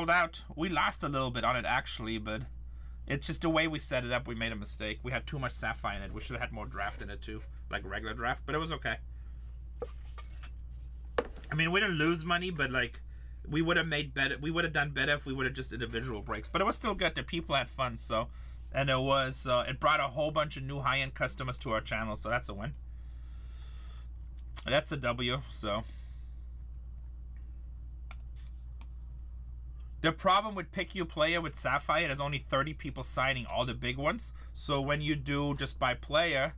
sold out. We lost a little bit on it actually, but it's just the way we set it up. We made a mistake. We had too much Sapphire in it. We should have had more draft in it too, like regular draft, but it was okay. I mean, we didn't lose money, but like we would have made better. We would have done better if we would have just individual breaks. But it was still good. The people had fun, so and it was it brought a whole bunch of new high-end customers to our channel, so that's a win. That's a W. So. The problem with Pick Your Player with Sapphire, there's only 30 people signing all the big ones. So when you do just by player,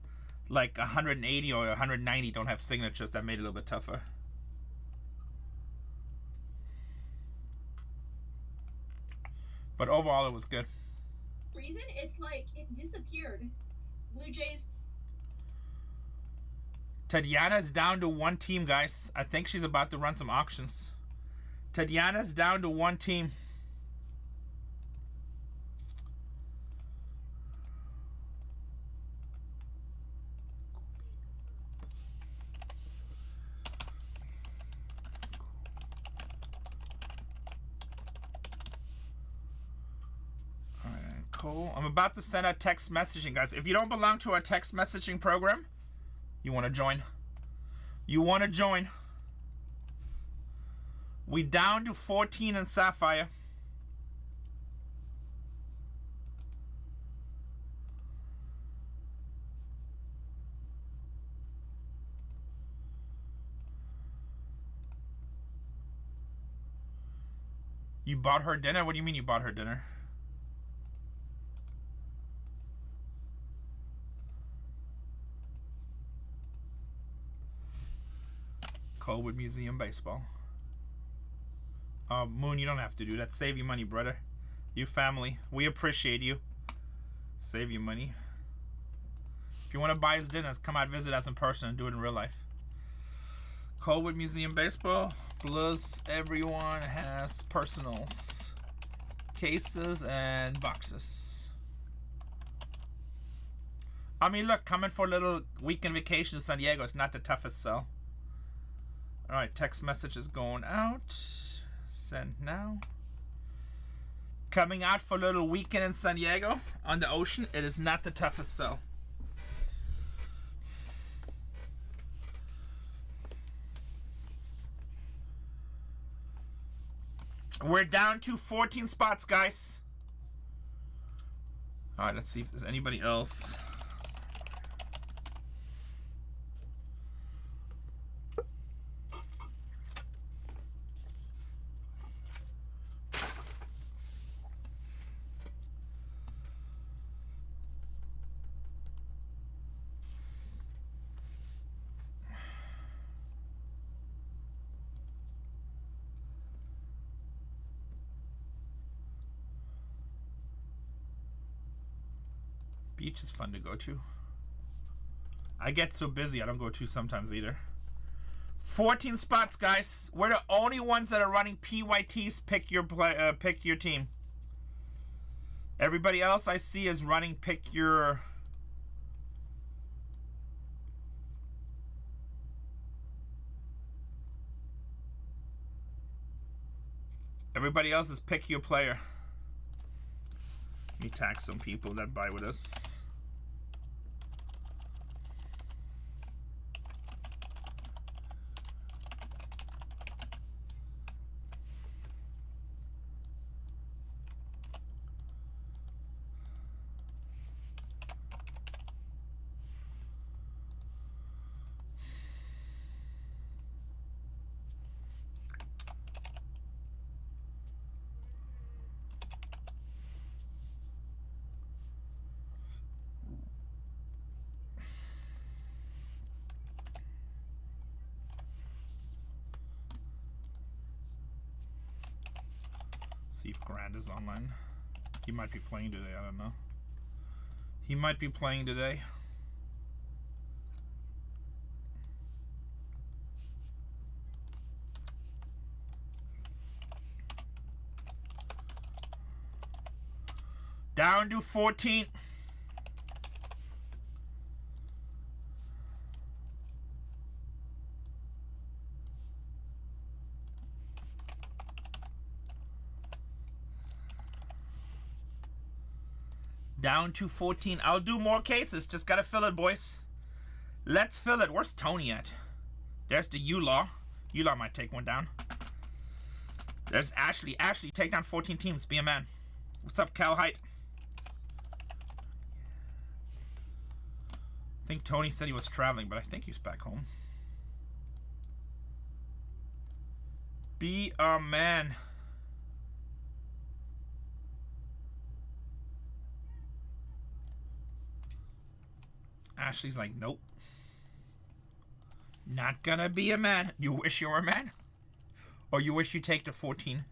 like 180 or 190 don't have signatures. That made it a little bit tougher. But overall, it was good. Reason? It's like it disappeared. Blue Jays. Tatiana's down to one team, guys. I think she's about to run some auctions. Tatiana's down to one team. Alright, cool. I'm about to send out text messaging, guys. If you don't belong to our text messaging program, you want to join. You want to join. We down to 14 in Sapphire. You bought her dinner? What do you mean you bought her dinner? Colwood Museum Baseball. Moon, you don't have to do that. Save your money, brother. You family. We appreciate you. Save your money. If you want to buy us dinners, come out visit us in person and do it in real life. Colwood Museum Baseball. Plus, everyone has personals. Cases and boxes. I mean, look, coming for a little weekend vacation to San Diego is not the toughest sell. Alright, text message is going out. Send now. Coming out for a little weekend in San Diego on the ocean. It is not the toughest sell. We're down to 14 spots, guys. Alright, let's see if there's anybody else. Beach is fun to go to. I get so busy I don't go to sometimes either. 14 spots, guys. We're the only ones that are running PYTs. Pick your team. Everybody else I see is running pick your. Everybody else is pick your player. Let me tag some people that buy with us. See if Grant is online. He might be playing today, I don't know. He might be playing today. Down to 14. Down to 14. I'll do more cases. Just gotta fill it, boys. Let's fill it. Where's Tony at? There's the U-Law. U-Law might take one down. There's Ashley. Ashley, take down 14 teams. Be a man. What's up, Cal Height? I think Tony said he was traveling, but I think he's back home. Be a man. Ashley's like, nope. Not gonna be a man. You wish you were a man? Or you wish you take the 14?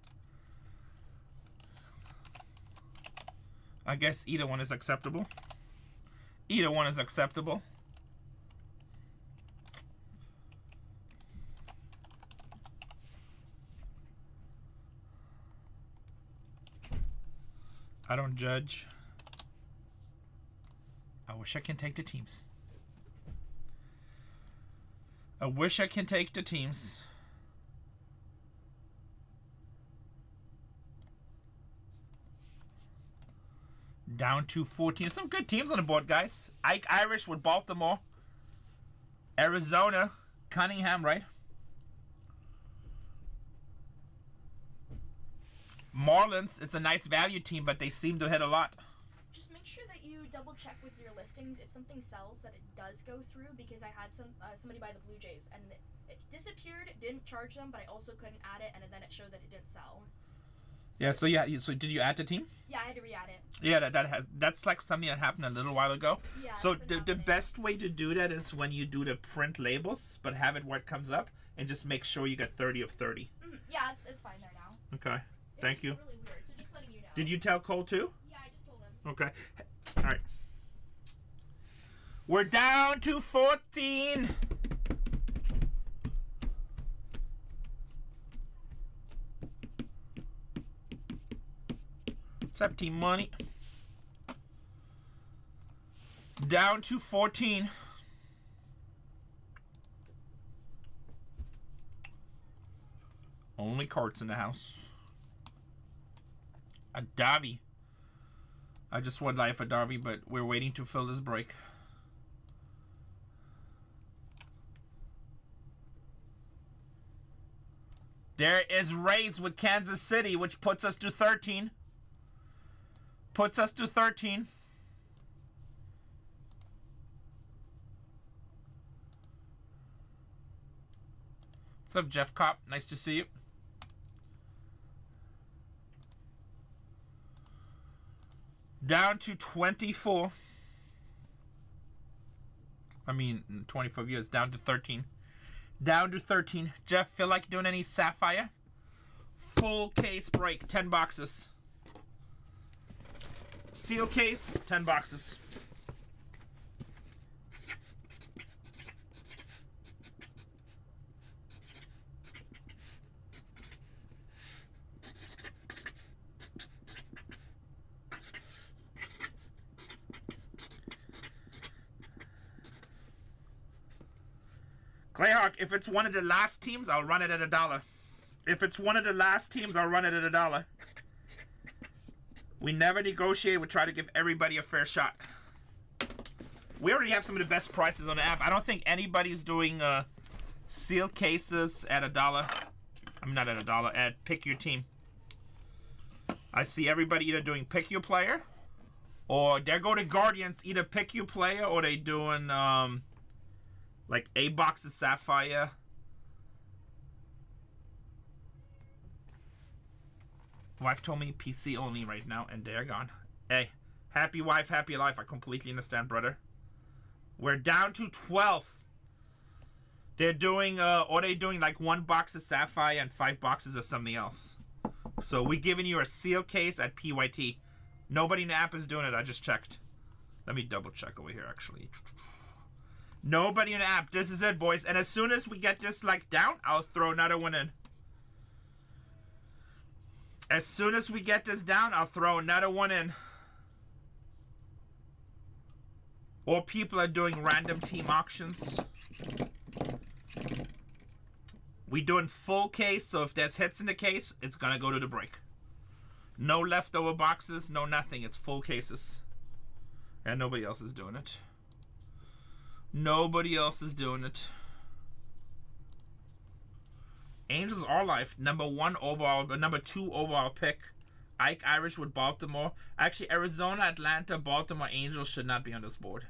I guess either one is acceptable. Either one is acceptable. I don't judge. I wish I can take the teams. I wish I can take the teams. Down to 14. Some good teams on the board, guys. Irish with Baltimore. Arizona. Cunningham, right? Marlins. It's a nice value team, but they seem to hit a lot. Just make sure that you double check with your listings if something sells that it does go through, because I had somebody buy the Blue Jays and it disappeared. It didn't charge them, but I also couldn't add it, and then it showed that it didn't sell. So yeah, so did you add the team? Yeah, I had to re-add it. Yeah, that's like something that happened a little while ago. Yeah. So the best way to do that is when you do the print labels, but have it where it comes up, and just make sure you get 30 of 30. Mm-hmm. Yeah, it's fine there now. Okay, thank you. Really weird, so just letting you know. Did you tell Cole too? Yeah, I just told him. Okay, all right. We're down to 14. What's up, Team Money? Down to 14. Only carts in the house. A Davi. I just would like a Darby, but we're waiting to fill this break. There is Rays with Kansas City, which puts us to 13. Puts us to 13. What's up, Jeff Kopp? Nice to see you. Down to 24. I mean, 25 years. Down to 13. Down to 13. Jeff, feel like doing any Sapphire? Full case break. 10 boxes. Seal case. 10 boxes. Clayhawk, if it's one of the last teams, I'll run it at $1. If it's one of the last teams, I'll run it at $1. We never negotiate. We try to give everybody a fair shot. We already have some of the best prices on the app. I don't think anybody's doing sealed cases at $1. I'm not at $1. At pick your team. I see everybody either doing pick your player, or there go the Guardians. Either pick your player, or they doing like a box of Sapphire. Wife told me PC only right now, and they're gone. Hey, happy wife, happy life. I completely understand, brother. We're down to 12. They're doing, or they doing like 1 box of Sapphire and 5 boxes of something else. So we're giving you a seal case at PYT. Nobody in the app is doing it. I just checked. Let me double check over here, actually. Nobody in the app. This is it, boys. And as soon as we get this like down, I'll throw another one in. As soon as we get this down, I'll throw another one in. Or people are doing random team auctions. We doing full case, so if there's hits in the case, it's gonna go to the break. No leftover boxes, no nothing. It's full cases. And nobody else is doing it. Nobody else is doing it. Angels are life. Number 1 overall, but number 2 overall pick. Ike Irish with Baltimore. Actually, Arizona, Atlanta, Baltimore Angels should not be on this board.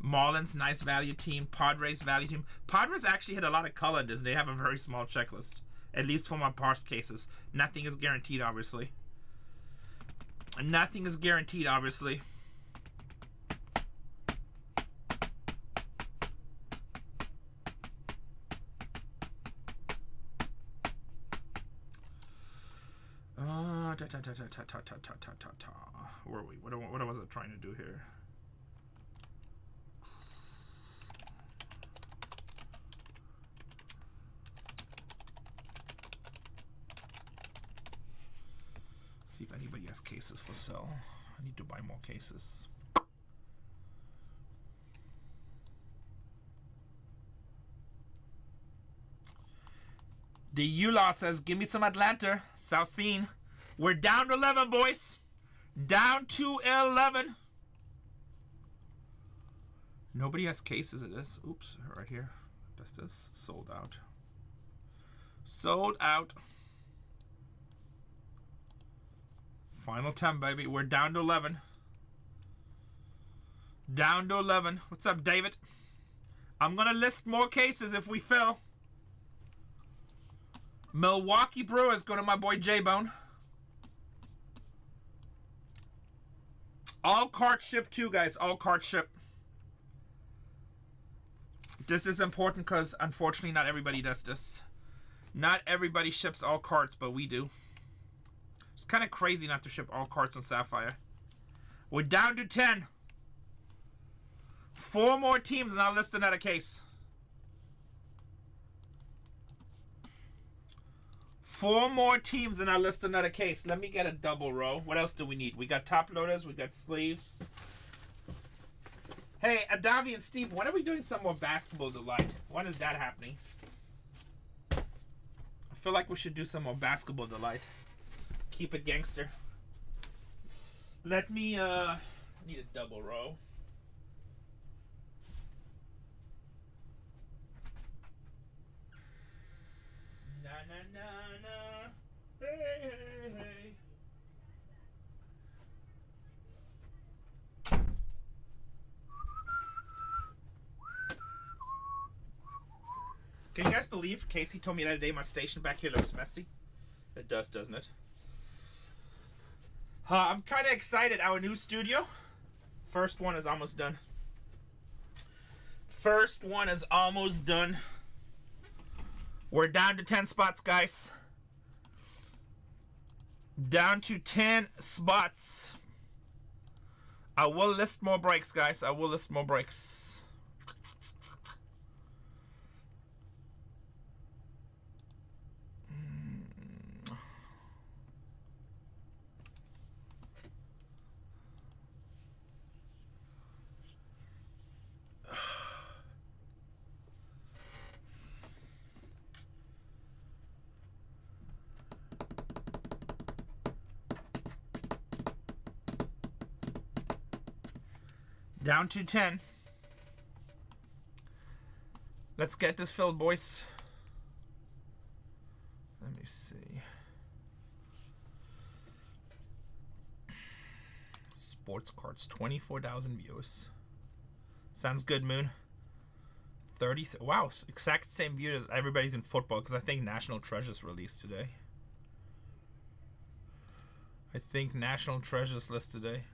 Marlins, nice value team. Padres, value team. Padres actually hit a lot of color in this. They have a very small checklist. At least for my past cases. Nothing is guaranteed, obviously. Nothing is guaranteed, obviously. Where are we? What was I trying to do here? See if anybody has cases for sale. I need to buy more cases. The Eula says, give me some Atlanta. Southine. We're down to 11, boys. Down to 11. Nobody has cases of this. Oops, right here. That's this. Sold out. Sold out. Final 10, baby. We're down to 11. Down to 11. What's up, David? I'm going to list more cases if we fill. Milwaukee Brewers, go to my boy J-Bone. All cart ship too, guys. All cart ship. This is important because, unfortunately, not everybody does this. Not everybody ships all carts, but we do. It's kind of crazy not to ship all carts on Sapphire. We're down to 10. 4 more teams and I'll list another case. 4 more teams and I'll list another case. Let me get a double row. What else do we need? We got top loaders. We got sleeves. Hey, Adavi and Steve, when are we doing some more Basketball Delight? When is that happening? I feel like we should do some more Basketball Delight. Keep it gangster. Let me, I need a double row. Na na na na. Hey, hey, hey. Can you guys believe Casey told me the other day my station back here looks messy? It does, doesn't it? I'm kind of excited. Our new studio. First one is almost done. First one is almost done. We're down to 10 spots, guys. Down to 10 spots. I will list more breaks, guys. I will list more breaks. Down to 10. Let's get this filled, boys. Let me see. Sports cards, 24,000 views. Sounds good, Moon. 30. Wow, exact same view as everybody's in football because I think National Treasure's released today. I think National Treasure's list today.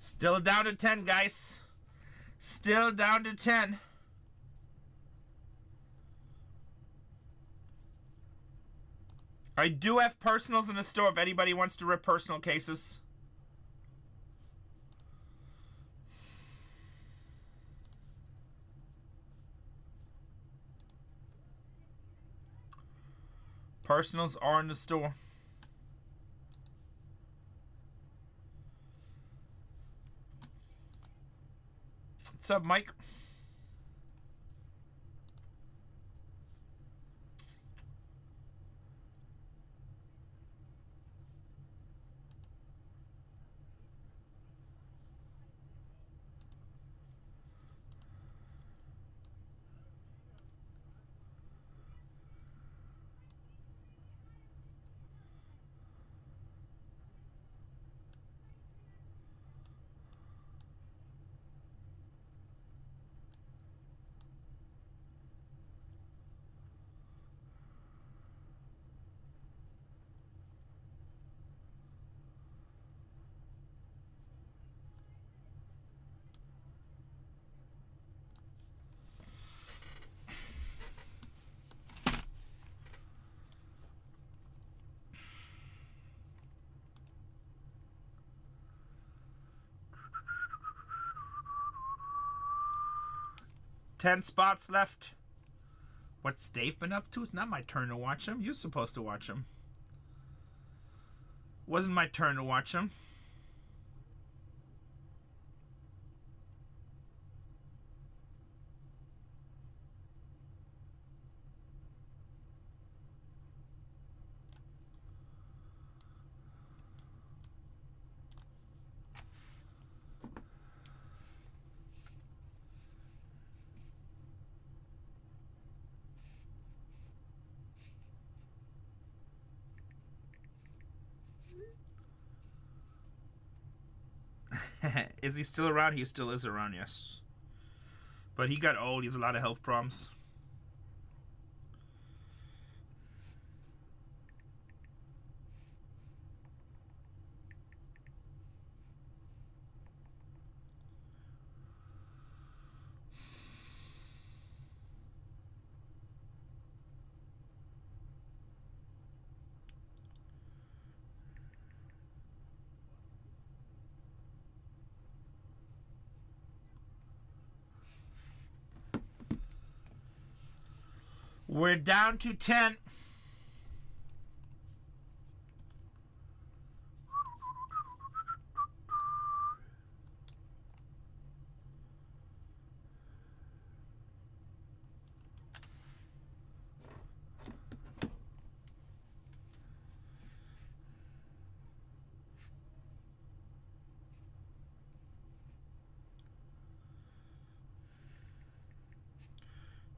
Still down to 10, guys. Still down to 10. I do have personals in the store if anybody wants to rip personal cases. Personals are in the store. What's up, Mike? Ten spots left. What's Dave been up to? It's not my turn to watch him. You're supposed to watch him. Wasn't my turn to watch him. Is he still around? He still is around, yes. But he got old. He has a lot of health problems. We're down to 10.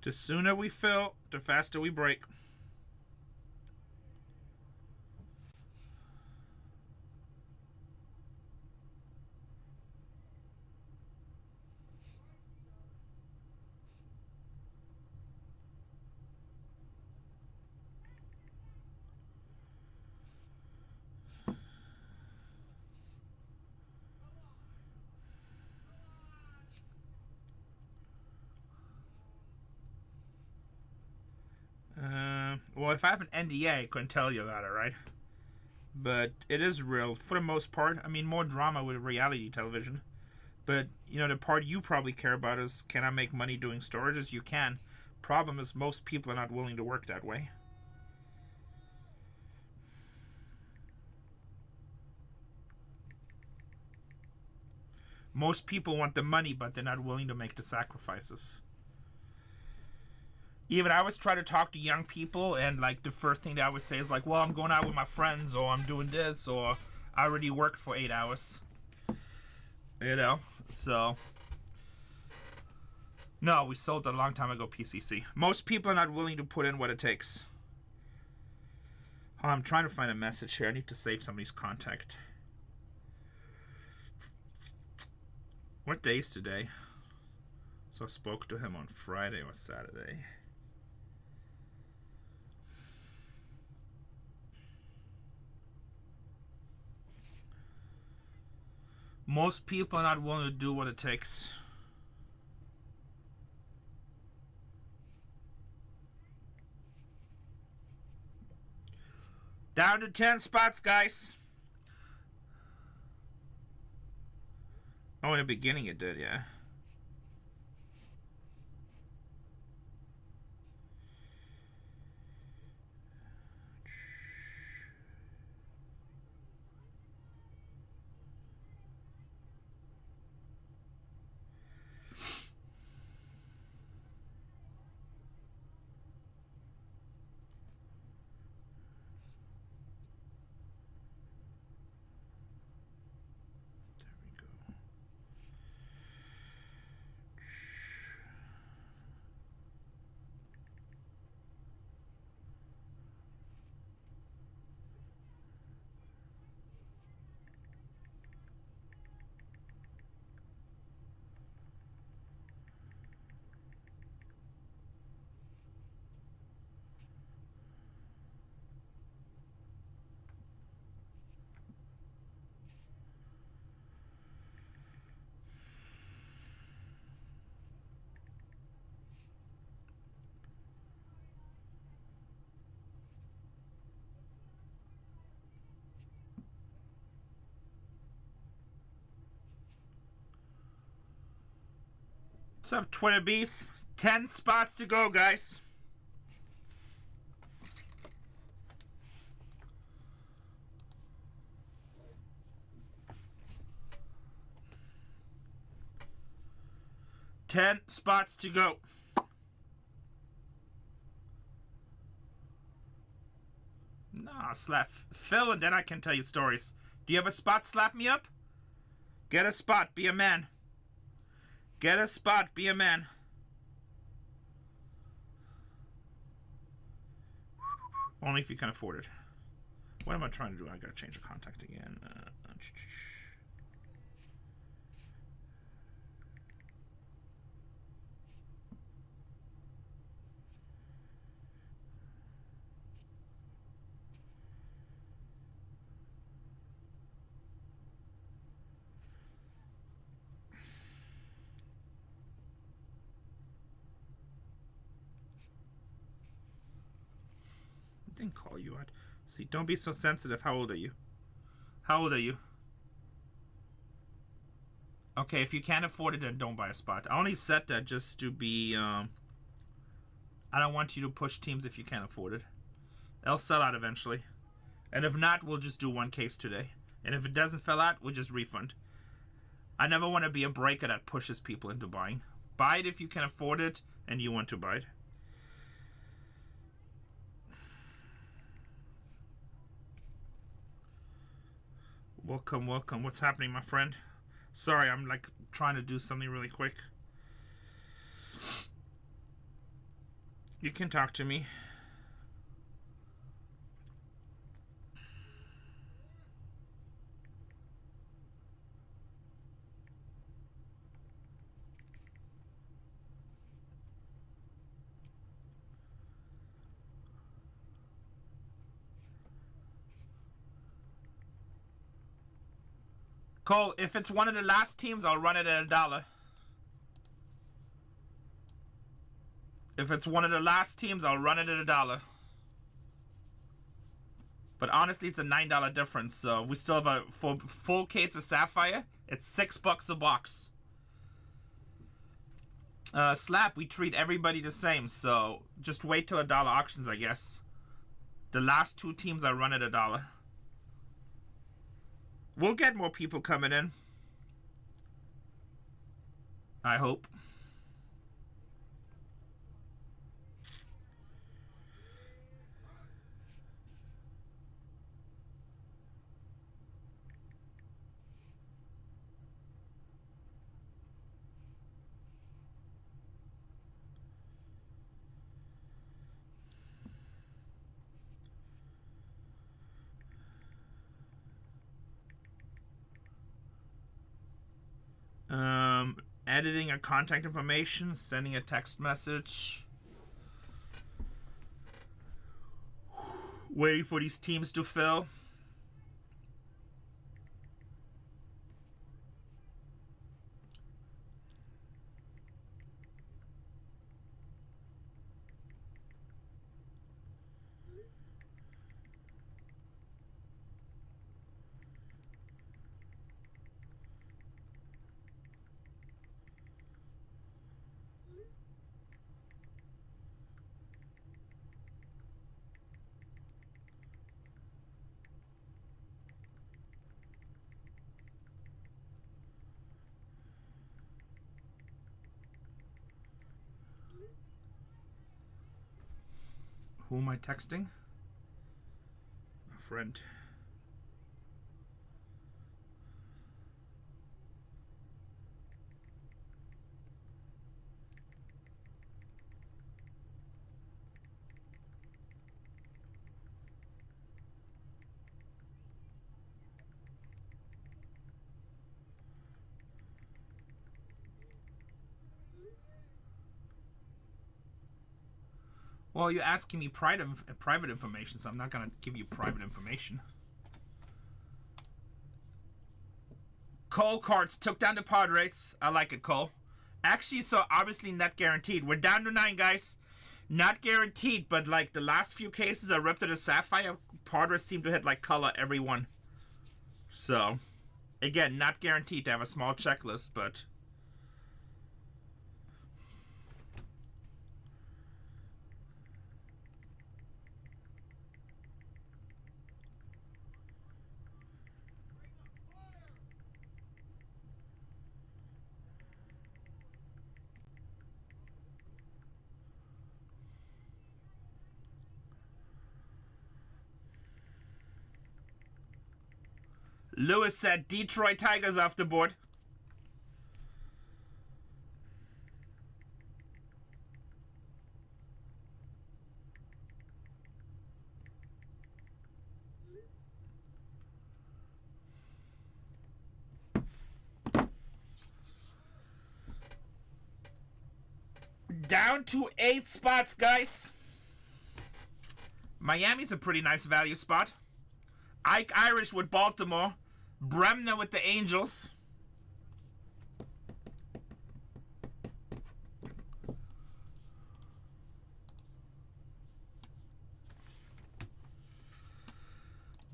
The sooner we fill, the faster we break. Well, if I have an NDA, I couldn't tell you about it, right? But it is real, for the most part. I mean, more drama with reality television. But, you know, the part you probably care about is, can I make money doing storages? You can. Problem is, most people are not willing to work that way. Most people want the money, but they're not willing to make the sacrifices. Even I always try to talk to young people, and like the first thing that I would say is like, well, I'm going out with my friends, or I'm doing this, or I already worked for 8 hours. You know, so. No, we sold a long time ago, PCC. Most people are not willing to put in what it takes. Oh, I'm trying to find a message here. I need to save somebody's contact. What day is today? So I spoke to him on Friday or Saturday. Most people are not willing to do what it takes. Down to 10 spots, guys. Oh, in the beginning it did, yeah. What's up, Twitter beef? 10 spots to go, guys. Ten spots to go. Nah, slap Phil, and then I can tell you stories. Do you have a spot? Slap me up. Get a spot. Be a man. Get a spot. Be a man. Only if you can afford it. What am I trying to do? I gotta change the contact again. Didn't call you out. See, don't be so sensitive. How old are you? How old are you? Okay, if you can't afford it, then don't buy a spot. I only set that just to be, I don't want you to push teams if you can't afford it. They'll sell out eventually. And if not, we'll just do one case today. And if it doesn't sell out, we'll just refund. I never want to be a breaker that pushes people into buying. Buy it if you can afford it and you want to buy it. Welcome, welcome. What's happening, my friend? Sorry, I'm like trying to do something really quick. You can talk to me. Cole, if it's one of the last teams, I'll run it at $1. If it's one of the last teams, I'll run it at $1. But honestly, it's a $9 difference. So we still have a full case of Sapphire. It's $6 a box. Slap, we treat everybody the same. So just wait till $1 auctions, I guess. The last two teams, I run at $1. We'll get more people coming in. I hope. Editing a contact information, sending a text message. Waiting for these teams to fill. Who am I texting? A friend. Well, you're asking me private information, so I'm not going to give you private information. Cole Carts took down the Padres. I like it, Cole. Actually, so obviously not guaranteed. We're down to 9, guys. Not guaranteed, but like the last few cases I ripped to the Sapphire, Padres seem to hit like color every one. So, again, not guaranteed to have a small checklist, but... Lewis said Detroit Tigers off the board. Down to 8 spots, guys. Miami's a pretty nice value spot. Ike Irish with Baltimore. Bremner with the Angels.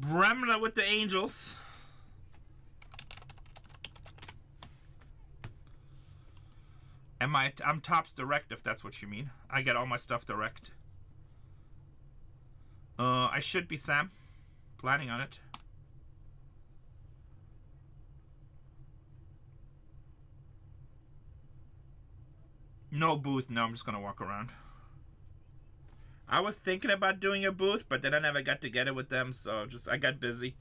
Bremner with the Angels. I'm Topps Direct, if that's what you mean. I get all my stuff direct. I should be, Sam. Planning on it. No booth. No, I'm just gonna walk around. I was thinking about doing a booth, but then I never got together with them, so I got busy.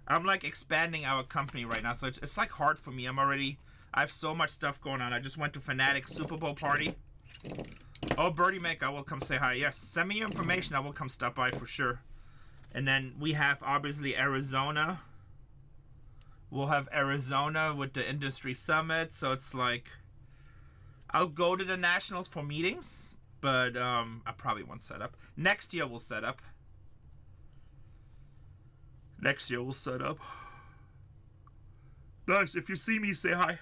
I'm like expanding our company right now, so it's like hard for me. I have so much stuff going on. I just went to Fanatic Super Bowl party. Oh, Birdie Make, I will come say hi. Yes, send me your information. I will come stop by for sure. And then we have obviously Arizona. We'll have Arizona with the industry summit, so it's like I'll go to the Nationals for meetings, but I probably won't set up. Next year we'll set up. Next year we'll set up. Nice, if you see me, say hi.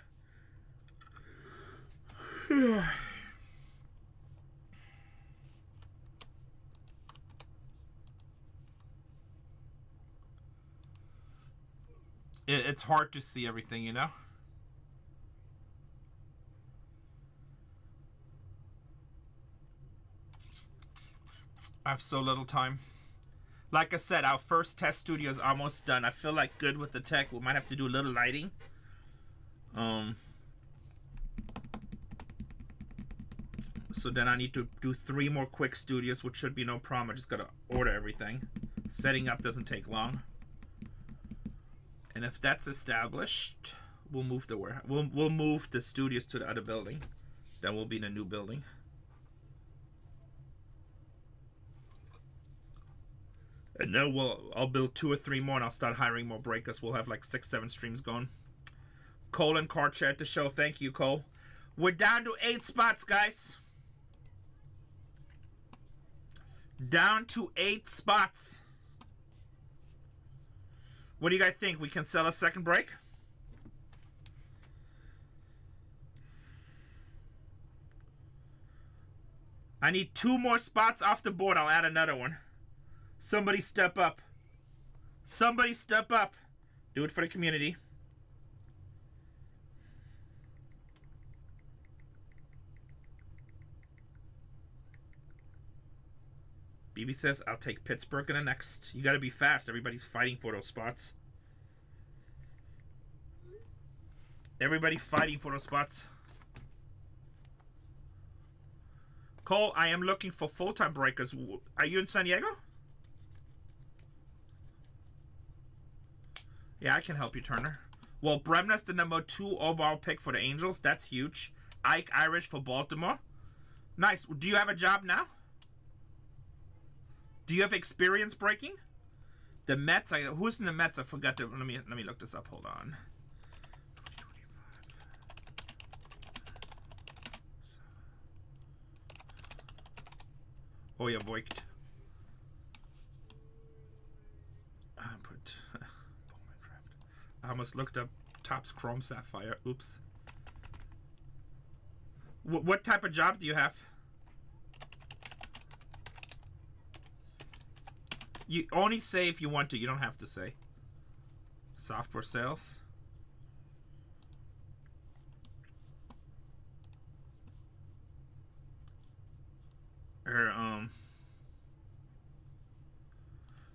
It's hard to see everything, you know? I have so little time. Like I said, our first test studio is almost done. I feel like good with the tech. We might have to do a little lighting. So then I need to do 3 more quick studios, which should be no problem. I just gotta order everything. Setting up doesn't take long. And if that's established, we'll move the warehouse. We'll move the studios to the other building. Then we'll be in a new building. And then I'll build 2 or 3 more, and I'll start hiring more breakers. We'll have like 6, 7 streams going. Cole and Carcher at the show. Thank you, Cole. We're down to 8 spots, guys. Down to 8 spots. What do you guys think? We can sell a second break? I need 2 more spots off the board. I'll add another one. Somebody step up. Somebody step up. Do it for the community. BB says, I'll take Pittsburgh in the next. You got to be fast. Everybody's fighting for those spots. Everybody fighting for those spots. Cole, I am looking for full-time breakers. Are you in San Diego? Yeah, I can help you, Turner. Well, Bremner's the #2 overall pick for the Angels. That's huge. Ike Irish for Baltimore. Nice. Do you have a job now? Do you have experience breaking? The Mets. Who's in the Mets? I forgot to. Let me look this up. Hold on. 2025. Oh yeah, Voigt. Put BOWMAN draft. I almost looked up Topps Chrome Sapphire. Oops. What type of job do you have? You only say if you want to. You don't have to say. Software sales.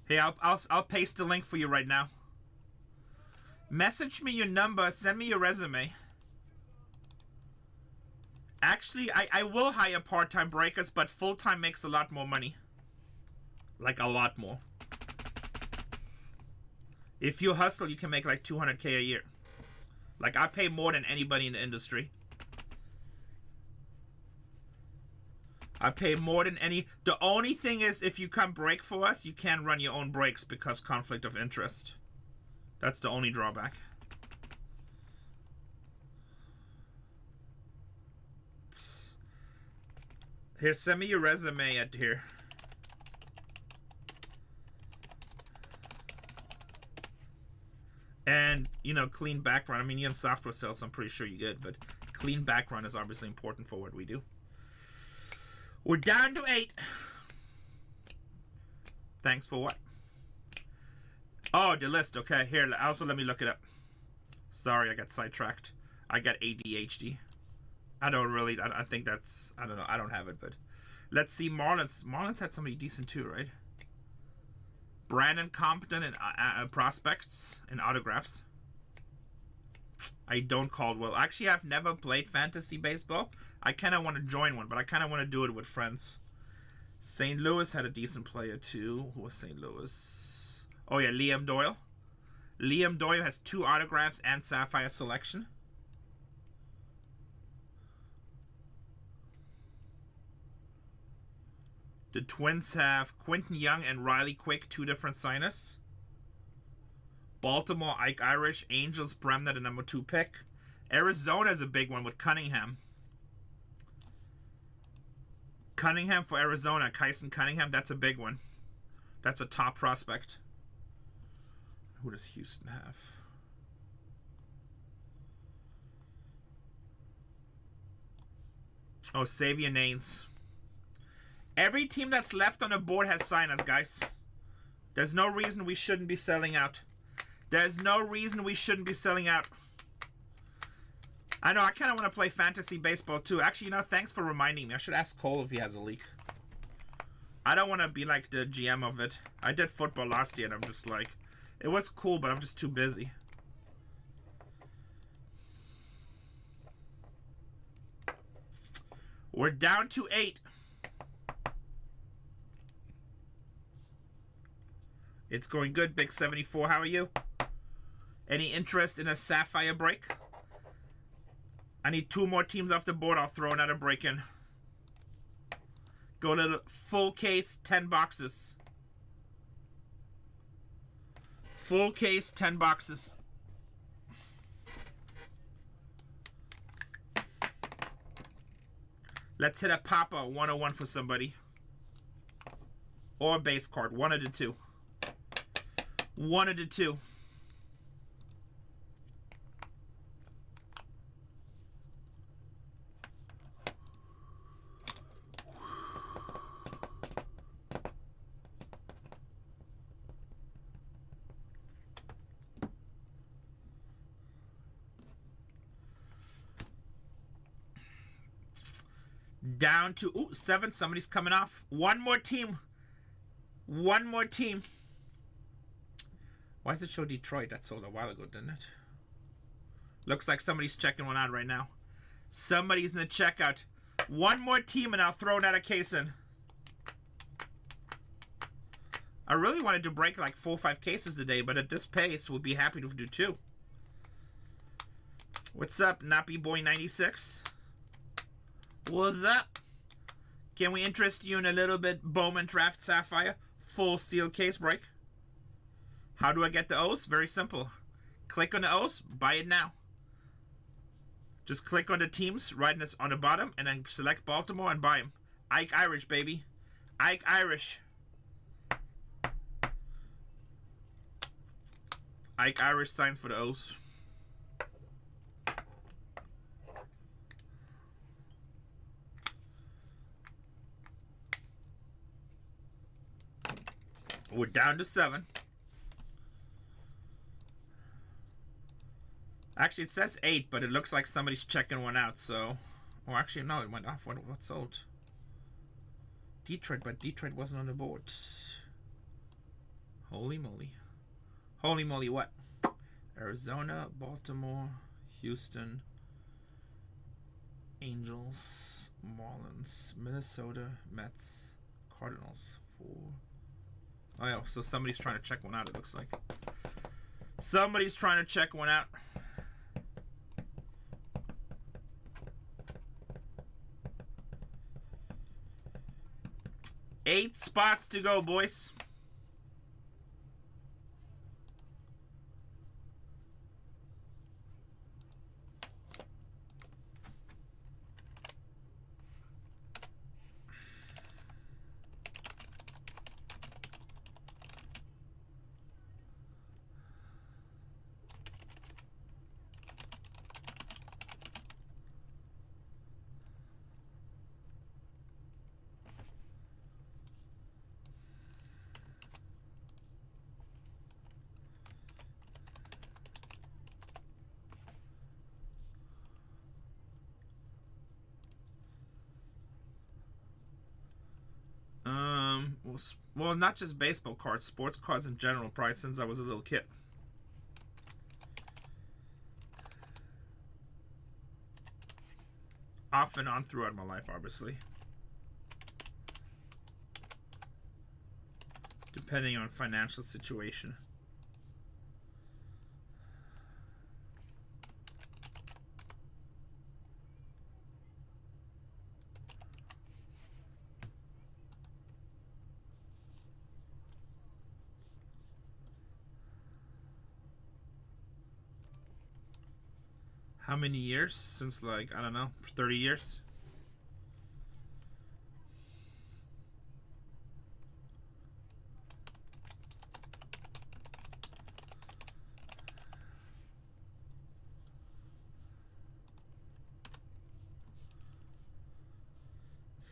Hey, I'll paste the link for you right now. Message me your number. Send me your resume. Actually, I will hire part-time breakers, but full-time makes a lot more money. Like a lot more. If you hustle, you can make like $200K a year. Like I pay more than anybody in the industry. I pay more than any. The only thing is, if you come break for us, you can't run your own breaks because conflict of interest. That's the only drawback. Here, send me your resume at here. And, you know, clean background. I mean, you're in software sales, so I'm pretty sure you're good. But clean background is obviously important for what we do. We're down to 8. Thanks for what? Oh, the list. Okay, here. Also, let me look it up. Sorry, I got sidetracked. I got ADHD. I don't really. I think that's. I don't know. I don't have it, but let's see. Marlins had somebody decent too, right? Brandon Compton and prospects and autographs. I don't Caldwell. Actually, I've never played fantasy baseball. I kind of want to join one, but I kind of want to do it with friends. St. Louis had a decent player too. Who was St. Louis? Oh yeah, Liam Doyle. Liam Doyle has 2 autographs and Sapphire selection. The Twins have Quentin Young and Riley Quick, 2 different signers. Baltimore, Ike Irish. Angels, Bremner, the #2 pick. Arizona's a big one with Cunningham. Cunningham for Arizona. Kyson Cunningham, that's a big one. That's a top prospect. Who does Houston have? Oh, Xavier Nanes. Every team that's left on the board has signers, guys. There's no reason we shouldn't be selling out. There's no reason we shouldn't be selling out. I know, I kind of want to play fantasy baseball too. Actually, you know, thanks for reminding me. I should ask Cole if he has a league. I don't want to be like the GM of it. I did football last year and I'm just like, it was cool, but I'm just too busy. We're down to 8. It's going good, Big 74. How are you? Any interest in a Sapphire break? I need 2 more teams off the board. I'll throw another break in. Go to the full case, 10 boxes. Full case, 10 boxes. Let's hit a Papa 101 for somebody. Or a base card. One of the two. One of the two. Down to 7. Somebody's coming off. One more team. One more team. Why does it show Detroit? That sold a while ago, didn't it? Looks like somebody's checking one out right now. Somebody's in the checkout. One more team and I'll throw another case in. I really wanted to break like 4 or 5 cases today, but at this pace, we'll be happy to do 2. What's up, Nappy Boy 96? What's up? Can we interest you in a little bit Bowman Draft Sapphire full seal case break? How do I get the O's? Very simple. Click on the O's, buy it now. Just click on the teams right on the bottom and then select Baltimore and buy them. Ike Irish, baby. Ike Irish. Ike Irish signs for the O's. We're down to 7. Actually, it says 8, but it looks like somebody's checking one out, so... Oh, actually, no, it went off. What sold? Detroit, but Detroit wasn't on the board. Holy moly. Holy moly, what? Arizona, Baltimore, Houston, Angels, Marlins, Minnesota, Mets, Cardinals, 4... Oh, yeah, so somebody's trying to check one out, it looks like. Somebody's trying to check one out. Eight spots to go, boys. Well, not just baseball cards, sports cards in general, probably since I was a little kid. Off and on throughout my life, obviously. Depending on financial situation. How many years? Since, like, I don't know, 30 years?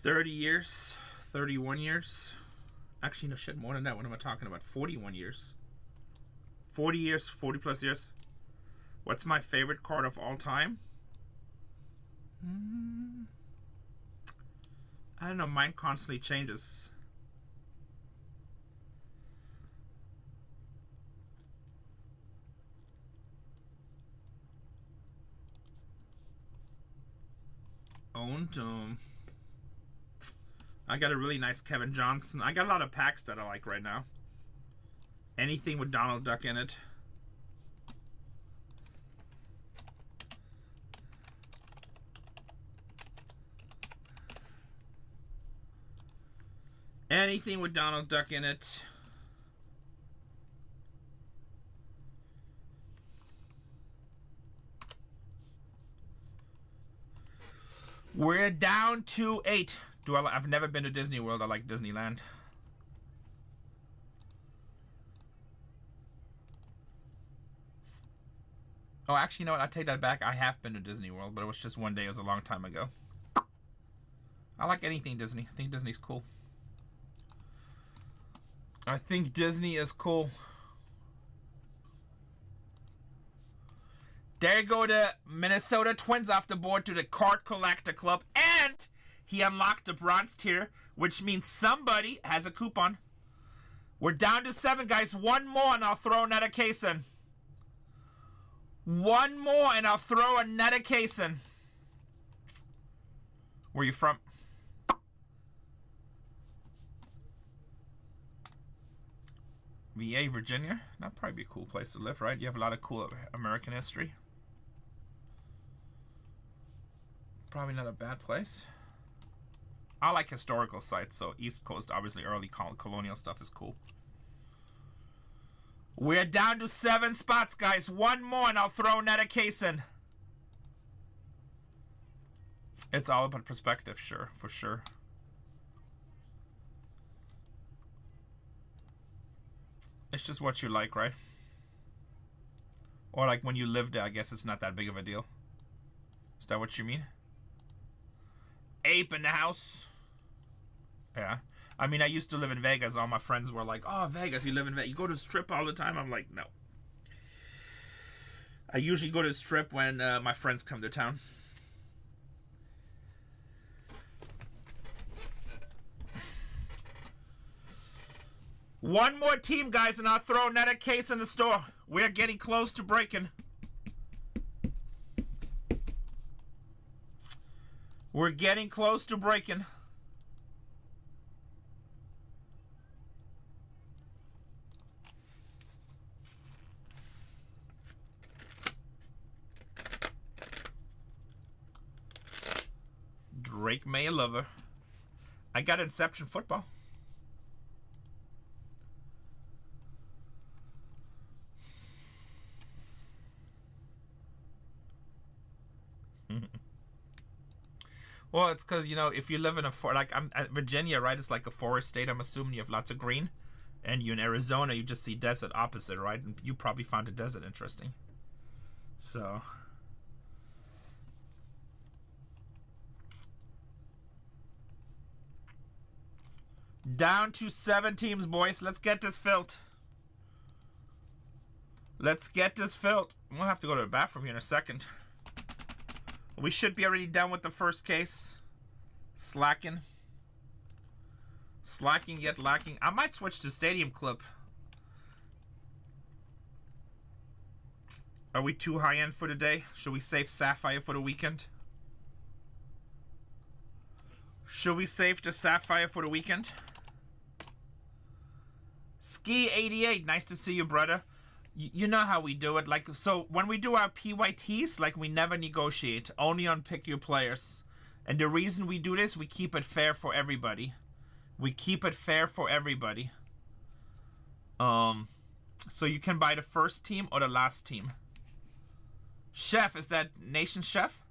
$30 years, 31 years. Actually, no shit, more than that. What am I talking about? 41 years. 40 years, 40 plus years. What's my favorite card of all time? I don't know, mine constantly changes. Owned, I got a really nice Kevin Johnson. I got a lot of packs that I like right now. Anything with Donald Duck in it. Anything with Donald Duck in it. We're down to 8. I've never been to Disney World. I like Disneyland. Oh, actually, you know what? I take that back. I have been to Disney World, but it was just one day. It was a long time ago. I like anything Disney. I think Disney's cool. I think Disney is cool. There go the Minnesota Twins off the board to the Card Collector Club. And he unlocked the bronze tier, which means somebody has a coupon. We're down to 7, guys. One more and I'll throw another case in. One more and I'll throw another case in. Where you from? VA, Virginia? That'd probably be a cool place to live, right? You have a lot of cool American history. Probably not a bad place. I like historical sites, so East Coast, obviously early colonial stuff is cool. We're down to 7 spots, guys. One more and I'll throw another case in. It's all about perspective, sure, for sure. It's just what you like, right? Or like when you live there, I guess it's not that big of a deal. Is that what you mean? Ape in the house. Yeah. I mean, I used to live in Vegas. All my friends were like, oh, Vegas, you live in Vegas. You go to the Strip all the time? I'm like, no. I usually go to the Strip when my friends come to town. One more team, guys, and I'll throw another case in the store. We're getting close to breaking. We're getting close to breaking. Drake May lover. I got Inception football. Well, it's because, you know, if you live in a I'm at Virginia, right? It's like a forest state. I'm assuming you have lots of green. And you in Arizona, you just see desert opposite, right? And you probably found the desert interesting. So. Down to 7 teams, boys. Let's get this filled. Let's get this filled. We'll have to go to the bathroom here in a second. We should be already done with the first case. Slacking. Slacking yet lacking. I might switch to Stadium Clip. Are we too high end for today? Should we save Sapphire for the weekend? Should we save the Sapphire for the weekend? Ski 88, nice to see you, brother. You know how we do it. Like, so when we do our PYTs, like, we never negotiate, only on pick your players. And the reason we do this, we keep it fair for everybody. We keep it fair for everybody. So you can buy the first team or the last team. Chef, is that Nation Chef?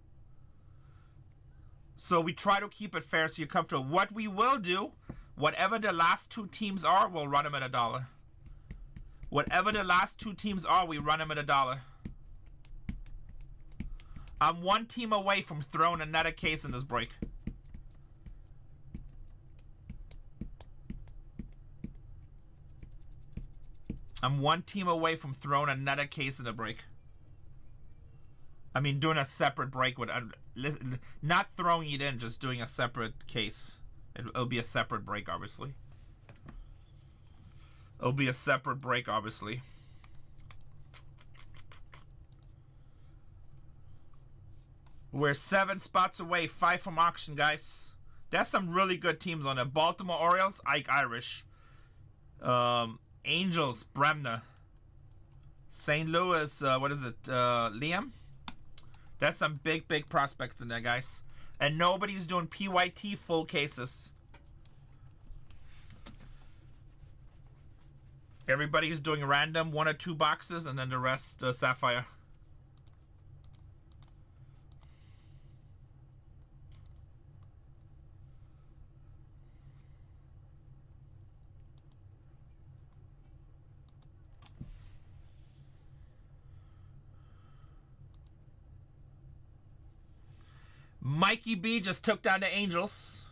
So we try to keep it fair so you're comfortable. What we will do, whatever the last 2 teams are, we'll run them at $1. Whatever the last 2 teams are, we run them at $1. I'm 1 team away from throwing another case in this break. I'm 1 team away from throwing another case in the break. I mean, doing a separate break with, not throwing it in, just doing a separate case. It'll be a separate break, obviously. It'll be a separate break, obviously. We're 7 spots away, 5 from auction, guys. There's some really good teams on there. Baltimore Orioles, Ike Irish. Angels, Bremner. St. Louis, what is it, Liam? There's some big, big prospects in there, guys. And nobody's doing PYT full cases. Everybody's doing random 1 or 2 boxes, and then the rest Sapphire. Mikey B just took down the Angels.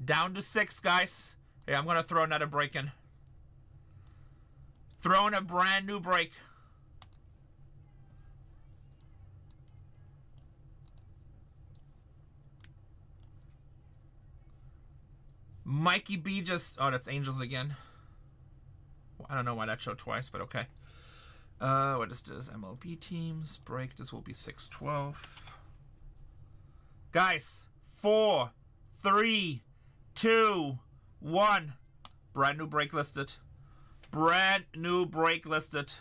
Down to 6, guys. Hey, I'm going to throw another break in. Throwing a brand new break. Mikey B just... Oh, that's Angels again. I don't know why that showed twice, but okay. What is this? MLB teams. Break. This will be 6-12. Guys, 4, 3, 2, 1. Brand new break listed. Brand new break listed.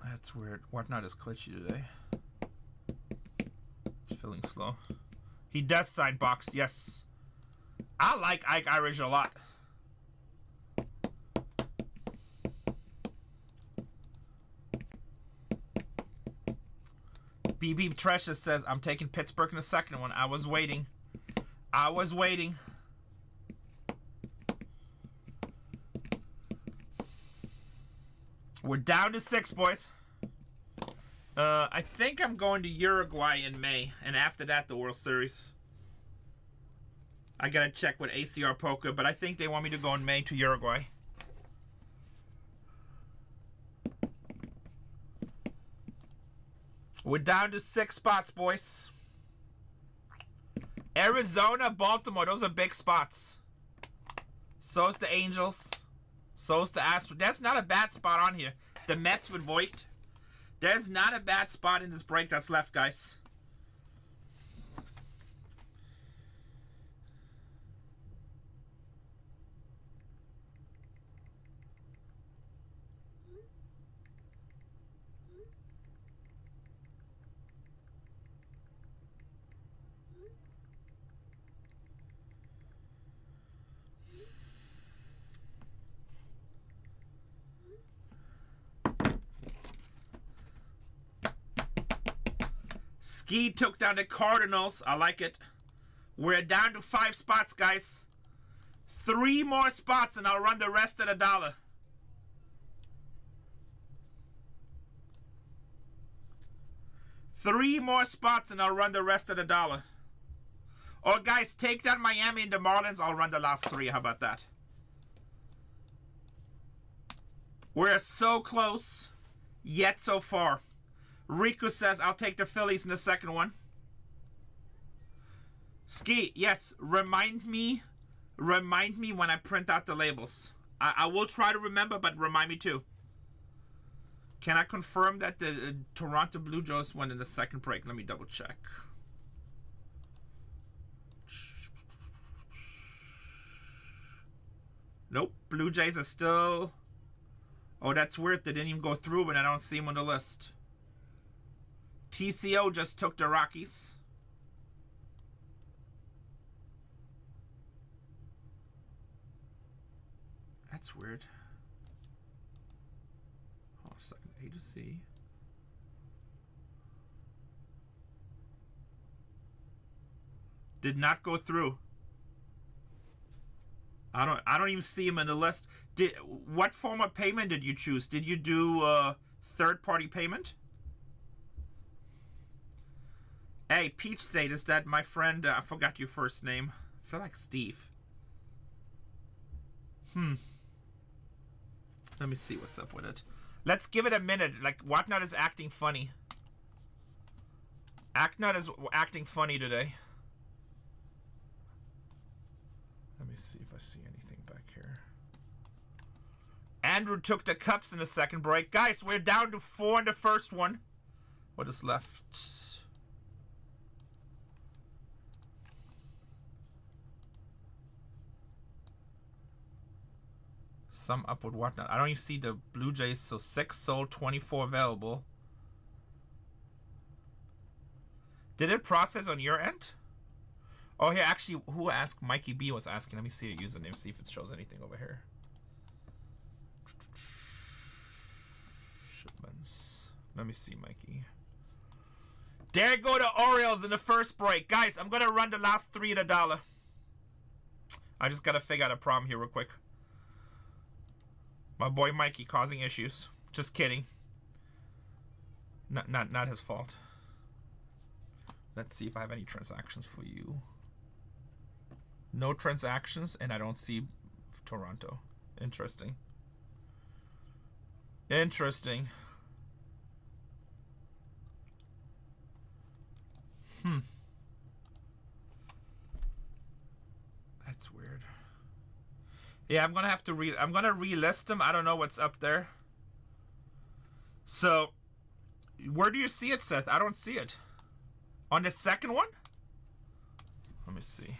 That's weird. Whatnot is glitchy today. It's feeling slow. He does sign boxed, yes. I like Ike Irish a lot. BB Tresha says, I'm taking Pittsburgh in the second one. I was waiting. I was waiting. We're down to 6, boys. I think I'm going to Uruguay in May, and after that, the World Series. I gotta check with ACR Poker, but I think they want me to go in May to Uruguay. We're down to 6 spots, boys. Arizona, Baltimore, those are big spots. So's the Angels. So's the Astros. That's not a bad spot on here. The Mets with Voigt. There's not a bad spot in this break that's left, guys. Ski took down the Cardinals. I like it. We're down to 5 spots, guys. 3 more spots and I'll run the rest of the dollar. Three more spots and I'll run the rest of the dollar. Or guys, take down Miami and the Marlins. I'll run the last 3. How about that? We're so close, yet so far. Riku says, I'll take the Phillies in the second one. Ski, yes, remind me when I print out the labels. I will try to remember, but remind me too. Can I confirm that the Toronto Blue Jays won in the second break? Let me double check. Nope, Blue Jays are still... Oh, that's weird. They didn't even go through, but I don't see them on the list. TCO just took the Rockies. That's weird. Hold on a second. A to C. Did not go through. I don't even see him in the list. What form of payment did you choose? Did you do third-party payment? Hey, Peach State, is that my friend? I forgot your first name. I feel like Steve. Let me see what's up with it. Let's give it a minute. Like, Whatnot is acting funny. Actnut is acting funny today. Let me see if I see anything back here. Andrew took the Cups in the second break. Guys, we're down to 4 in the first one. What is left? Some up with Whatnot. I don't even see the Blue Jays, so 6 sold, 24 available. Did it process on your end? Oh, here, actually, who asked? Mikey B was asking. Let me see a username, see if it shows anything over here. Shipments. Let me see, Mikey. There go the Orioles in the first break. Guys, I'm going to run the last 3 at a dollar. I just got to figure out a problem here real quick. My boy Mikey causing issues. Just kidding. Not his fault. Let's see if I have any transactions for you. No transactions, and I don't see Toronto. Interesting. Interesting. It's weird. Yeah, I'm gonna have to I'm gonna relist them. I don't know what's up there. So, where do you see it, Seth? I don't see it. On the second one? Let me see.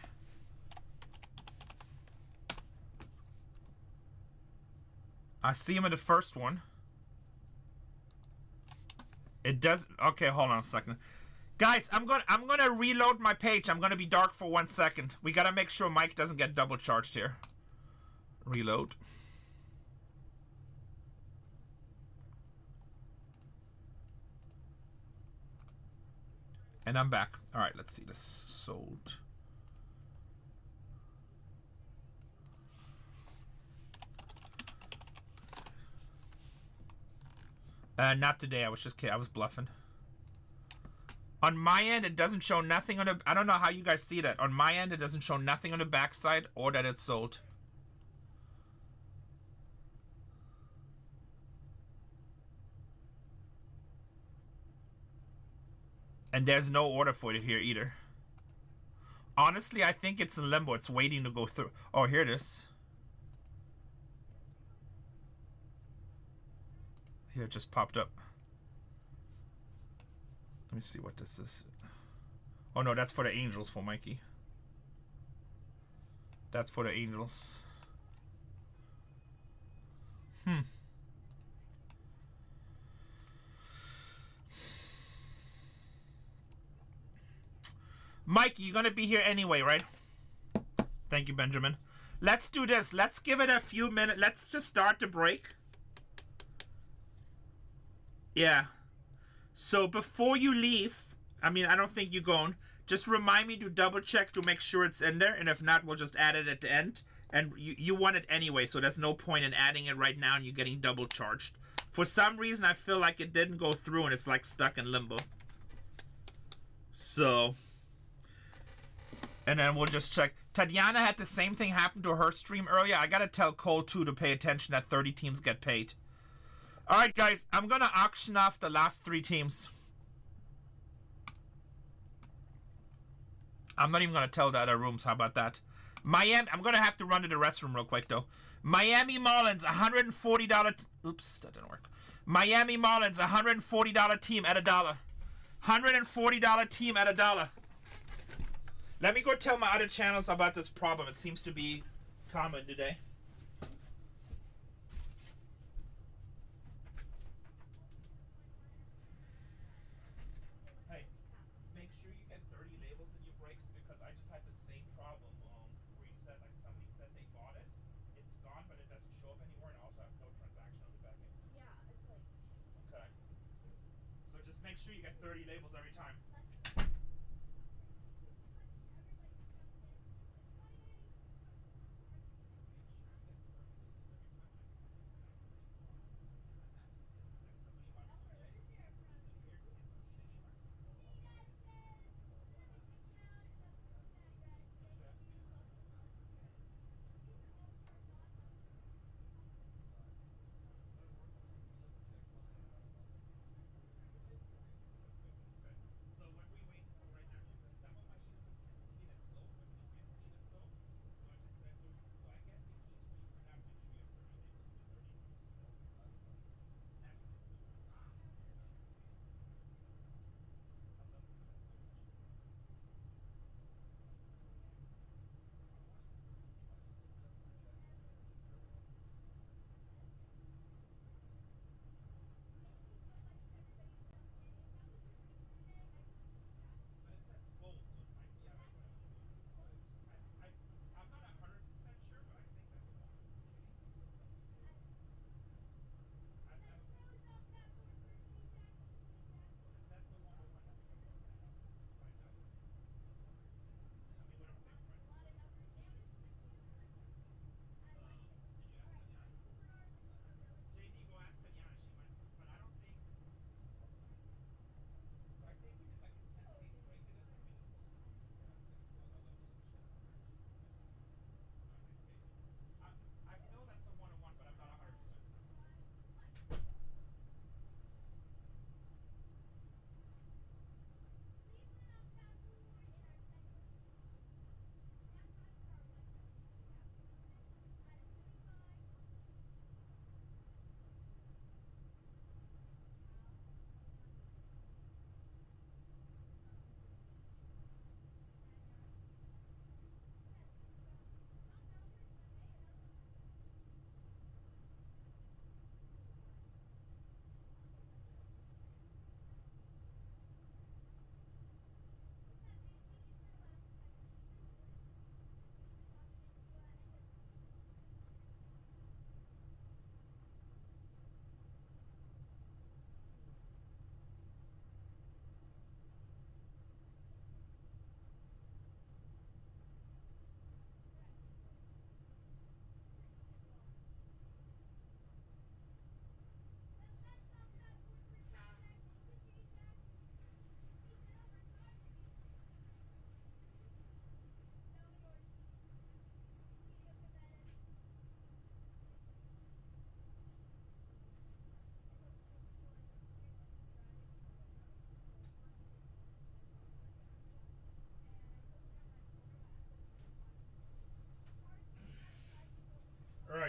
I see him in the first one. It does. Okay, hold on a second. Guys, I'm gonna reload my page. I'm gonna be dark for 1 second. We gotta make sure Mike doesn't get double charged here. Reload. And I'm back. All right, let's see this. Sold. Not today. I was just kidding. I was bluffing. On my end, it doesn't show nothing on the... I don't know how you guys see that. On my end, it doesn't show nothing on the backside or that it's sold. And there's no order for it here either. Honestly, I think it's in limbo. It's waiting to go through. Oh, here it is. Here, it just popped up. Let me see what this is. Oh, no, that's for the Angels for Mikey. That's for the Angels. Mikey, you're gonna be here anyway, right? Thank you, Benjamin. Let's do this. Let's give it a few minutes. Let's just start the break. Yeah. So before you leave, I mean, I don't think you're going. Just remind me to double check to make sure it's in there. And if not, we'll just add it at the end. And you want it anyway, so there's no point in adding it right now and you're getting double charged. For some reason, I feel like it didn't go through and it's like stuck in limbo. So... And then we'll just check. Tatiana had the same thing happen to her stream earlier. I gotta tell Cole, too, to pay attention that 30 teams get paid. Alright, guys. I'm gonna auction off the last 3 teams. I'm not even gonna tell the other rooms. How about that? Miami. I'm gonna have to run to the restroom real quick, though. Miami Marlins, $140... Oops, that didn't work. Miami Marlins, $140 team at $1. $140 team at $1. Let me go tell my other channels about this problem. It seems to be common today. Hey, make sure you get 30 labels in your breaks because I just had the same problem where you said, like, somebody said they bought it. It's gone, but it doesn't show up anymore, and I also have no transaction on the back end. Yeah, it's like... Okay. So just make sure you get 30 labels every time. So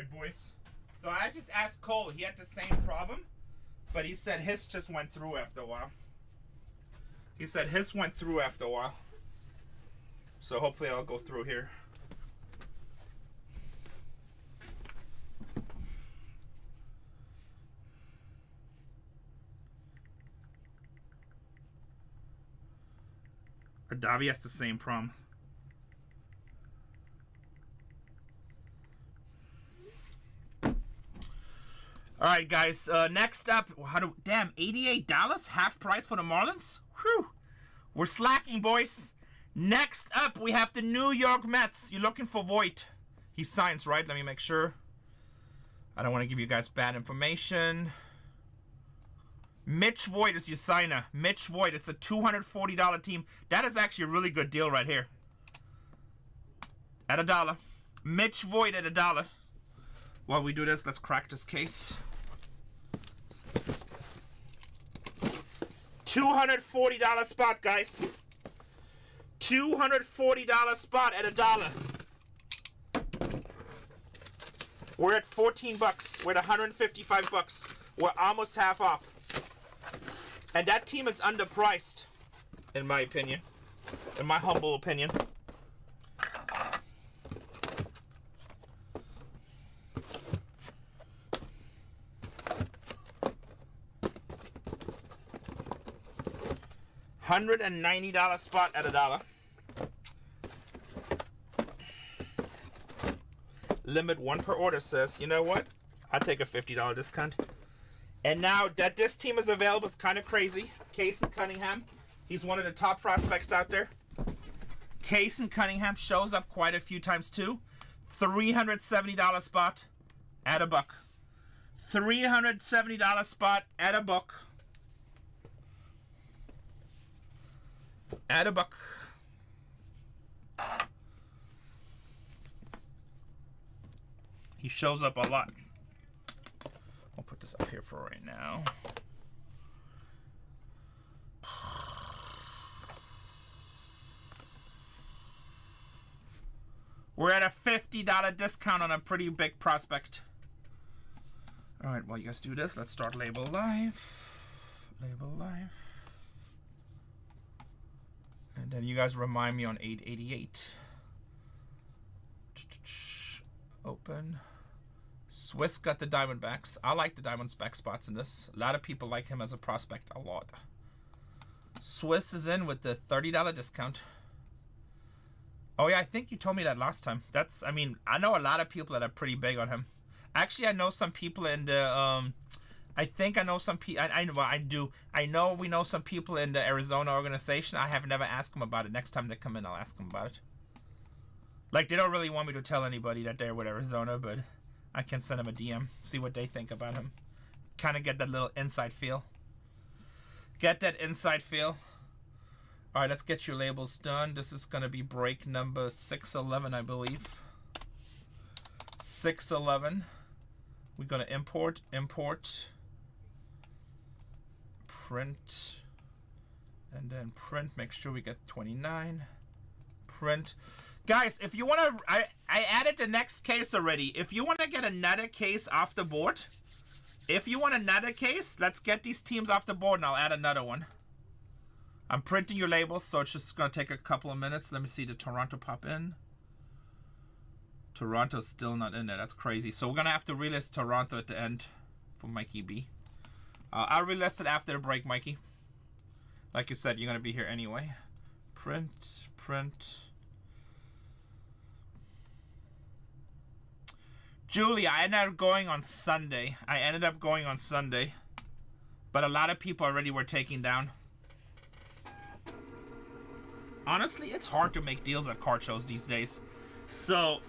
right, boys. So I just asked Cole. He had the same problem, but he said his just went through after a while. He said his went through after a while. So hopefully I'll go through here. Davi has the same problem. All right, guys. Next up, damn, $88 half price for the Marlins. Whew, we're slacking, boys. Next up, we have the New York Mets. You're looking for Voit. He signs, right? Let me make sure. I don't want to give you guys bad information. Mitch Voit is your signer. Mitch Voit. It's a $240 team. That is actually a really good deal right here. At $1. Mitch Voit at $1. While we do this, let's crack this case. $240 spot, guys. $240 spot at $1. We're at 14 bucks. We're at 155 bucks. We're almost half off. And that team is underpriced, in my opinion. In my humble opinion. $190 spot at $1. Limit 1 per order says, you know what? I'll take a $50 discount. And now that this team is available, it's kind of crazy. Casey Cunningham, he's one of the top prospects out there. Casey Cunningham shows up quite a few times too. $370 spot at $1. $370 spot at $1. At $1. He shows up a lot. I'll put this up here for right now. We're at a $50 discount on a pretty big prospect. All right, while you guys do this, let's start Label Life. Label Life. And then you guys remind me on 888. Open. Swiss got the Diamondbacks. I like the Diamondback spots in this. A lot of people like him as a prospect a lot. Swiss is in with the $30 discount. Oh yeah, I think you told me that last time. That's, I mean, I know a lot of people that are pretty big on him. Actually, I know some people in the, I think I know some people, I know we know some people in the Arizona organization. I have never asked them about it. Next time they come in, I'll ask them about it. Like, they don't really want me to tell anybody that they're with Arizona, but I can send them a DM, see what they think about him. Kind of get that little inside feel. Get that inside feel. All right, let's get your labels done. This is going to be break number 611, I believe. 611. We're going to import, print, and then print. Make sure we get 29. Print. Guys, if you want to, I added the next case already. If you want to get another case off the board, let's get these teams off the board and I'll add another one. I'm printing your labels, so it's just going to take a couple of minutes. Let me see the Toronto pop in. Toronto's still not in there. That's crazy. So we're going to have to relist Toronto at the end for Mikey B. I'll relist it after the break, Mikey. Like you said, you're going to be here anyway. Print. Julia, I ended up going on Sunday. But a lot of people already were taking down. Honestly, it's hard to make deals at card shows these days. So,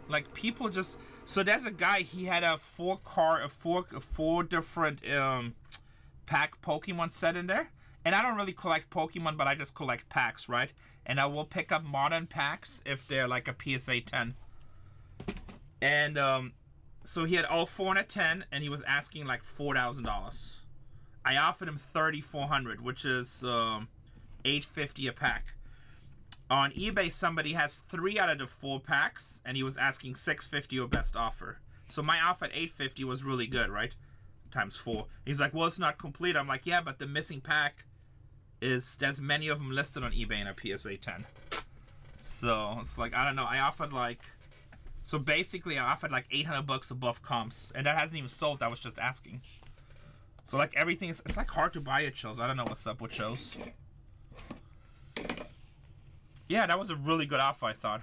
like, people just... So there's a guy, he had a four different pack Pokemon set in there. And I don't really collect Pokemon, but I just collect packs, right? And I will pick up modern packs if they're like a PSA 10. And so he had all 4 and a 10, and he was asking like $4,000. I offered him $3,400, which is $850 a pack. On eBay, somebody has 3 out of the 4 packs, and he was asking $6.50 or best offer. So my offer at $8.50 was really good, right? Times 4. He's like, well, it's not complete. I'm like, yeah, but the missing pack is, there's many of them listed on eBay in a PSA 10. So it's like, I don't know. I offered like, so basically I offered like $800 above comps, and that hasn't even sold. I was just asking. So like everything is, it's like hard to buy at shows. I don't know what's up with shows. Yeah, that was a really good offer, I thought.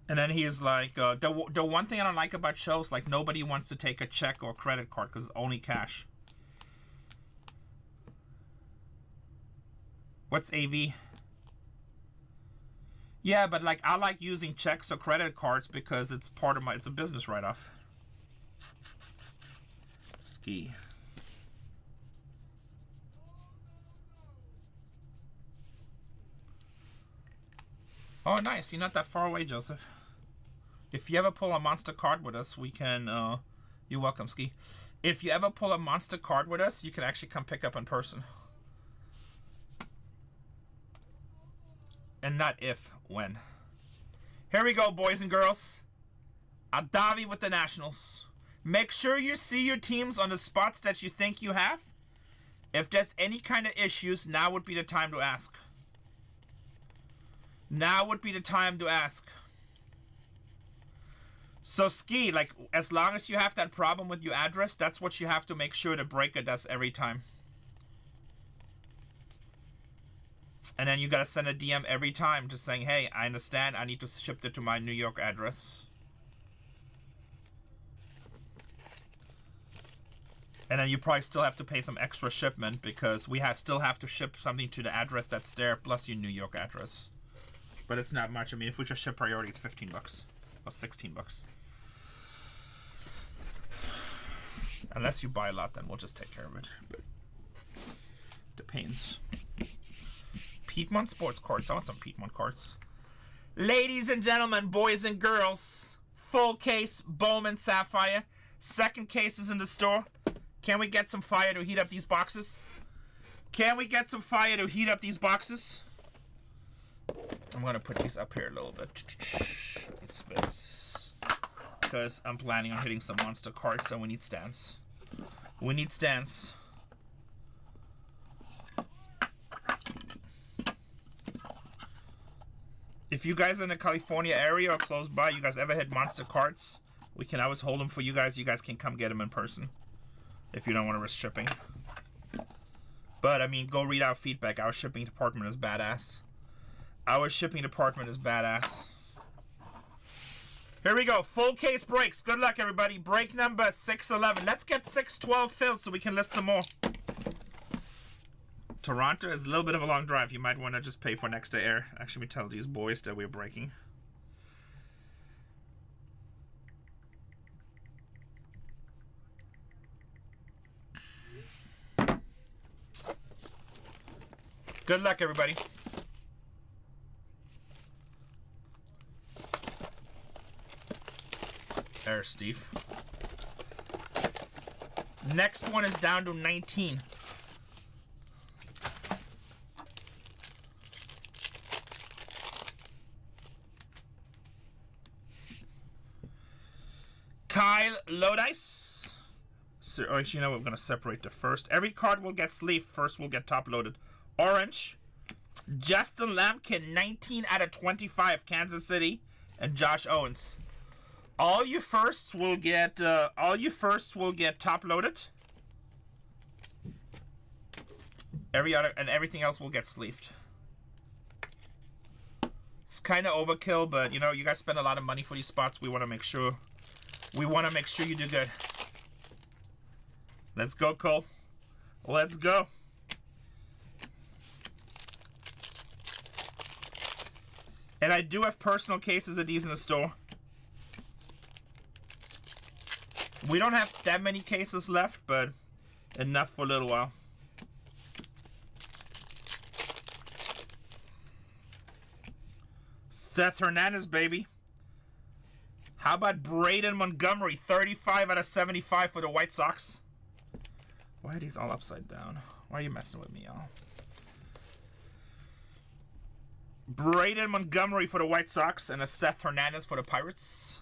And then he's like, the one thing I don't like about shows, like nobody wants to take a check or a credit card because it's only cash. What's AV? Yeah, but like I like using checks or credit cards because it's part of my, it's a business write-off. Ski. Oh, nice. You're not that far away, Joseph. If you ever pull a monster card with us, we can, you're welcome, Ski. If you ever pull a monster card with us, you can actually come pick up in person. And not if, when. Here we go, boys and girls. Adavi with the Nationals. Make sure you see your teams on the spots that you think you have. If there's any kind of issues, now would be the time to ask. Now would be the time to ask. So Ski, like, as long as you have that problem with your address, that's what you have to make sure the breaker does every time. And then you gotta send a DM every time just saying, hey, I understand, I need to ship it to my New York address. And then you probably still have to pay some extra shipment because we still have to ship something to the address that's there plus your New York address. But it's not much. I mean, if we just ship priority, it's $15 or $16. Unless you buy a lot, then we'll just take care of it. But depends. Piedmont sports cards. I want some Piedmont cards. Ladies and gentlemen, boys and girls, full case BOWMAN Sapphire. Second case is in the store. Can we get some fire to heat up these boxes? Can we get some fire to heat up these boxes? I'm gonna put these up here a little bit. Need space. Because I'm planning on hitting some monster cards, so we need stands. We need stands. If you guys are in the California area or close by, you guys ever hit monster cards, we can always hold them for you guys. You guys can come get them in person if you don't want to risk shipping. But, I mean, go read our feedback. Our shipping department is badass. Our shipping department is badass. Here we go. Full case breaks. Good luck, everybody. Break number 611. Let's get 612 filled so we can list some more. Toronto is a little bit of a long drive. You might want to just pay for next day air. Actually, we tell these boys that we're breaking. Good luck, everybody. There's Steve. Next one is down to 19. Kyle Lodice. So, actually, you know what? We're going to separate the first. Every card will get sleeved. First will get top loaded. Orange. Justin Lampkin, 19 out of 25, Kansas City. And Josh Owens. All you firsts will get top loaded. Everything else will get sleeved. It's kind of overkill, but you know, you guys spend a lot of money for these spots. We want to make sure you do good. Let's go, Cole. Let's go. And I do have personal cases of these in the store. We don't have that many cases left, but enough for a little while. Seth Hernandez, baby. How about Braden Montgomery? 35 out of 75 for the White Sox. Why are these all upside down? Why are you messing with me, y'all? Braden Montgomery for the White Sox and a Seth Hernandez for the Pirates.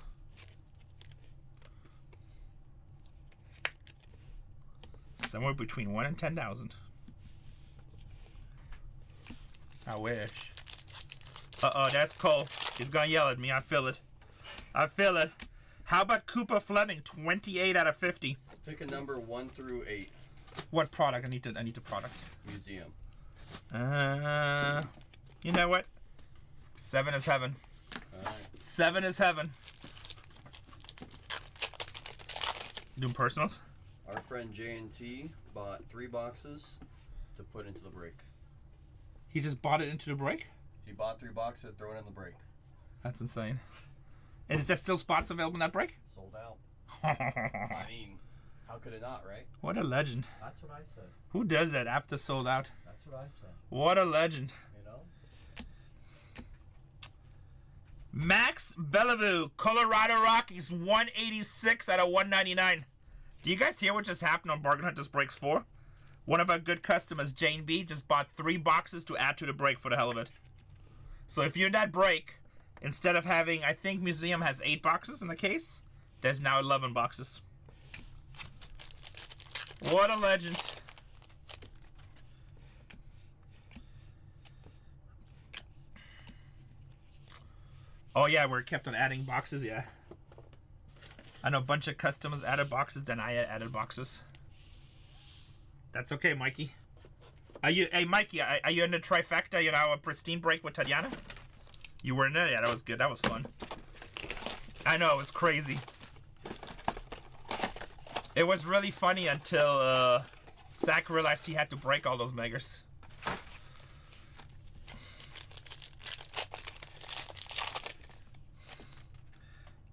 Somewhere between 1 and 10,000. I wish. Uh-oh, that's Cole. He's gonna yell at me. I feel it. I feel it. How about Cooper Fleming? 28 out of 50. Pick a number 1 through 8. What product? I need the product. Museum. You know what? 7 is heaven. All right. 7 is heaven. Doing personals? Our friend J&T bought 3 boxes to put into the break. He just bought it into the break? He bought 3 boxes, throw it in the break. That's insane. And is there still spots available in that break? Sold out. I mean, how could it not, right? What a legend. That's what I said. Who does that after sold out? That's what I said. What a legend. You know? Max Bellevue, Colorado Rockies, 186 out of 199. Do you guys hear what just happened on Bargain Hunters Breaks 4? One of our good customers, Jane B, just bought 3 boxes to add to the break for the hell of it. So if you're in that break, instead of having, I think Museum has 8 boxes in the case, there's now 11 boxes. What a legend. Oh yeah, we're kept on adding boxes, yeah. I know a bunch of customers added boxes, then I added boxes. That's okay, Mikey. Hey Mikey, are you in the trifecta, you know, a pristine break with Tatiana? You were in there? Yeah, that was good. That was fun. I know, it was crazy. It was really funny until Zach realized he had to break all those megas.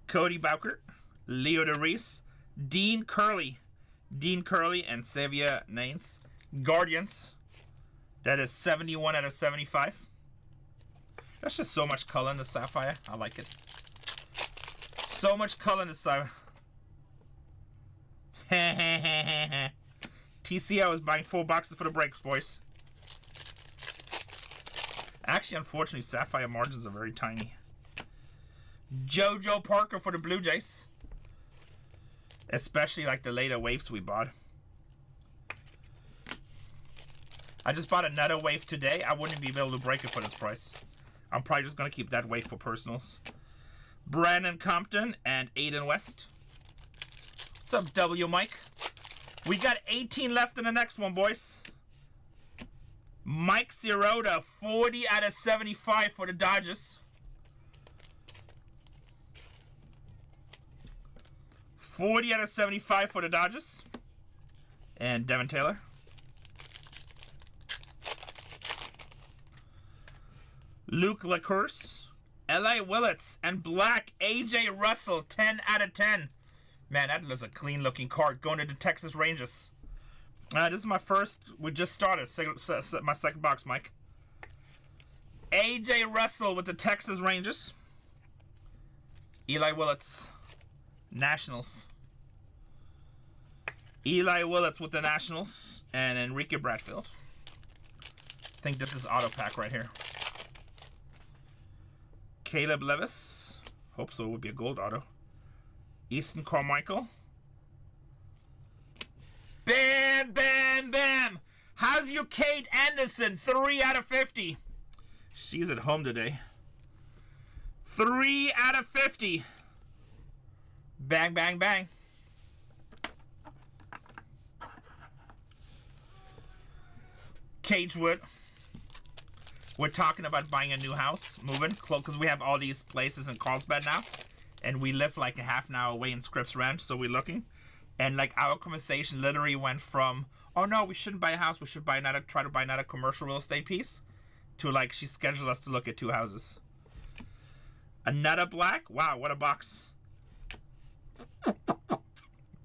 Cody Bowker, Leo DeReese, Dean Curley, and Xavier Nains. Guardians. That is 71 out of 75. That's just so much color in the Sapphire. I like it. So much color in the Sapphire. TCO is buying 4 boxes for the breaks, boys. Actually, unfortunately, Sapphire margins are very tiny. JoJo Parker for the Blue Jays. Especially like the later waves we bought. I just bought another wave today. I wouldn't be able to break it for this price. I'm probably just going to keep that wave for personals. Brandon Compton and Aiden West. What's up, W Mike? We got 18 left in the next one, boys. Mike Sirota, 40 out of 75 for the Dodgers. 40 out of 75 for the Dodgers. And Devin Taylor. Luke LaCourse, L.A. Willits, and Black A.J. Russell, 10 out of 10. Man, that was a clean-looking card going to the Texas Rangers. This is my first. We just started. My second box, Mike. A.J. Russell with the Texas Rangers. Eli Willits, Nationals. Eli Willits with the Nationals. And Enrique Bradfield. I think this is auto pack right here. Caleb Levis. Hope so. It would be a gold auto. Easton Carmichael. Bam, bam, bam. How's your Kate Anderson? 3 out of 50. She's at home today. 3 out of 50. Bang, bang, bang. Cagewood. We're talking about buying a new house, moving, because we have all these places in Carlsbad now. And we live like a half an hour away in Scripps Ranch, so we're looking. And like our conversation literally went from, oh no, we shouldn't buy a house, we should buy another, try to buy another commercial real estate piece, to like she scheduled us to look at 2 houses. Another black, wow, what a box.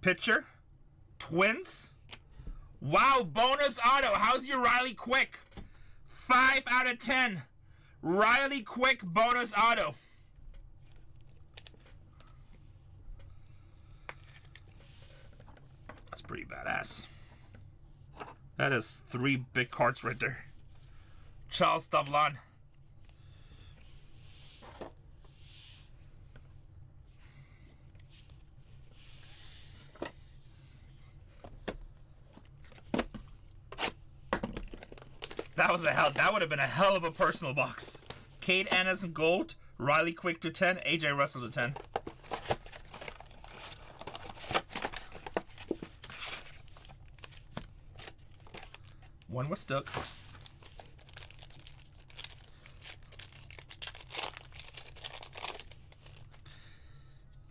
Pitcher, Twins. Wow, bonus auto. How's your Riley Quick? 5 out of 10. Riley Quick bonus auto. That's pretty badass. That is 3 big cards right there. Charles Stavlon. That would have been a hell of a personal box. Kate Anderson gold, Riley Quick to 10, AJ Russell to 10. One was stuck.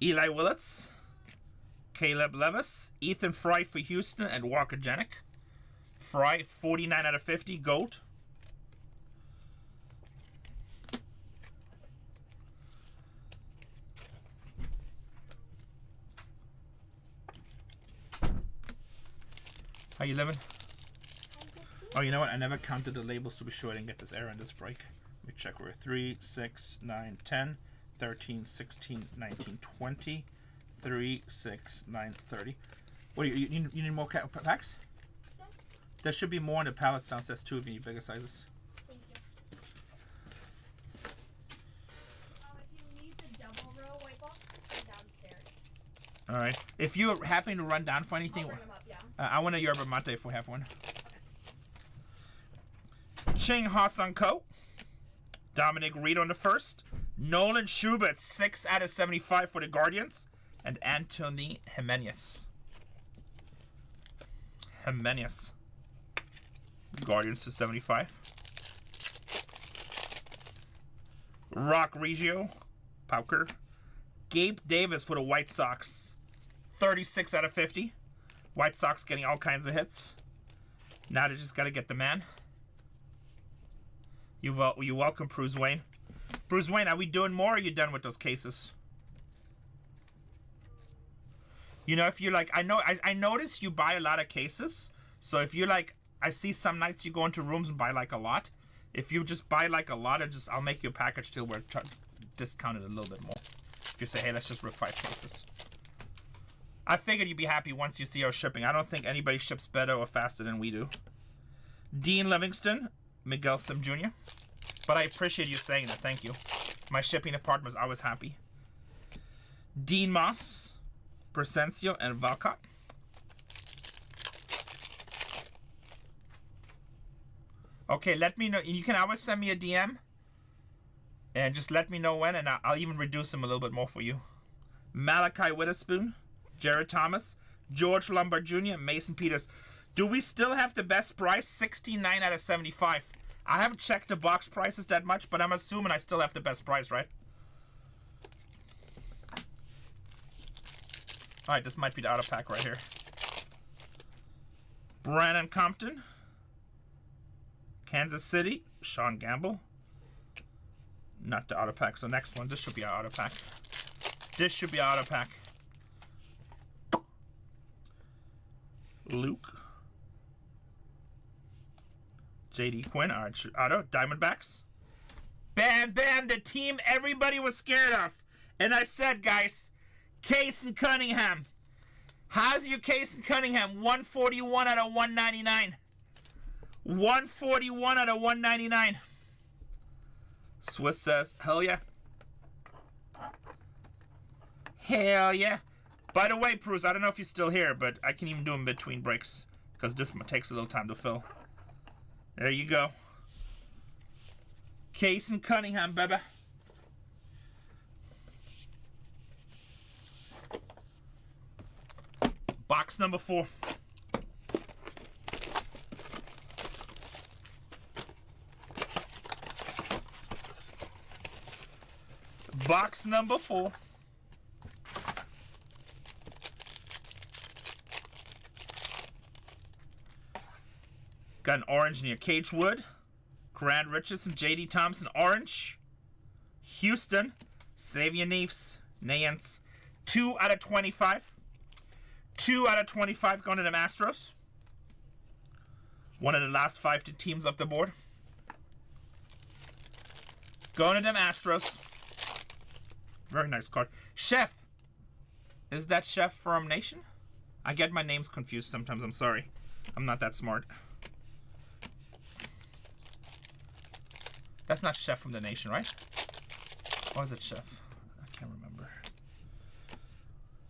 Eli Willits, Caleb Levis, Ethan Fry for Houston, and Walker Janik. Fry, 49 out of 50, gold. How you living? Oh, you know what? I never counted the labels to be sure I didn't get this error in this break. Let me check. We're 3, 6, 9, 10, 13, 16, 19, 20, 3, 6, 9, 30. What do you need more packs? No. There should be more in the pallets downstairs too if you need bigger sizes. Thank you. If you need the double row white box, They're downstairs. All right. If you're happy to run down for anything, I'll bring them up, yeah. I want a yerba mate if we have one. Ching Ha-Sung Ko, Dominic Reed on the first, Nolan Schubert 6 out of 75 for the Guardians, and Anthony Jimenez. Guardians to 75. Rock Reggio, Pauker, Gabe Davis for the White Sox, 36 out of 50. White Sox getting all kinds of hits. Now they just got to get the man. You welcome, Bruce Wayne. Bruce Wayne, are we doing more or are you done with those cases? You know, if you like, I notice you buy a lot of cases. So if you like, I see some nights you go into rooms and buy like a lot. If you just buy like a lot, I'll make you a package deal where discounted a little bit more. If you say, hey, let's just rip 5 cases. I figured you'd be happy once you see our shipping. I don't think anybody ships better or faster than we do. Dean Livingston, Miguel Sim Jr. But I appreciate you saying that. Thank you. My shipping department is always happy. Dean Moss, Presencio, and Valcott. Okay, let me know. You can always send me a DM. And just let me know when, and I'll even reduce them a little bit more for you. Malachi Witherspoon, Jared Thomas, George Lombard Jr., Mason Peters. Do we still have the best price? 69 out of 75. I haven't checked the box prices that much, but I'm assuming I still have the best price, right? Alright, this might be the auto pack right here. Brandon Compton, Kansas City, Sean Gamble. Not the auto pack, so next one. This should be our auto pack. This should be our auto pack. Luke. JD Quinn, auto, Diamondbacks. Bam, bam, the team everybody was scared of. And I said, guys, Case and Cunningham. How's your Case and Cunningham? 141 out of 199. 141 out of 199. Swiss says, hell yeah. Hell yeah. By the way, Bruce, I don't know if you're still here, but I can even do them between breaks because this takes a little time to fill. There you go. Case and Cunningham, baby. Box number 4. Box number 4. Got an orange near Cagewood. Grant Richardson, J.D. Thompson, orange. Houston, Xavier Nance. 2 out of 25. 2 out of 25 going to the Astros. One of the last 5 teams off the board. Going to them Astros. Very nice card. Chef. Is that Chef from Nation? I get my names confused sometimes. I'm sorry. I'm not that smart. That's not Chef from the Nation, right? Or is it Chef? I can't remember.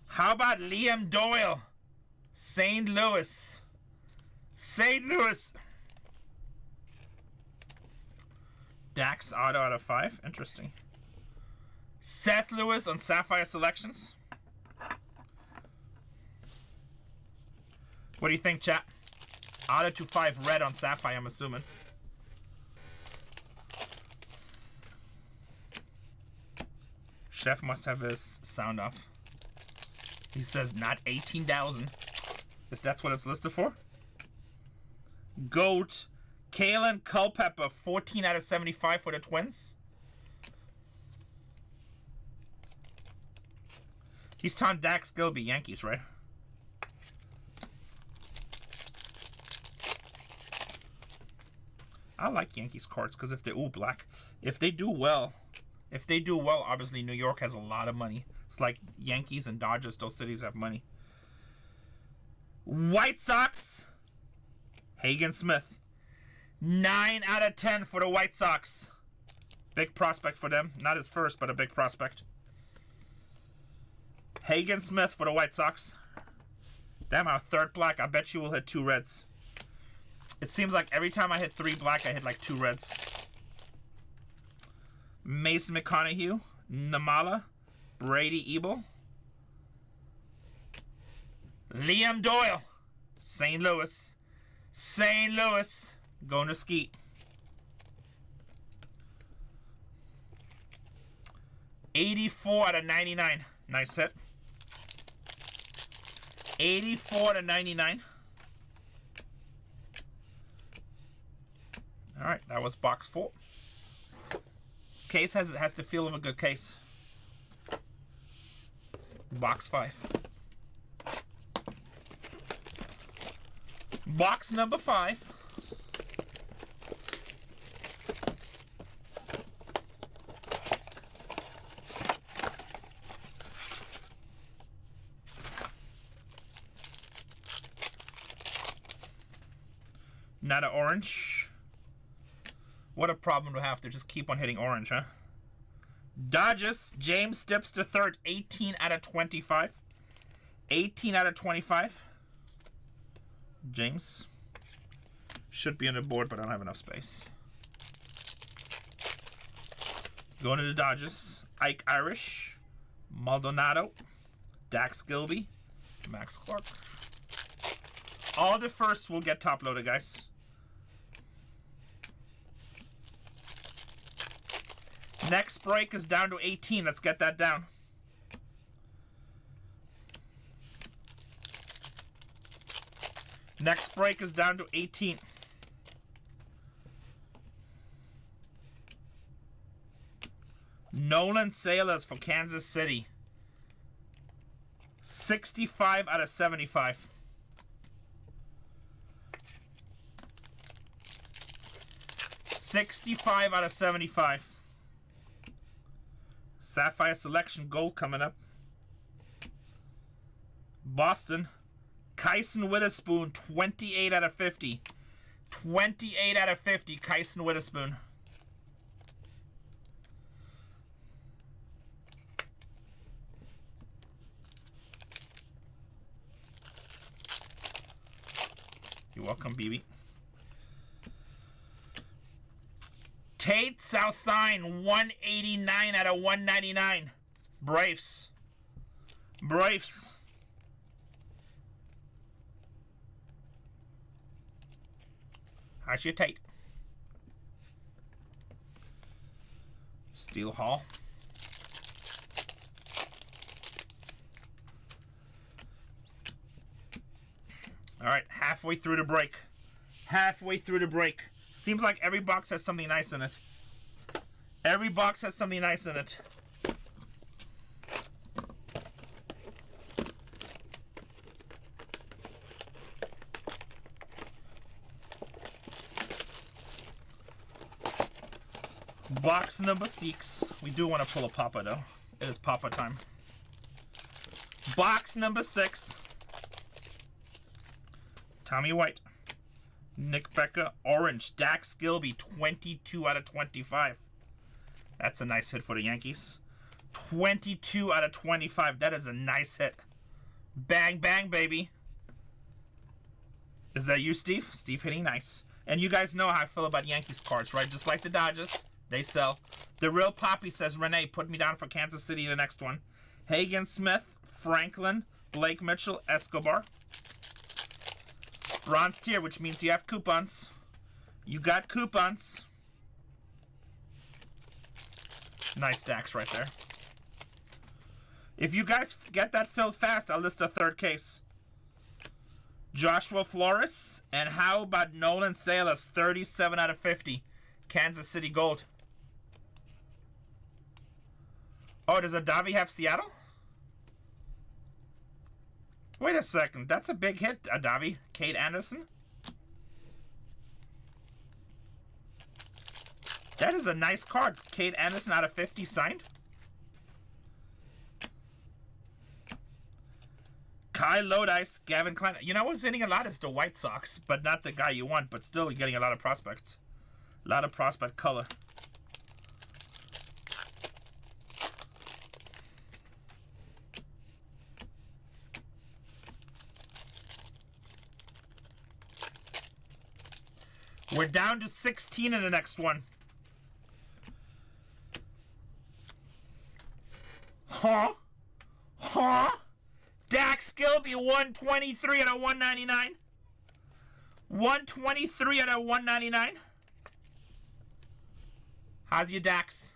How about Liam Doyle? St. Louis. St. Louis. Dax auto out of 5. Interesting. Seth Lewis on Sapphire Selections. What do you think, chat? Auto to 5 red on Sapphire, I'm assuming. Chef must have his sound off. He says not 18,000. If that's what it's listed for. Goat. Kalen Culpepper, 14 out of 75 for the Twins. He's telling Dax Gilby, Yankees, right? I like Yankees cards because if they black. If they do well, obviously New York has a lot of money. It's like Yankees and Dodgers, those cities have money. White Sox, Hagen Smith. 9 out of 10 for the White Sox. Big prospect for them. Not his first, but a big prospect. Hagen Smith for the White Sox. Damn, our third black. I bet you will hit 2 reds. It seems like every time I hit 3 black, I hit like 2 reds. Mason McConaughey. Namala. Brady Ebel. Liam Doyle. St. Louis. St. Louis. Going to Skeet. 84 out of 99. Nice hit. 84 out of 99. All right, that was box 4. This case has the feel of a good case. Box 5. Box number 5. Not an orange. What a problem to have to just keep on hitting orange, huh? Dodgers, James Stips to 3rd, 18 out of 25. 18 out of 25. James. Should be on the board, but I don't have enough space. Going to the Dodgers. Ike Irish. Maldonado. Dax Gilby. Max Clark. All the firsts will get top loaded, guys. Next break is down to 18. Let's get that down. Next break is down to 18. Nolan Salas for Kansas City. 65 out of 75. 65 out of 75. Sapphire Selection Gold coming up. Boston. Kyson Witherspoon, 28 out of 50. 28 out of 50, Kyson Witherspoon. You're welcome, BB. Tate Southstein, 189 out of 199. Braves. Braves. How's your Tate? Steel Hall. All right, halfway through the break. Halfway through the break. Seems like every box has something nice in it. Every box has something nice in it. Box number 6. We do want to pull a Papa though. It is Papa time. Box number 6. Tommy White. Nick Becker, orange. Dax Gilby, 22 out of 25. That's a nice hit for the Yankees. 22 out of 25. That is a nice hit. Bang, bang, baby. Is that you, Steve? Steve hitting nice. And you guys know how I feel about Yankees cards, right? Just like the Dodgers, They sell. The Real Poppy says, Renee, put me down for Kansas City in the next one. Hagen Smith, Franklin, Blake Mitchell, Escobar. Bronze tier, which means you have coupons. You got coupons. Nice stacks right there. If you guys get that filled fast, I'll list a third case. Joshua Flores. And how about Nolan Salas? 37 out of 50. Kansas City Gold. Oh, does Adavi have Seattle? Wait a second. That's a big hit, Adavi. Kate Anderson. That is a nice card. Kate Anderson out of 50 signed. Kyle Lodice, Gavin Klein. You know what's hitting a lot is the White Sox, but not the guy you want, but still you're getting a lot of prospects. A lot of prospect color. We're down to 16 in the next one. Huh? Huh? Dax Gilby, 123 out of 199. 123 out of 199. How's your Dax?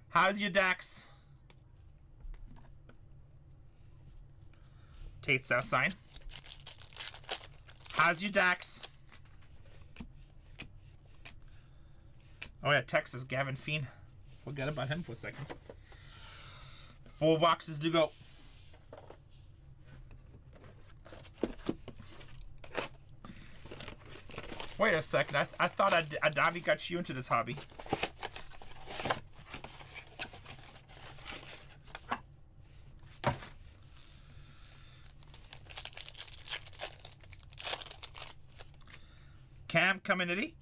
How's your Dax? Tate South sign. How's your Dax? Oh yeah, Texas, Gavin Fiend. Forget about him for a second. 4 boxes to go. Wait a second, I thought Adavi got you into this hobby. Cam Caminiti,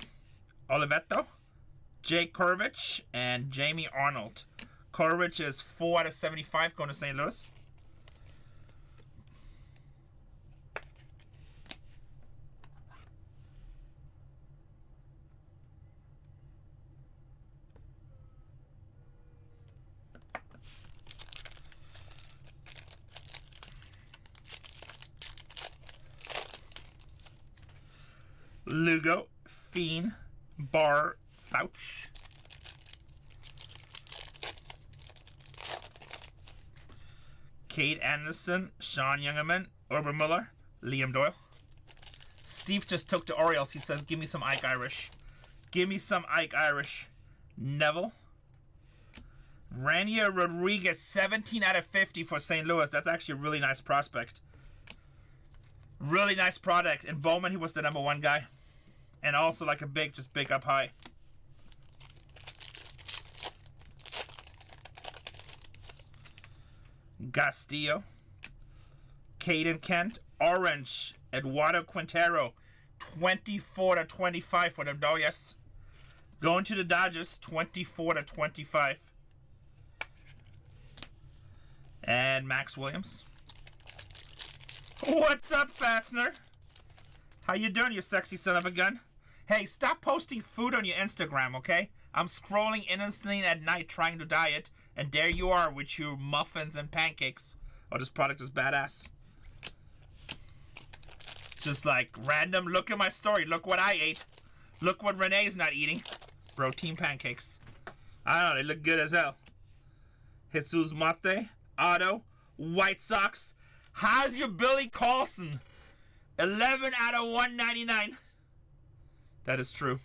Olivetto, Jake Korvich, and Jamie Arnold. Korvich is 4 out of 75 going to St. Louis. Lugo, Fiend, Bar, Fouch. Kate Anderson, Sean Youngerman, Urban Miller, Liam Doyle. Steve just took the Orioles. He says, give me some Ike Irish. Give me some Ike Irish. Neville. Rania Rodriguez, 17 out of 50 for St. Louis. That's actually a really nice prospect. Really nice product. In Bowman, he was the #1 guy. And also like a big, just big up high. Castillo. Caden Kent. Orange. Eduardo Quintero. 24 to 25 for the Dodgers. Going to the Dodgers. 24 to 25. And Max Williams. What's up, Fatsner? How you doing, you sexy son of a gun? Hey, stop posting food on your Instagram, okay? I'm scrolling innocently at night trying to diet, and there you are with your muffins and pancakes. Oh, this product is badass. Just like random, look at my story. Look what I ate. Look what Renee's not eating. Bro, team pancakes. I don't know, they look good as hell. Jesus Mate, Otto, White Sox. How's your Billy Carlson? 11 out of 199. That is true.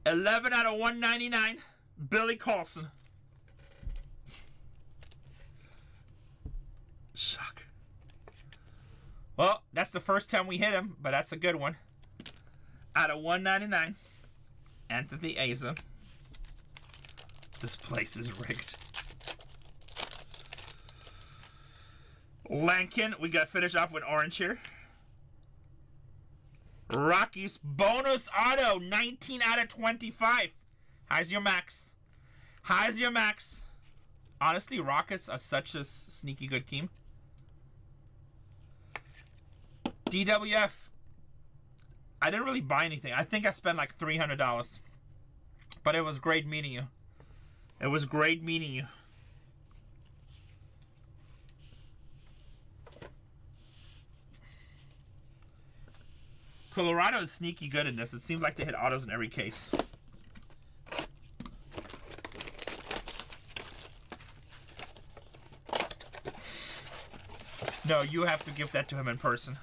11 out of 199. Billy Carlson. Shock. Well, that's the first time we hit him, but that's a good one. Out of 199. Anthony Aza. This place is rigged. Lankin, we got to finish off with orange here. Rockies bonus auto, 19 out of 25. How's your max? How's your max? Honestly, Rockets are such a sneaky good team. DWF. I didn't really buy anything. I think I spent like $300. But it was great meeting you. It was great meeting you. Colorado is sneaky good in this. It seems like they hit autos in every case. No, you have to give that to him in person.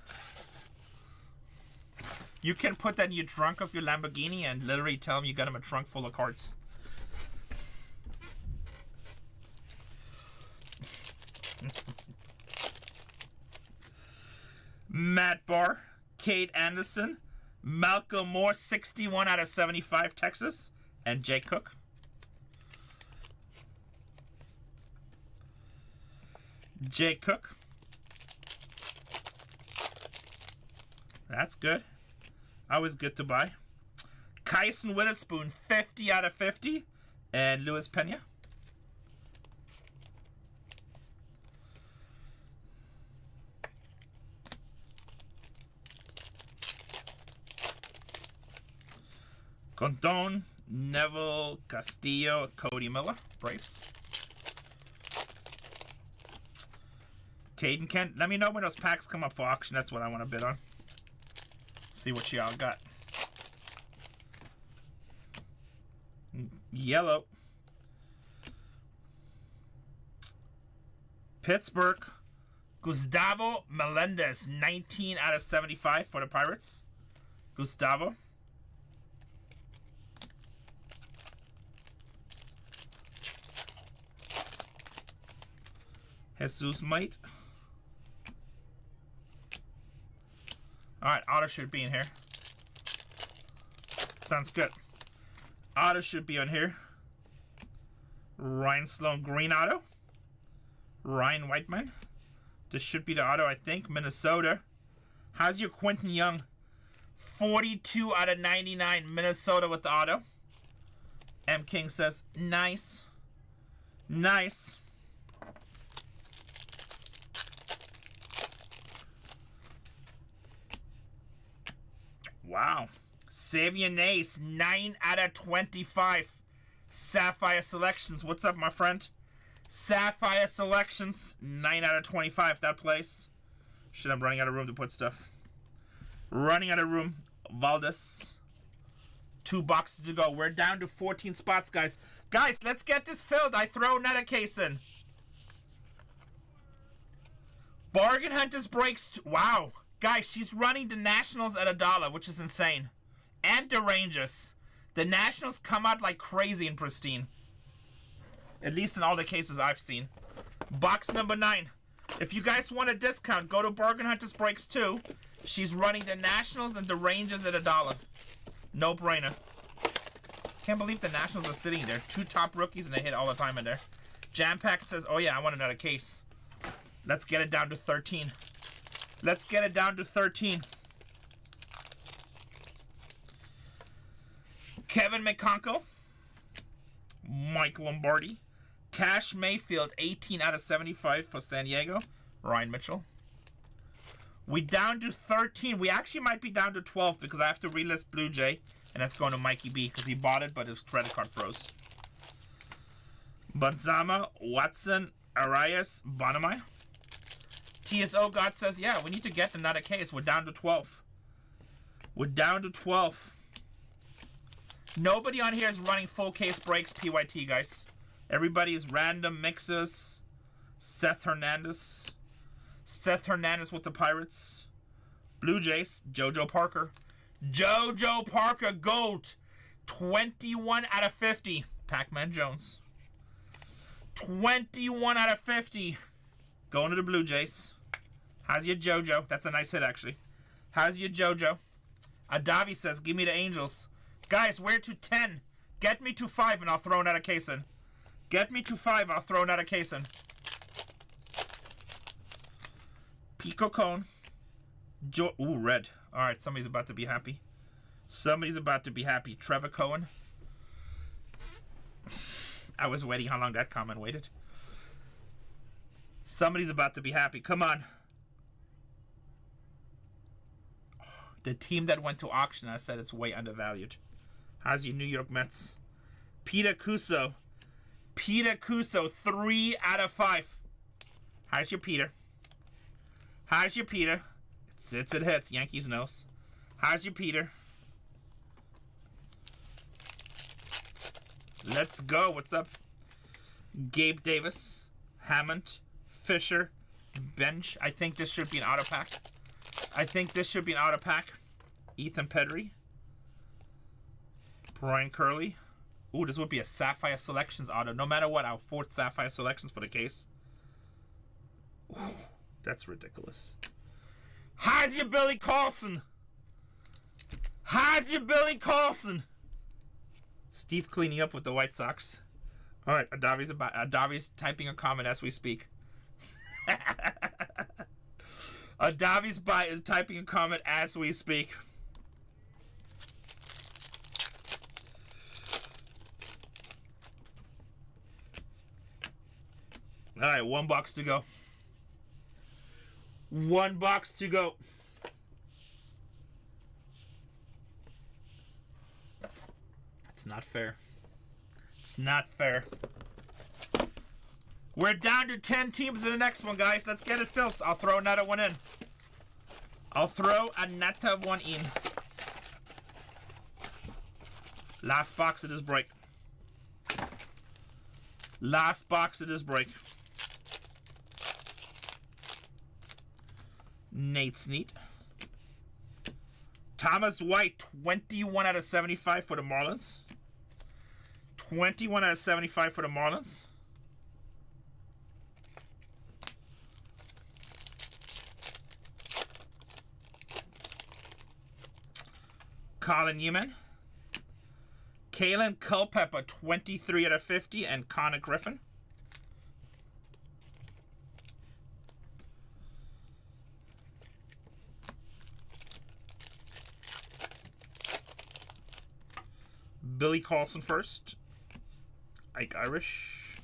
You can put that in your trunk of your Lamborghini and literally tell him you got him a trunk full of cards. Matt Barr, Kate Anderson, Malcolm Moore, 61 out of 75, Texas, and Jay Cook. Jay Cook. That's good. Always good to buy. Kyson Witherspoon, 50 out of 50, and Luis Pena. Condon, Neville, Castillo, Cody Miller, Braves. Caden Kent, let me know when those packs come up for auction. That's what I want to bid on. See what y'all got. Yellow. Pittsburgh, Gustavo Melendez, 19 out of 75 for the Pirates. Gustavo. Jesus Might. Alright, auto should be in here. Sounds good. Auto should be on here. Ryan Sloan, green auto. Ryan Whiteman. This should be the auto, I think. Minnesota. How's your Quentin Young? 42 out of 99. Minnesota with the auto. M. King says, nice. Nice. Wow. Xavier Nace, 9 out of 25. Sapphire Selections. What's up, my friend? Sapphire Selections, 9 out of 25. That place. Shit, I'm running out of room to put stuff. Running out of room. Valdez. 2 boxes to go. We're down to 14 spots, guys. Guys, let's get this filled. I throw another case in. Bargain Hunters breaks. Wow. Guys, she's running the Nationals at $1, which is insane. And the Rangers. The Nationals come out like crazy in pristine. At least in all the cases I've seen. Box number 9. If you guys want a discount, go to Bargain Hunters Breaks 2. She's running the Nationals and the Rangers at $1. No brainer. Can't believe the Nationals are sitting there. 2 top rookies and they hit all the time in there. Jam Pack says, oh yeah, I want another case. Let's get it down to 13. Let's get it down to 13. Kevin McConkel. Mike Lombardi. Cash Mayfield, 18 out of 75 for San Diego. Ryan Mitchell. We down to 13. We actually might be down to 12 because I have to relist Blue Jay. And that's going to Mikey B because he bought it, but his credit card froze. Banzama, Watson, Arias, Bonamai. TSO God says, yeah, we need to get another case. We're down to 12. We're down to 12. Nobody on here is running full case breaks PYT, guys. Everybody is random mixes. Seth Hernandez. Seth Hernandez with the Pirates. Blue Jays, JoJo Parker. JoJo Parker, GOAT. 21 out of 50. Pac-Man Jones. 21 out of 50. Going to the Blue Jays. How's your JoJo? That's a nice hit, actually. How's your JoJo? Adavi says, give me the Angels. Guys, we're to 10. Get me to 5 and I'll throw another case in. Get me to 5, I'll throw another case in. Pico Cone. Ooh, red. Alright, somebody's about to be happy. Somebody's about to be happy. Trevor Cohen. I was waiting how long that comment waited. Somebody's about to be happy. Come on. The team that went to auction, I said it's way undervalued. How's your New York Mets? Peter Cuso. Peter Cuso, 3 out of 5. How's your Peter? How's your Peter? It hits. Yankees knows. How's your Peter? Let's go. What's up? Gabe Davis, Hammond, Fisher, Bench. I think this should be an auto pack. I think this should be an auto pack. Ethan Pedri. Brian Curley. Ooh, this would be a Sapphire Selections auto. No matter what, our 4th Sapphire Selections for the case. Ooh, that's ridiculous. How's your Billy Carlson? How's your Billy Carlson? Steve cleaning up with the White Sox. All right, Adavi's typing a comment as we speak. Adavi's bot is typing a comment as we speak. All right, 1 box to go. 1 box to go. It's not fair. It's not fair. We're down to 10 teams in the next one, guys. Let's get it filled. I'll throw another one in. I'll throw another one in. Last box of this break. Last box of this break. Nate Snead. Thomas White, 21 out of 75 for the Marlins. 21 out of 75 for the Marlins. Colin Newman. Kalen Culpepper, 23 out of 50. And Connor Griffin. Billy Carlson first. Ike Irish.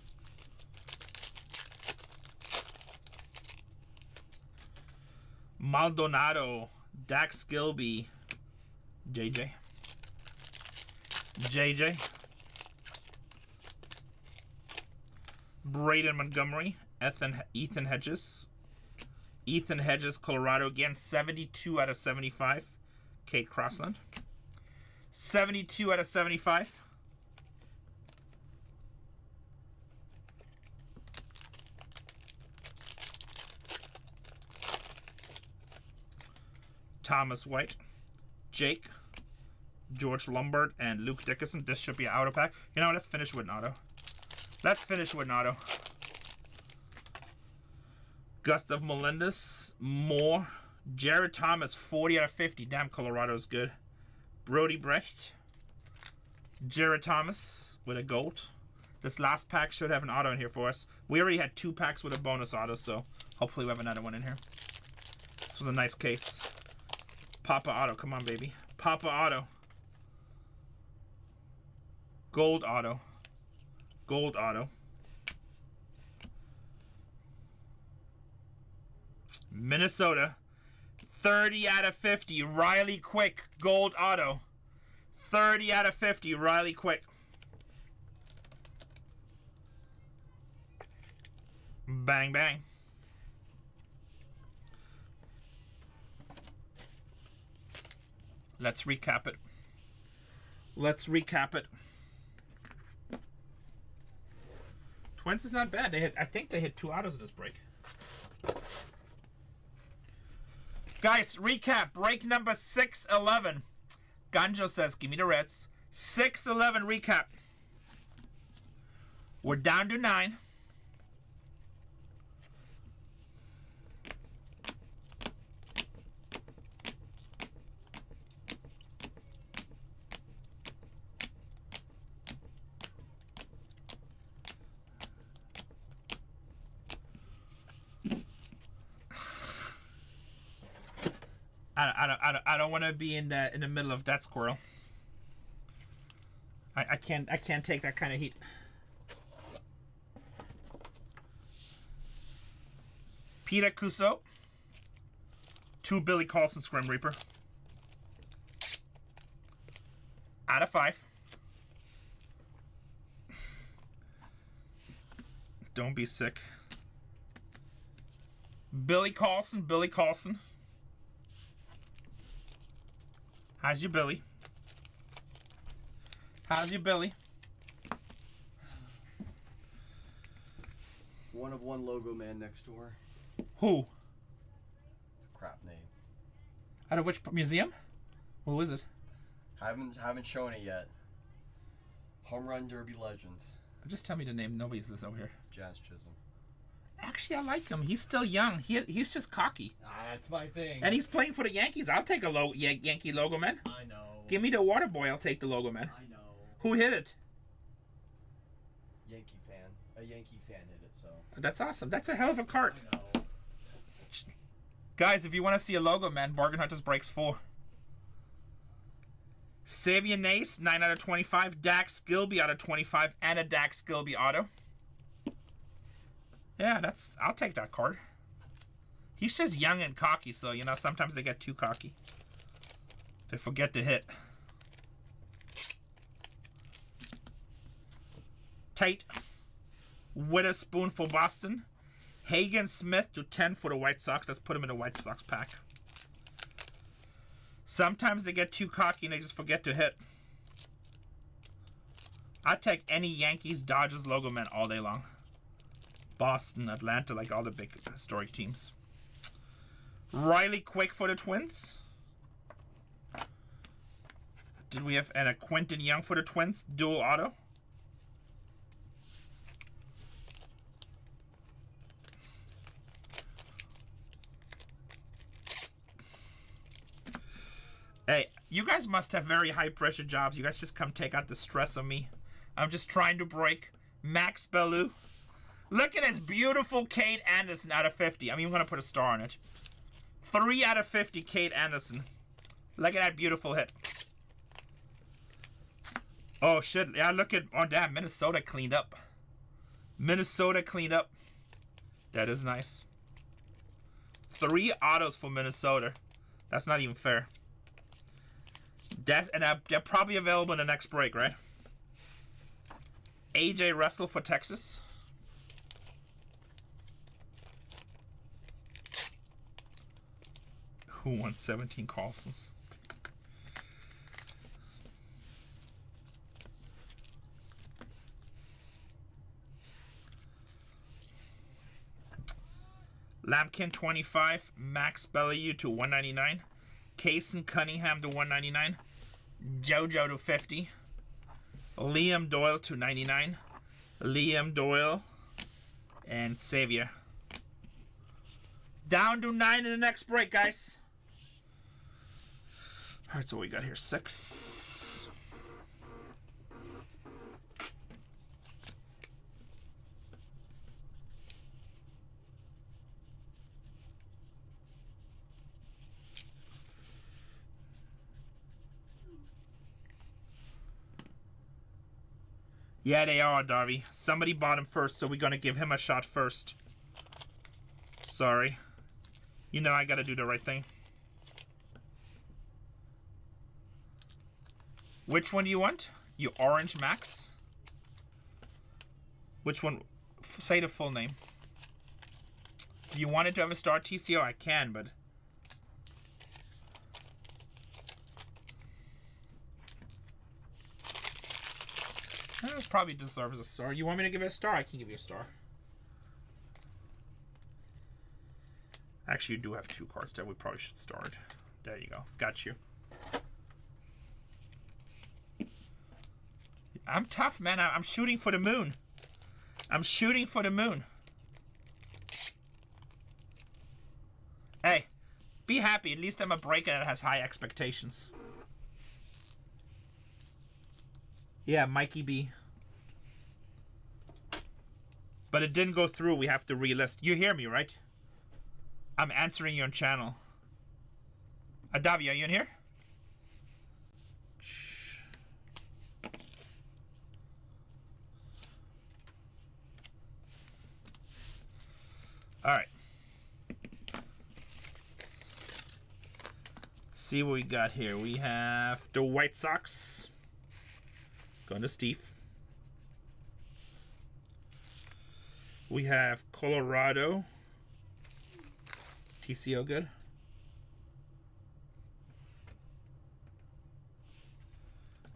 Maldonado. Dax Gilby. JJ. Braden Montgomery. Ethan Hedges. Ethan Hedges, Colorado again. 72 out of 75. Kate Crossland. 72 out of 75. Thomas White. Jake. George Lombard and Luke Dickinson. This should be an auto pack. You know, let's finish with an auto. Let's finish with an auto. Gustav Melendez. Moore. Jared Thomas, 40 out of 50. Damn, Colorado's good. Brody Brecht. Jared Thomas with a gold. This last pack should have an auto in here for us. We already had 2 packs with a bonus auto, so hopefully we have another one in here. This was a nice case. Papa Auto, come on, baby. Papa Auto. Gold Auto. Gold Auto. Minnesota. 30 out of 50. Riley Quick. Gold Auto. 30 out of 50. Riley Quick. Bang, bang. Let's recap it. Let's recap it. Twins is not bad. They hit, I think they hit 2 autos in this break. Guys, recap. Break number 611. Ganjo says, give me the Reds. 611 recap. We're down to 9. I don't want to be in the middle of that squirrel. I can't take that kind of heat. Peter Cuso. 2 Billy Carlson Scrim Reaper. Out of 5. Don't be sick. Billy Carlson. Billy Carlson. How's your Billy? How's your Billy? One of one logo man next door. Who? Crap name. Out of which museum? Who is it? Haven't shown it yet. Home Run Derby legend. Just tell me the name. Nobody's listening over here. Jazz Chisholm. Actually, I like him. He's still young. He's just cocky. That's my thing. And he's playing for the Yankees. I'll take a Yankee logo man. I know. Give me the water boy. I'll take the logo man. I know. Who hit it? Yankee fan. A Yankee fan hit it, so. That's awesome. That's a hell of a cart. I know. Guys, if you want to see a logo man, Bargain Hunters Breaks 4. Xavier Nace, 9 out of 25. Dax Gilby out of 25. And a Dax Gilby auto. Yeah, I'll take that card. He's just young and cocky, so, you know, sometimes they get too cocky. They forget to hit. Tate. Witherspoon for Boston. Hagen Smith to 10 for the White Sox. Let's put him in the White Sox pack. Sometimes they get too cocky and they just forget to hit. I'd take any Yankees, Dodgers logo man all day long. Boston, Atlanta, like all the big historic teams. Riley Quick for the Twins. Did we have a Quentin Young for the Twins? Dual auto. Hey, you guys must have very high pressure jobs. You guys just come take out the stress of me. I'm just trying to break. Max Bellew. Look at this beautiful Kate Anderson out of 50. I'm even going to put a star on it. 3 out of 50 Kate Anderson. Look at that beautiful hit. Oh, shit. Yeah, look at... Oh, damn. Minnesota cleaned up. Minnesota cleaned up. That is nice. 3 autos for Minnesota. That's not even fair. They're probably available in the next break, right? AJ Russell for Texas. Who won 17 Carlsons? Lampkin 25, Max Bellew to 199, Kaysen Cunningham to 199, JoJo to 50, Liam Doyle to 99, Liam Doyle, and Xavier. Down to 9 in the next break, guys. Alright, so what we got here? 6. Yeah, they are, Darby. Somebody bought him first, so we're going to give him a shot first. Sorry. You know I got to do the right thing. Which one do you want? You Orange Max? Which one? Say the full name. If you wanted to have a star TCO, I can, but... It probably deserves a star. You want me to give it a star? I can give you a star. Actually, you do have 2 cards there. We probably should start. There you go. Got you. I'm tough, man. I'm shooting for the moon. I'm shooting for the moon. Hey, be happy. At least I'm a breaker that has high expectations. Yeah, Mikey B. But it didn't go through. We have to relist. You hear me, right? I'm answering you on channel. Adavi, are you in here? Alright. Let's see what we got here. We have the White Sox. Going to Steve. We have Colorado. TCO good.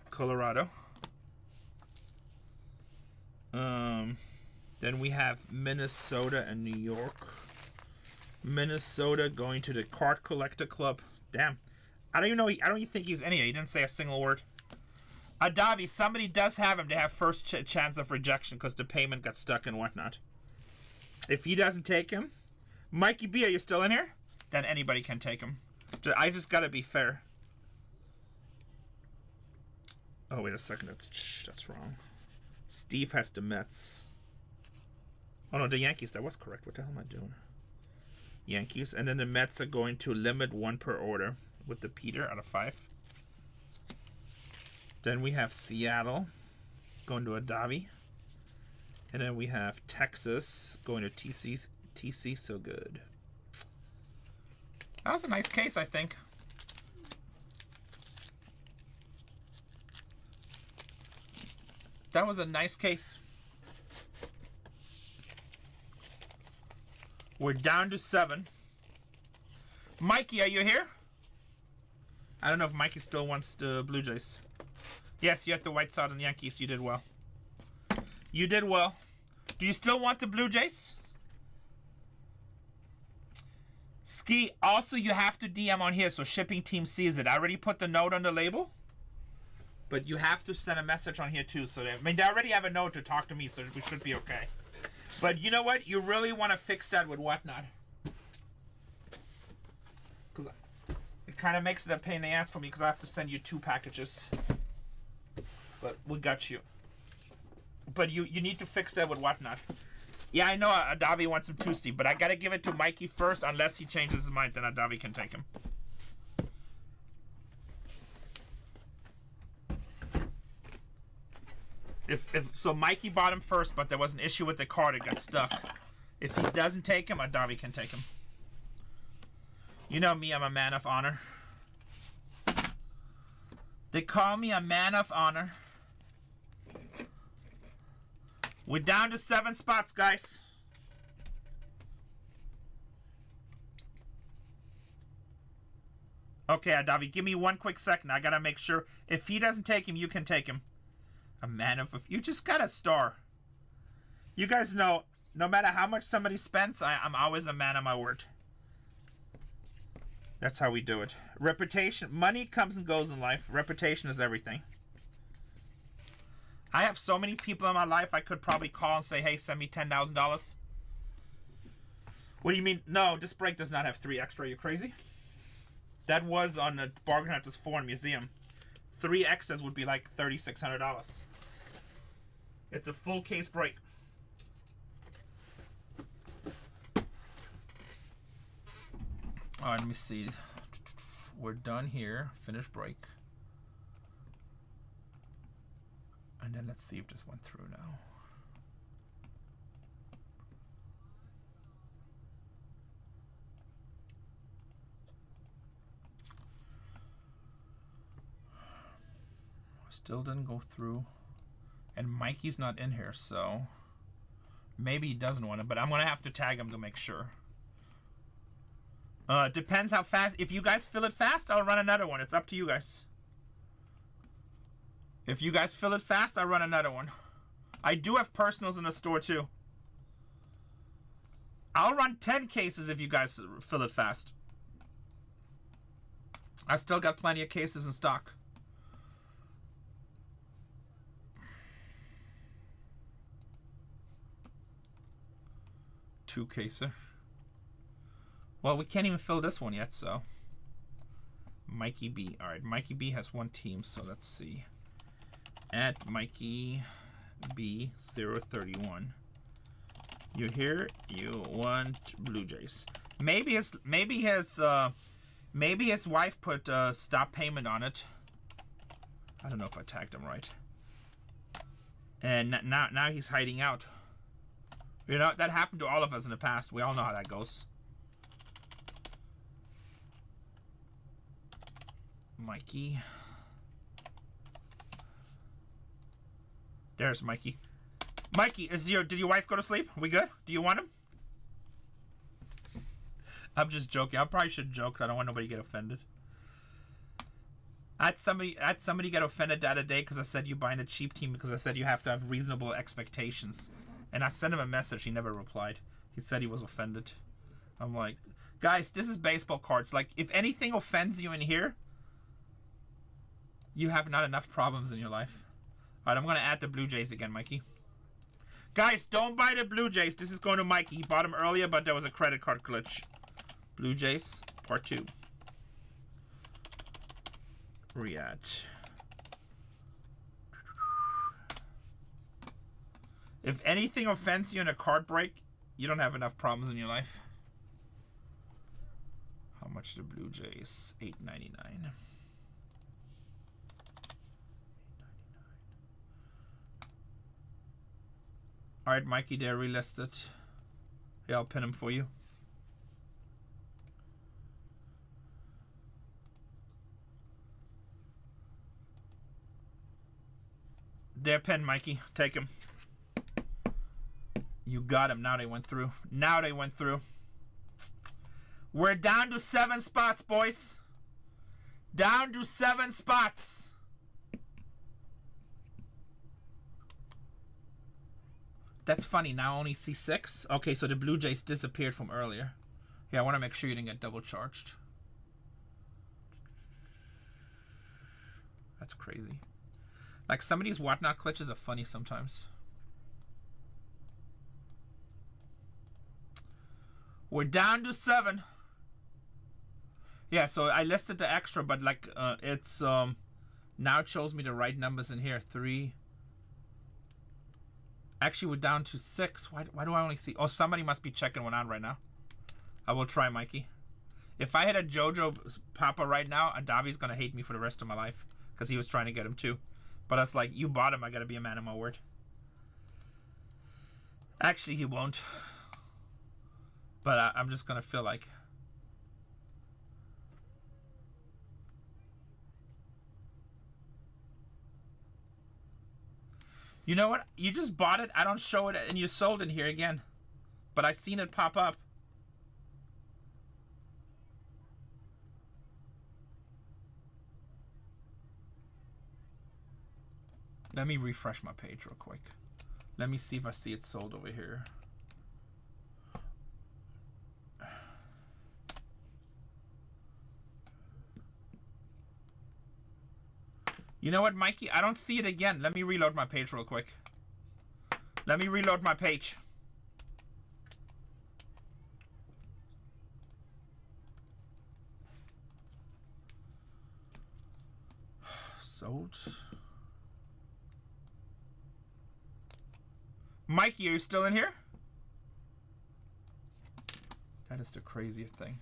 Colorado. Then we have Minnesota and New York. Minnesota going to the Card Collector Club. Damn. I don't even think he's in here. He didn't say a single word. Adavi, somebody does have him to have first chance of rejection because the payment got stuck and whatnot. If he doesn't take him, Mikey B, are you still in here? Then anybody can take him. I just gotta be fair. Oh, wait a second. That's wrong. Steve has the Mets. Oh, no, the Yankees. That was correct. What the hell am I doing? Yankees. And then the Mets are going to limit 1 per order with the Peter out of 5. Then we have Seattle going to Adavi. And then we have Texas going to TC so good. That was a nice case, I think. That was a nice case. We're down to 7. Mikey, are you here? I don't know if Mikey still wants the Blue Jays. Yes, you had the White Sox and Yankees. You did well. You did well. Do you still want the Blue Jays? Ski, also you have to DM on here so shipping team sees it. I already put the note on the label. But you have to send a message on here too. So they already have a note to talk to me, so we should be okay. But you know what? You really want to fix that with whatnot. Because it kind of makes it a pain in the ass for me because I have to send you 2 packages. But we got you. But you need to fix that with whatnot. Yeah, I know Adavi wants him too, Steve, but I got to give it to Mikey first. Unless he changes his mind, then Adavi can take him. So Mikey bought him first, but there was an issue with the card. It got stuck. If he doesn't take him, Adavi can take him. You know me, I'm a man of honor. They call me a man of honor. We're down to 7 spots, guys. Okay, Adavi, give me 1 quick second. I gotta make sure. If he doesn't take him, you can take him. A man of... You just got a star. You guys know, no matter how much somebody spends, I'm always a man of my word. That's how we do it. Reputation. Money comes and goes in life. Reputation is everything. I have so many people in my life I could probably call and say, hey, send me $10,000. What do you mean? No, this break does not have 3 extra. Are you crazy? That was on the Bargain Hunters Foreign Museum. 3 extras would be like $3,600. It's a full case break. Alright, let me see. We're done here. Finish break. And then let's see if this went through now. Still didn't go through. And Mikey's not in here, so maybe he doesn't want it, but I'm going to have to tag him to make sure. Depends how fast. If you guys fill it fast, I'll run another one. It's up to you guys. If you guys fill it fast, I'll run another one. I do have personals in the store, too. I'll run 10 cases if you guys fill it fast. I still got plenty of cases in stock. Two caser. Well, we can't even fill this one yet, so. Mikey B. Alright, Mikey B has 1 team, so let's see. At Mikey B 031. You here? You want Blue Jays. Maybe his wife put stop payment on it. I don't know if I tagged him right. And now he's hiding out. You know, that happened to all of us in the past. We all know how that goes. Mikey. There's Mikey. Mikey, did your wife go to sleep? We good? Do you want him? I'm just joking. I probably should joke. I don't want nobody to get offended. I had somebody get offended the other day because I said you buying a cheap team because I said you have to have reasonable expectations. And I sent him a message. He never replied. He said he was offended. I'm like, guys, this is baseball cards. Like, if anything offends you in here, you have not enough problems in your life. All right, I'm going to add the Blue Jays again, Mikey. Guys, don't buy the Blue Jays. This is going to Mikey. He bought them earlier, but there was a credit card glitch. Blue Jays, part 2. Riyadh. If anything offends you in a card break, you don't have enough problems in your life. How much the Blue Jays? $8.99. All right, Mikey, they're relisted. Yeah, I'll pin them for you. They're pinned, Mikey. Take them. You got them. Now they went through. Now they went through. We're down to 7 spots, boys. Down to 7 spots. That's funny. Now I only see 6. Okay, so the Blue Jays disappeared from earlier. Yeah, I want to make sure you didn't get double charged. That's crazy. Like, some of these whatnot glitches are funny sometimes. We're down to 7. Yeah, so I listed the extra, but like it's now it shows me the right numbers in here. 3. Actually, we're down to 6. Why do I only see? Oh, somebody must be checking one out right now. I will try, Mikey. If I hit a JoJo Papa right now, Adavi's gonna hate me for the rest of my life because he was trying to get him too. But I was like, you bought him. I gotta be a man of my word. Actually, he won't. But I'm just gonna feel like. You know what? You just bought it. I don't show it, and you sold in here again. But I seen it pop up. Let me refresh my page real quick. Let me see if I see it sold over here. You know what, Mikey? I don't see it again. Let me reload my page real quick. Let me reload my page. Sold. Mikey, are you still in here? That is the craziest thing.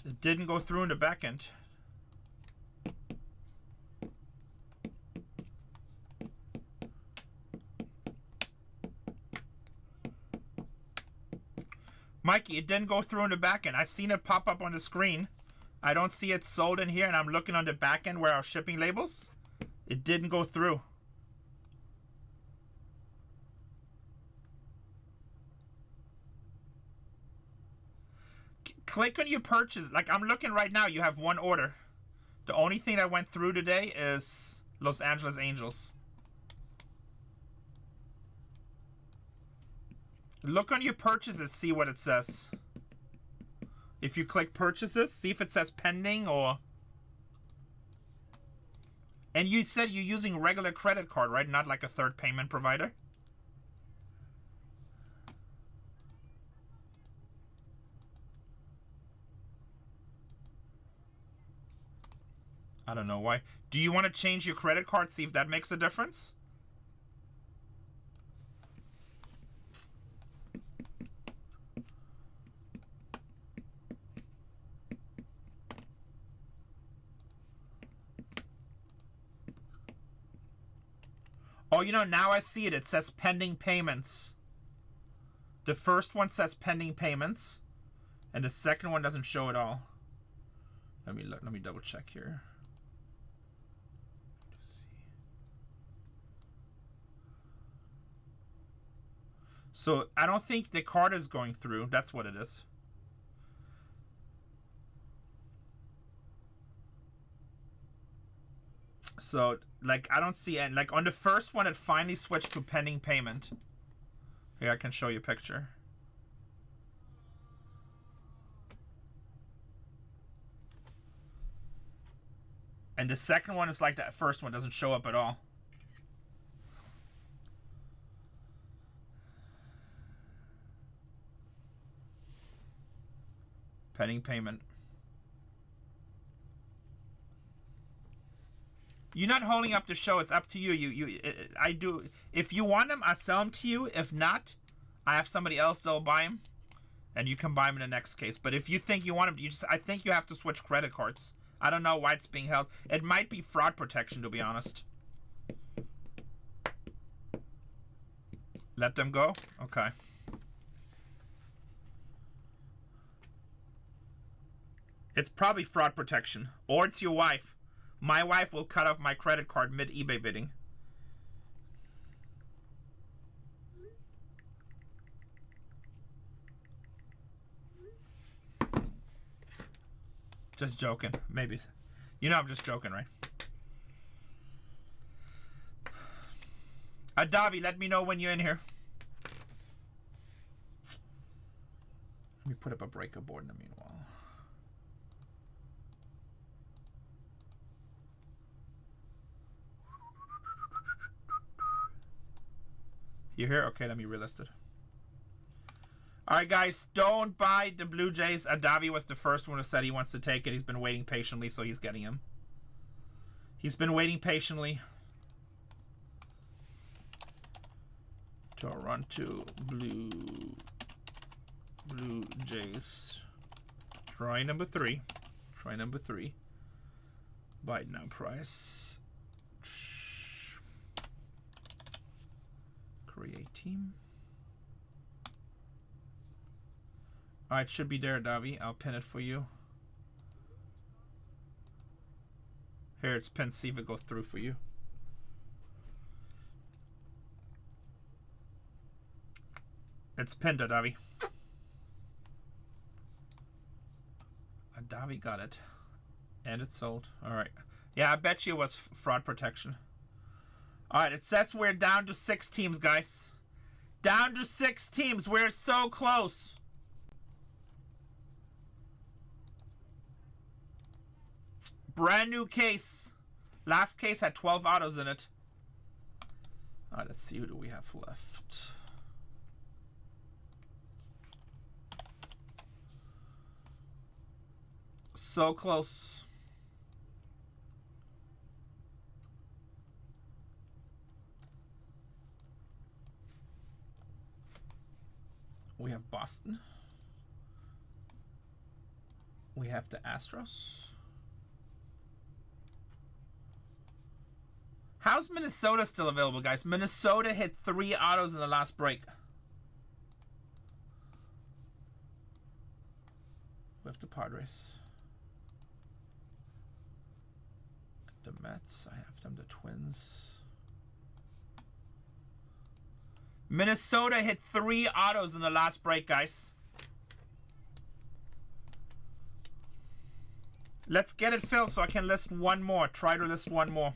It didn't go through in the back end. Mikey, it didn't go through in the back end. I seen it pop up on the screen. I don't see it sold in here, and I'm looking on the back end where our shipping labels. It didn't go through. Click on your purchase. Like, I'm looking right now. You have 1 order. The only thing that went through today is Los Angeles Angels. Look on your purchases, see what it says. If you click purchases, see if it says pending or... And you said you're using regular credit card, right? Not like a third payment provider? I don't know why. Do you want to change your credit card, see if that makes a difference? Oh, you know, now I see it. It says pending payments. The first one says pending payments, and the second one doesn't show at all. Let me double check here. So I don't think the card is going through. That's what it is. So, like, I don't see it. Like, on the first one, it finally switched to pending payment. Here, I can show you a picture. And the second one is like that first one, doesn't show up at all. Pending payment. You're not holding up the show. It's up to you. I do. If you want them, I sell them to you. If not, I have somebody else that'll buy them, and you can buy them in the next case. But if you think you want them, I think you have to switch credit cards. I don't know why it's being held. It might be fraud protection, to be honest. Let them go? Okay. It's probably fraud protection. Or it's your wife. My wife will cut off my credit card mid-eBay bidding. Just joking. Maybe. You know I'm just joking, right? Adavi, let me know when you're in here. Let me put up a breaker board in the meanwhile. You here? Okay, let me relist it. Alright, guys, don't buy the Blue Jays. Adavi was the first one who said he wants to take it. He's been waiting patiently, so he's getting him. He's been waiting patiently. Toronto Blue Jays. Try number 3. Try number 3. Buy now price. Create team. Alright, should be there, Davi. I'll pin it for you. Here, it's pinned. See if it goes through for you. It's pinned, Adavi. Adavi got it. And it's sold. Alright. Yeah, I bet you it was fraud protection. Alright, it says we're down to 6 teams, guys. Down to 6 teams. We're so close. Brand new case. Last case had 12 autos in it. Alright, let's see who do we have left. So close. We have Boston. We have the Astros. How's Minnesota still available, guys? Minnesota hit 3 autos in the last break. We have the Padres. The Mets, I have them, the Twins. Minnesota hit 3 autos in the last break, guys. Let's get it filled so I can list one more. Try to list one more.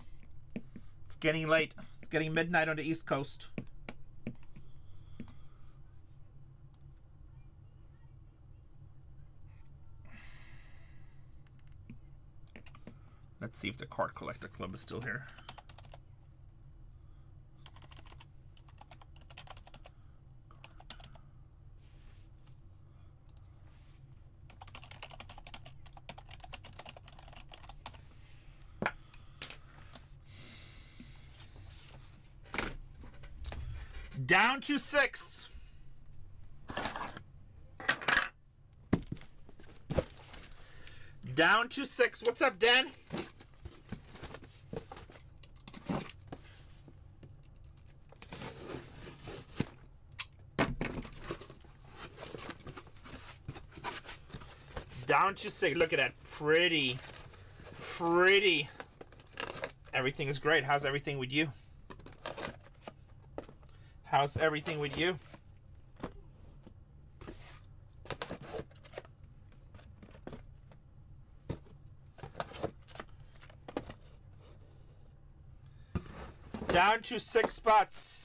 It's getting late. It's getting midnight on the East Coast. Let's see if the Card Collector Club is still here. Down to 6. Down to 6. What's up, Dan? Down to 6. Look at that. Pretty. Pretty. Everything is great. How's everything with you? How's everything with you? Down to 6 spots.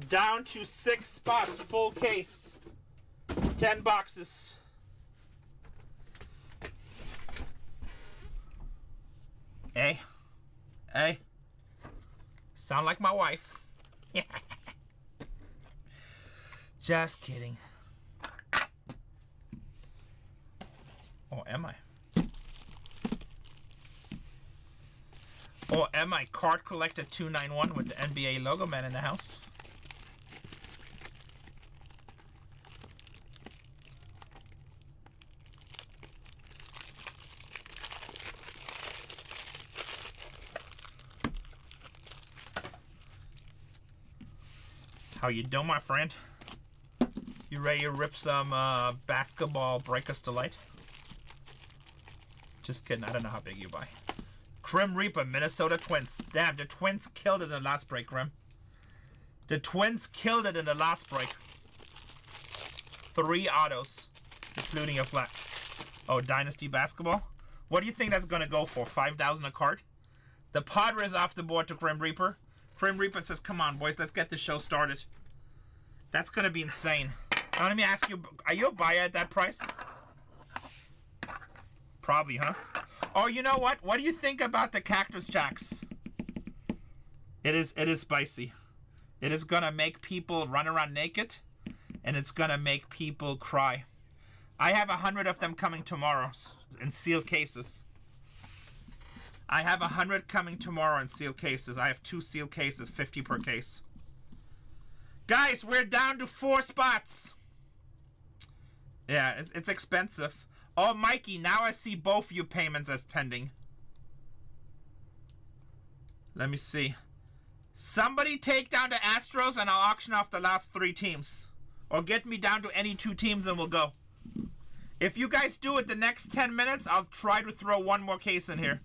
Down to 6 spots, full case. 10 boxes. Hey. Hey. Sound like my wife. Just kidding. Or am I? Or am I? Card Collector 291 with the NBA logo man in the house. How you doing, my friend? You ready to rip some basketball Breakers Delight? Just kidding, I don't know how big you buy. Grim Reaper, Minnesota Twins. Damn, the Twins killed it in the last break, Grim. The Twins killed it in the last break. 3 autos, including a flat. Oh, Dynasty Basketball? What do you think that's going to go for? 5,000 a card? The Padres off the board to Grim Reaper. Grim Reaper says, come on, boys, let's get the show started. That's going to be insane. Now, let me ask you, are you a buyer at that price? Probably, huh? Oh, you know what? What do you think about the Cactus Jacks? It is spicy. It is going to make people run around naked, and it's going to make people cry. I have 100 of them coming tomorrow in sealed cases. I have 100 coming tomorrow in sealed cases. I have 2 sealed cases, 50 per case. Guys, we're down to 4 spots. Yeah, it's expensive. Oh, Mikey, now I see both your payments as pending. Let me see. Somebody take down the Astros and I'll auction off the last 3 teams. Or get me down to any 2 teams and we'll go. If you guys do it the next 10 minutes, I'll try to throw 1 more case in here.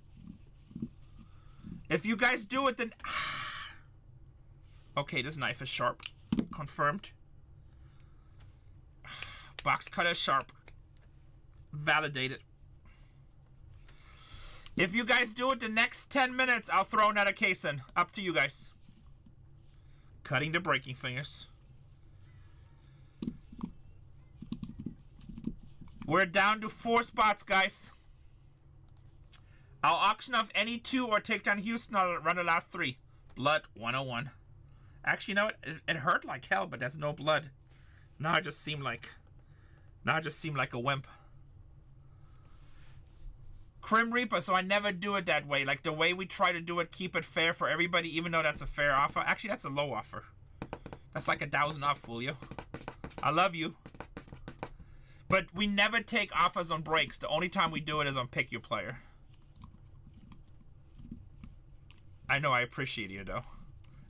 If you guys do it, then... Okay, this knife is sharp. Confirmed. Box cutter sharp. Validated. If you guys do it the next 10 minutes, I'll throw another case in. Up to you guys. Cutting the breaking fingers. We're down to 4 spots, guys. I'll auction off any 2 or take down Houston. I'll run the last 3. Blood 101. Actually, you know what? It hurt like hell, but there's no blood. Now I just seem like a wimp. Grim Reaper, so I never do it that way. Like the way we try to do it, keep it fair for everybody, even though that's a fair offer. Actually, that's a low offer. That's like 1,000 off, Julio. I love you. But we never take offers on breaks. The only time we do it is on pick your player. I know, I appreciate you though.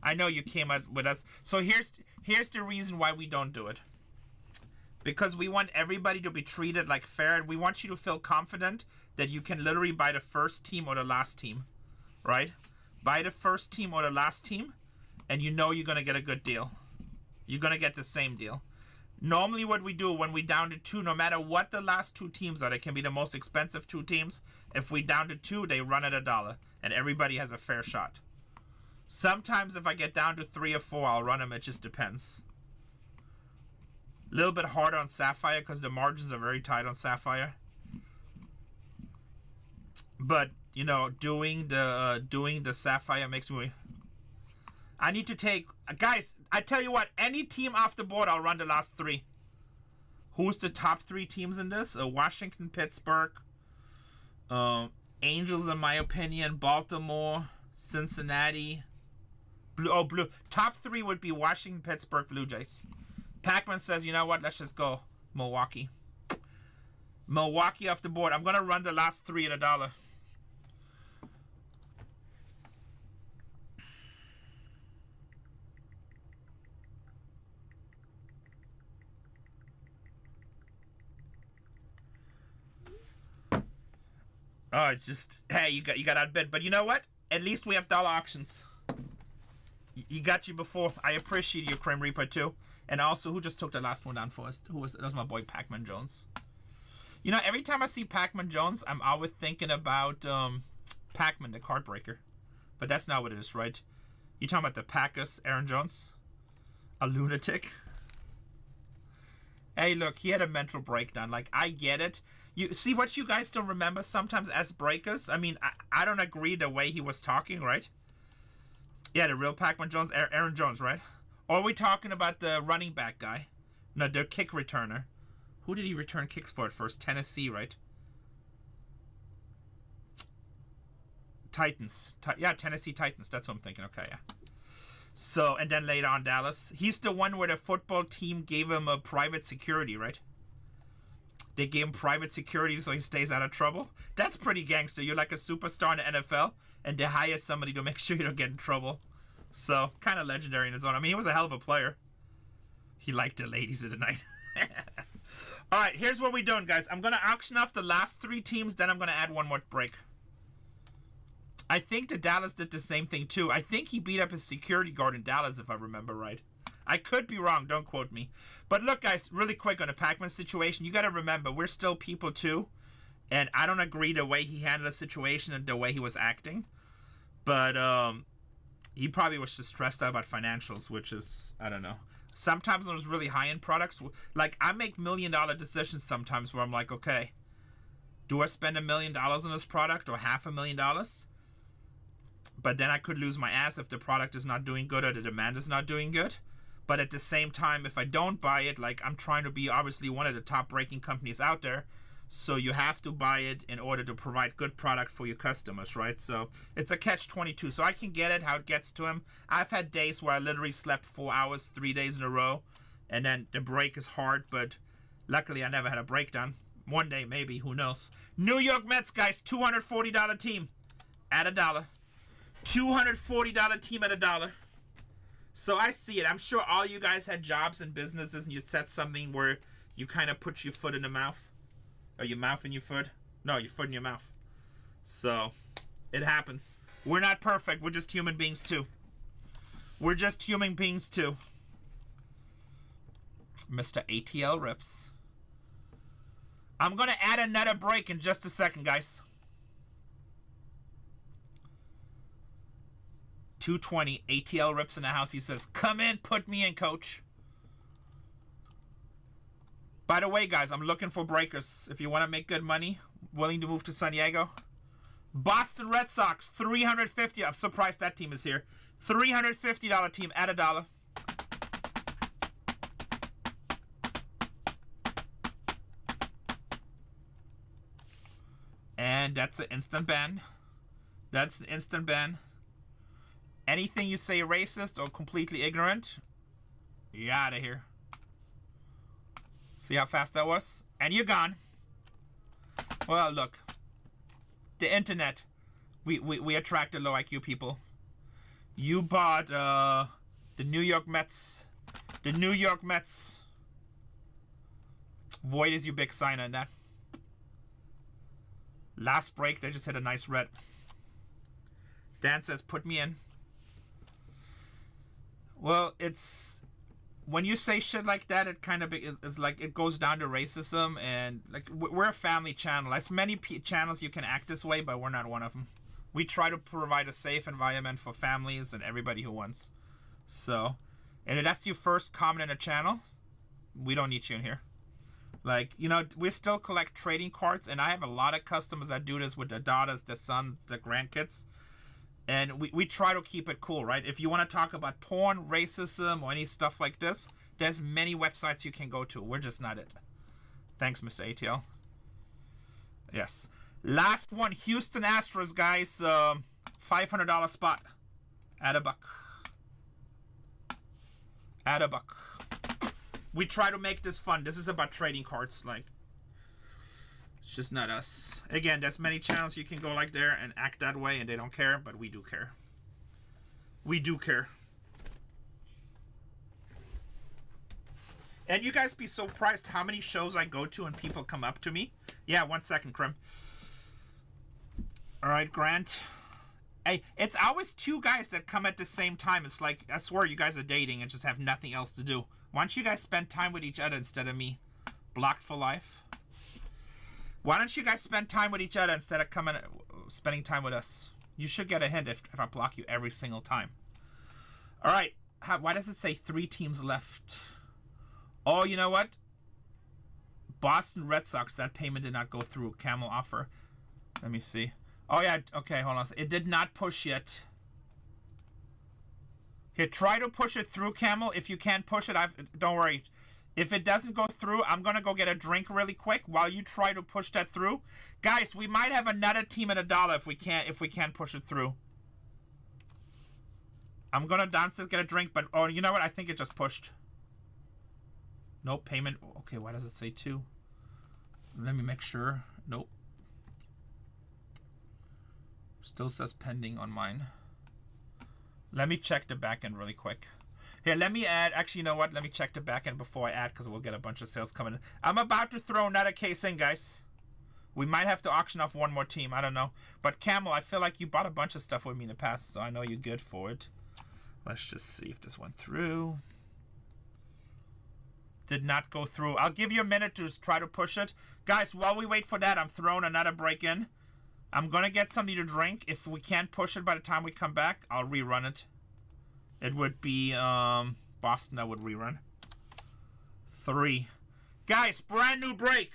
I know you came out with us. So here's the reason why we don't do it. Because we want everybody to be treated like fair. We want you to feel confident that you can literally buy the first team or the last team. Right? Buy the first team or the last team, and you know you're going to get a good deal. You're going to get the same deal. Normally what we do when we down to 2, no matter what the last 2 teams are, they can be the most expensive 2 teams. If we down to 2, they run at $1, and everybody has a fair shot. Sometimes if I get down to 3 or 4, I'll run them. It just depends. A little bit harder on Sapphire because the margins are very tight on Sapphire. But you know, doing the Sapphire makes me. I need to take guys. I tell you what, any team off the board, I'll run the last 3. Who's the top 3 teams in this? Washington, Pittsburgh, Angels, in my opinion, Baltimore, Cincinnati. Blue. Top 3 would be Washington, Pittsburgh, Blue Jays. Pac-Man says, you know what? Let's just go Milwaukee. Milwaukee off the board. I'm gonna run the last 3 at $1. Oh, it's just, hey, you got outbid. But you know what? At least we have dollar auctions. You got you before. I appreciate you, Crime Reaper, too. And also, who just took the last one down for us? That was my boy, Pac-Man Jones. You know, every time I see Pac-Man Jones, I'm always thinking about Pac-Man, the card breaker. But that's not what it is, right? You talking about the Packers, Aaron Jones? A lunatic? Hey, look, he had a mental breakdown. Like, I get it. You see what you guys don't remember sometimes as breakers? I mean, I don't agree the way he was talking, right? Yeah, the real Pac-Man Jones, Aaron Jones, right? Or are we talking about the running back guy? No, the kick returner. Who did he return kicks for at first? Tennessee, right? Titans. Yeah, Tennessee Titans. That's what I'm thinking. Okay, yeah. So, and then later on, Dallas. He's the one where the football team gave him a private security, right? They gave him private security so he stays out of trouble. That's pretty gangster. You're like a superstar in the NFL, and they hire somebody to make sure you don't get in trouble. So, kind of legendary in his own. I mean, he was a hell of a player. He liked the ladies of the night. Alright, here's what we're doing, guys. I'm going to auction off the last 3 teams, then I'm going to add one more break. I think the Dallas did the same thing, too. I think he beat up his security guard in Dallas, if I remember right. I could be wrong. Don't quote me. But look, guys, really quick on the Pac-Man situation. You got to remember, we're still people, too. And I don't agree the way he handled the situation and the way he was acting. But he probably was just stressed out about financials, which is, I don't know. Sometimes those really high-end products, like I make $1 million decisions sometimes where I'm like, okay, do I spend $1 million on this product or $500,000? But then I could lose my ass if the product is not doing good or the demand is not doing good. But at the same time, if I don't buy it, like I'm trying to be obviously one of the top breaking companies out there. So you have to buy it in order to provide good product for your customers, right? So it's a catch-22. So I can get it, how it gets to him. I've had days where I literally slept 4 hours, 3 days in a row. And then the break is hard, but luckily I never had a breakdown. One day, maybe, who knows. New York Mets, guys, $240 team at $1. $240 team at $1. So I see it. I'm sure all you guys had jobs and businesses and you said something where you kind of put your foot in the mouth. Or your mouth in your foot? No, your foot in your mouth. So, it happens. We're not perfect. We're just human beings too. We're just human beings too. Mr. ATL Rips. I'm going to add another break in just a second, guys. 220. ATL Rips in the house. He says, come in, put me in, coach. By the way, guys, I'm looking for breakers. If you want to make good money, willing to move to San Diego. Boston Red Sox, $350. I'm surprised that team is here. $350 team at $1. And that's an instant ban. That's an instant ban. Anything you say racist or completely ignorant, you're out of here. See how fast that was? And you're gone. Well, look. The internet. We attract the low IQ people. You bought the New York Mets. The New York Mets. Void is your big sign on that. Last break, they just hit a nice red. Dan says, put me in. Well, it's when you say shit like that, it kind of is like it goes down to racism, and like we're a family channel. As many channels you can act this way, but we're not one of them. We try to provide a safe environment for families and everybody who wants. So, and if that's your first comment in a channel, we don't need you in here. Like, you know, we still collect trading cards, and I have a lot of customers that do this with their daughters, their sons, their grandkids. And we try to keep it cool, right? If you want to talk about porn, racism, or any stuff like this, there's many websites you can go to. We're just not it. Thanks, Mr. ATL. Yes. Last one, Houston Astros, guys. $500 spot. Add a buck. Add a buck. We try to make this fun. This is about trading cards. Like, it's just not us. Again, there's many channels you can go like there and act that way, and they don't care, but we do care. We do care. And you guys be so surprised how many shows I go to and people come up to me. Yeah, 1 second, Krim. All right, Grant. Hey, it's always two guys that come at the same time. It's like, I swear you guys are dating and just have nothing else to do. Why don't you guys spend time with each other instead of me? Blocked for life. Why don't you guys spend time with each other instead of spending time with us? You should get a hint if I block you every single time. All right. Why does it say 3 teams left? Oh, you know what? Boston Red Sox, that payment did not go through. Camel offer. Let me see. Oh, yeah. Okay, hold on. It did not push yet. Here, try to push it through, Camel. If you can't push it, don't worry. If it doesn't go through, I'm going to go get a drink really quick while you try to push that through. Guys, we might have another team at $1 if we can't push it through. I'm going to downstairs get a drink, but oh, you know what? I think it just pushed. Nope, payment. Okay, why does it say 2? Let me make sure. Nope. Still says pending on mine. Let me check the back end really quick. Here, let me add. Actually, you know what? Let me check the back end before I add, because we'll get a bunch of sales coming in. I'm about to throw another case in, guys. We might have to auction off one more team. I don't know. But Camel, I feel like you bought a bunch of stuff with me in the past, so I know you're good for it. Let's just see if this went through. Did not go through. I'll give you a minute to try to push it. Guys, while we wait for that, I'm throwing another break in. I'm going to get something to drink. If we can't push it by the time we come back, I'll rerun it. It would be Boston that would rerun. 3. Guys, brand new break.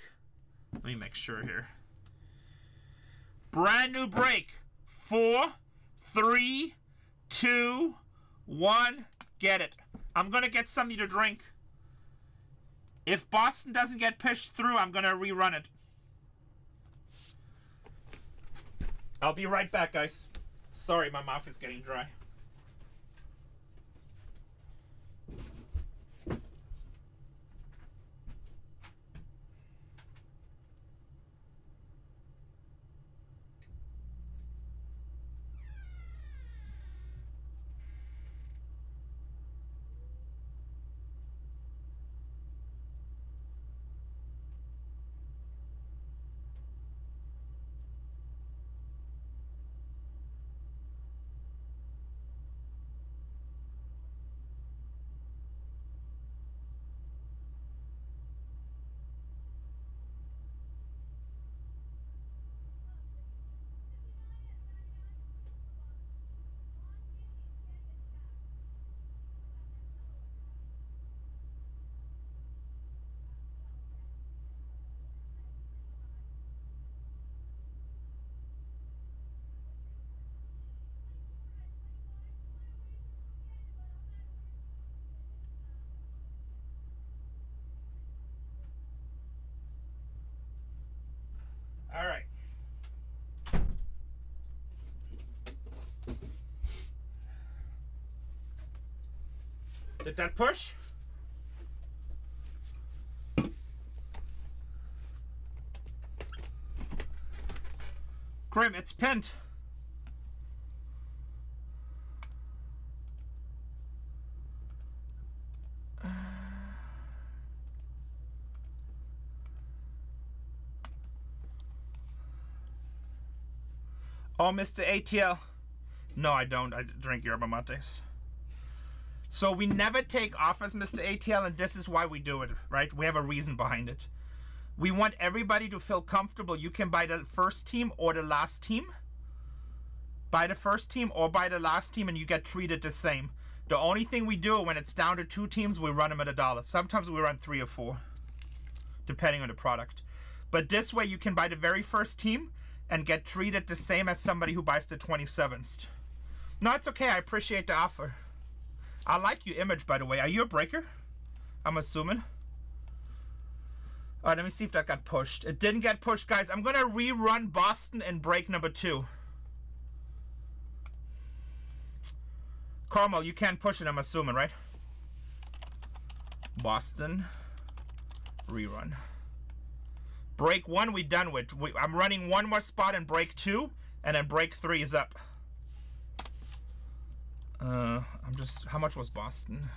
Let me make sure here. Brand new break. 4, 3, 2, 1. Get it. I'm going to get something to drink. If Boston doesn't get pushed through, I'm going to rerun it. I'll be right back, guys. Sorry, my mouth is getting dry. All right. Did that push? Grim, it's pinned. Oh, Mr. ATL. No, I don't. I drink yerba mates. So we never take offers, Mr. ATL, and this is why we do it, right? We have a reason behind it. We want everybody to feel comfortable. You can buy the first team or the last team. Buy the first team or buy the last team and you get treated the same. The only thing we do when it's down to 2 teams, we run them at $1. Sometimes we run 3 or 4, depending on the product. But this way you can buy the very first team and get treated the same as somebody who buys the 27th. No, it's okay. I appreciate the offer. I like your image, by the way. Are you a breaker? I'm assuming. All right, let me see if that got pushed. It didn't get pushed, guys. I'm going to rerun Boston in break number 2. Carmel, you can't push it, I'm assuming, right? Boston. Rerun. Break 1 we done with. I'm running 1 more spot in break 2, and then break 3 is up. How much was Boston?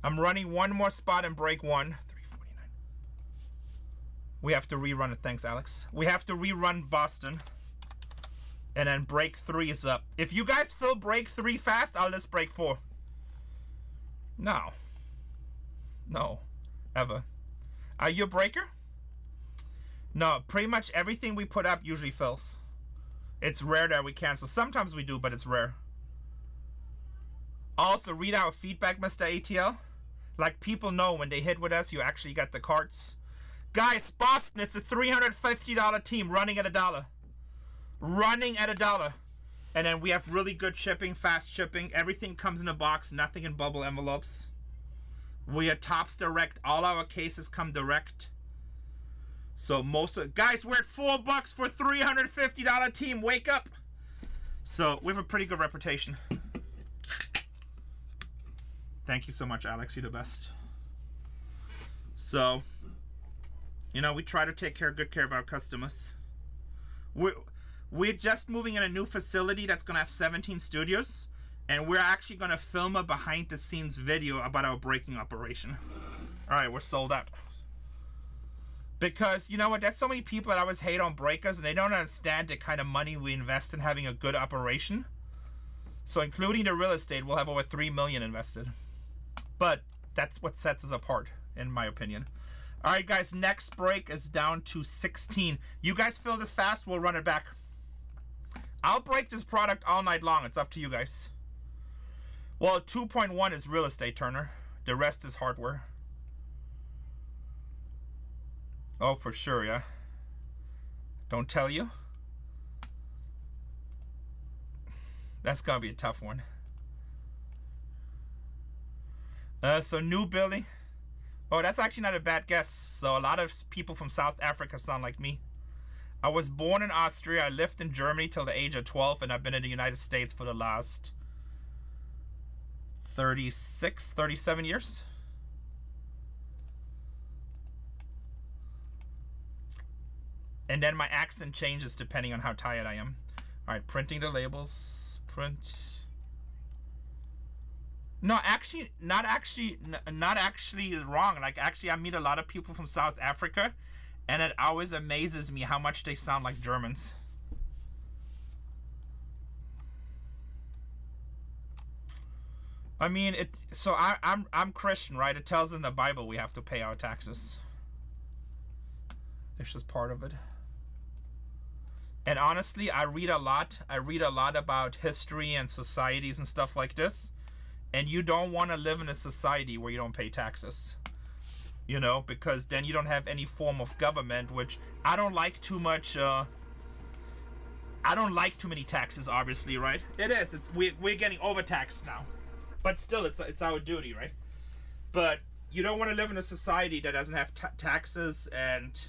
I'm running 1 more spot in break 1. 349. We have to rerun it. Thanks, Alex. We have to rerun Boston. And then break 3 is up. If you guys fill break 3 fast, I'll list break 4. No. No. Ever. Are you a breaker? No. Pretty much everything we put up usually fills. It's rare that we cancel. Sometimes we do, but it's rare. Also, read our feedback, Mr. ATL. Like, people know when they hit with us, you actually get the cards. Guys, Boston, it's a $350 team running at $1. Running at $1. And then we have really good shipping, fast shipping. Everything comes in a box, nothing in bubble envelopes. We are Tops Direct. All our cases come direct. So most of guys, we're at $4 for $350 team. Wake up. So we have a pretty good reputation. Thank you so much, Alex. You're the best. So, you know, we try to take good care of our customers. We're just moving in a new facility that's going to have 17 studios. And we're actually going to film a behind-the-scenes video about our breaking operation. All right, we're sold out. Because, you know what, there's so many people that always hate on breakers, and they don't understand the kind of money we invest in having a good operation. So including the real estate, we'll have over $3 million invested. But that's what sets us apart, in my opinion. All right, guys, next break is down to 16. You guys fill this fast, we'll run it back. I'll break this product all night long. It's up to you guys. Well, 2.1 is real estate, Turner. The rest is hardware. Oh, for sure, yeah. Don't tell you. That's gonna be a tough one. So new building. Oh, that's actually not a bad guess. So a lot of people from South Africa sound like me. I was born in Austria. I lived in Germany till the age of 12, and I've been in the United States for the last 37 years. And then my accent changes depending on how tired I am. All right, printing the labels. Print. No, actually, not actually wrong. Like, actually, I meet a lot of people from South Africa, and it always amazes me how much they sound like Germans. I mean, so I'm Christian, right? It tells in the Bible we have to pay our taxes. It's just part of it. And honestly, I read a lot. I read a lot about history and societies and stuff like this. And you don't want to live in a society where you don't pay taxes. You know, because then you don't have any form of government, which I don't like too much. I don't like too many taxes, obviously, right? It is. We're getting overtaxed now. But still, it's our duty, right? But you don't want to live in a society that doesn't have taxes and